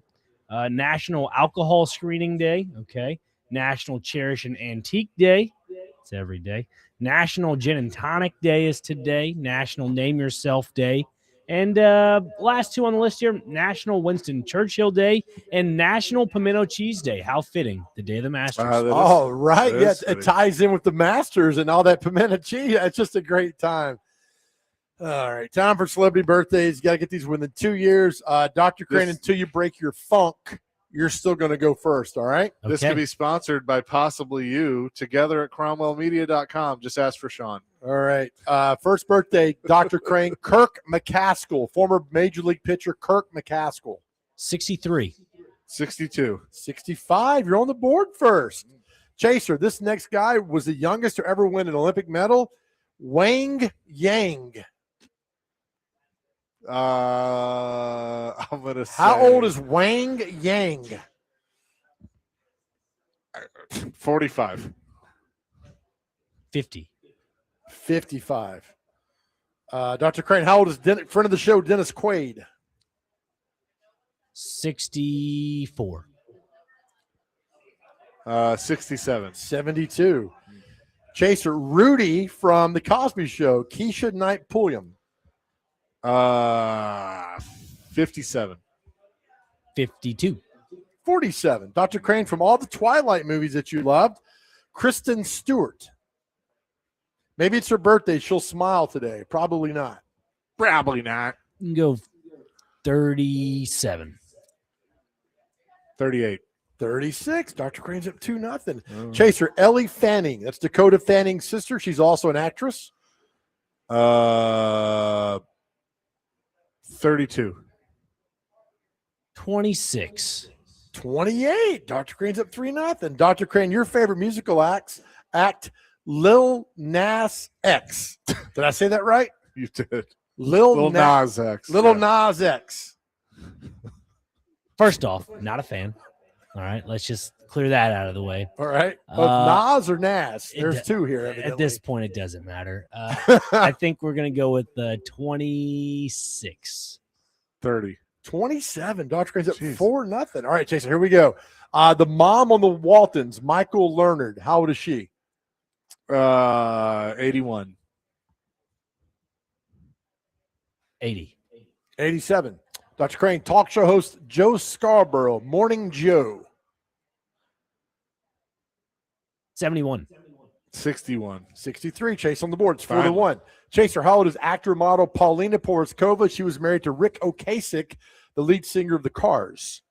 National Alcohol Screening Day. Okay. National Cherish an Antique Day. It's every day. National Gin and Tonic Day is today. National Name Yourself Day. And last two on the list here, National Winston Churchill Day and National Pimento Cheese Day. How fitting, the day of the Masters. Oh, right. Yeah, it ties in with the Masters and all that pimento cheese. It's just a great time. All right, time for celebrity birthdays. You got to get these within 2 years. Dr. Crane, until you break your funk, you're still going to go first, all right? Okay. This could be sponsored by possibly you, together at cromwellmedia.com. Just ask for Sean. All right. First birthday, Dr. Crane, Kirk McCaskill, former Major League pitcher Kirk McCaskill. 63. 62. 65. You're on the board first. Chaser, this next guy was the youngest to ever win an Olympic medal, Wang Yang. I'm gonna say, how old is Wang Yang? 45. 50. 55. Dr. Crane, how old is friend of the show Dennis Quaid? 64. 67. 72. Chaser, Rudy from The Cosby Show, Keisha Knight Pulliam. 57. 52. 47. Dr. Crane, from all the Twilight movies that you loved, Kristen Stewart. Maybe it's her birthday. She'll smile today. Probably not. Probably not. You can go 37. 38. 36. Dr. Crane's up 2-0. Chaser, Ellie Fanning. That's Dakota Fanning's sister. She's also an actress. 32. 26. 28. Dr. Crane's up 3-0. Dr. Crane, your favorite musical act Lil Nas X. Did I say that right? You did. Lil Nas X. Lil Nas X. First off, not a fan. All right, let's just clear that out of the way. All right. Nas or Nas? There's two here. Evidently. At this point, it doesn't matter. I think we're going to go with 26. 30. 27. Dr. Crane's up 4-0. All right, Jason, here we go. The mom on the Waltons, Michael Leonard. How old is she? 81. 80. 87. Dr. Crane, talk show host Joe Scarborough, Morning Joe. 71. 61. 63. Chase on the board. It's 4-1. Chaser, how old is actor model Paulina Poroskova? She was married to Rick Ocasek, the lead singer of the Cars.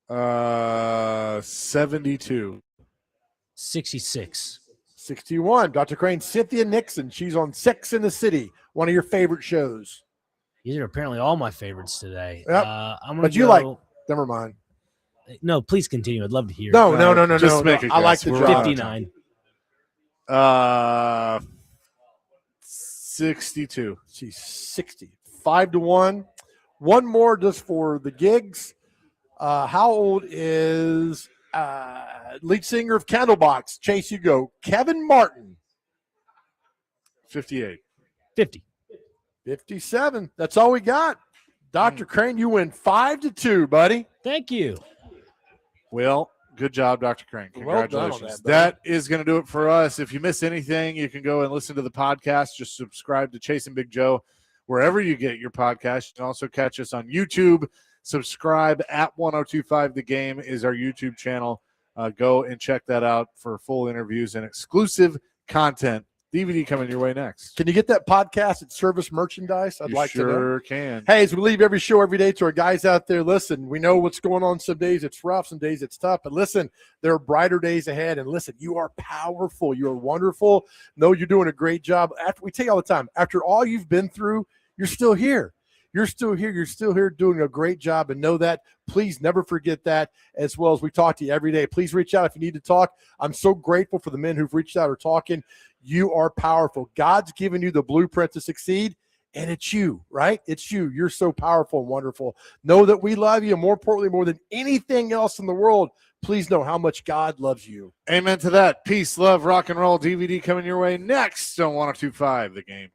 72. 66. 61. Dr. Crane, Cynthia Nixon. She's on Sex in the City, one of your favorite shows. These are apparently all my favorites today. Yep. Never mind. No, please continue. I'd love to hear. No. Just make a guess. I like the job. 59. 62. She's 60. 5-1. One more just for the gigs. How old is lead singer of Candlebox? Chase, you go. Kevin Martin. 58. 50. 57. That's all we got. Dr. Crane, you win 5-2, buddy. Thank you. Well, good job, Dr. Crane. Congratulations. Well done on that is going to do it for us. If you miss anything, you can go and listen to the podcast. Just subscribe to Chasing Big Joe wherever you get your podcast. You can also catch us on YouTube. Subscribe at 1025 The Game is our YouTube channel. Go and check that out for full interviews and exclusive content. DVD coming your way next. Can you get that podcast at Service Merchandise? I'd like to know. Sure can. Hey, as we leave every show every day to our guys out there, listen, we know what's going on. Some days it's rough, some days it's tough, but listen, there are brighter days ahead. And listen, you are powerful. You are wonderful. Know you're doing a great job. After we tell you all the time, after all you've been through, you're still here. You're still here. You're still here doing a great job, and know that. Please never forget that, as well as we talk to you every day. Please reach out if you need to talk. I'm so grateful for the men who've reached out or talking. You are powerful. God's given you the blueprint to succeed, and it's you, right? It's you. You're so powerful and wonderful. Know that we love you, and more importantly, more than anything else in the world, please know how much God loves you. Amen to that. Peace, love, rock and roll. DVD coming your way next on 102.5 The Game.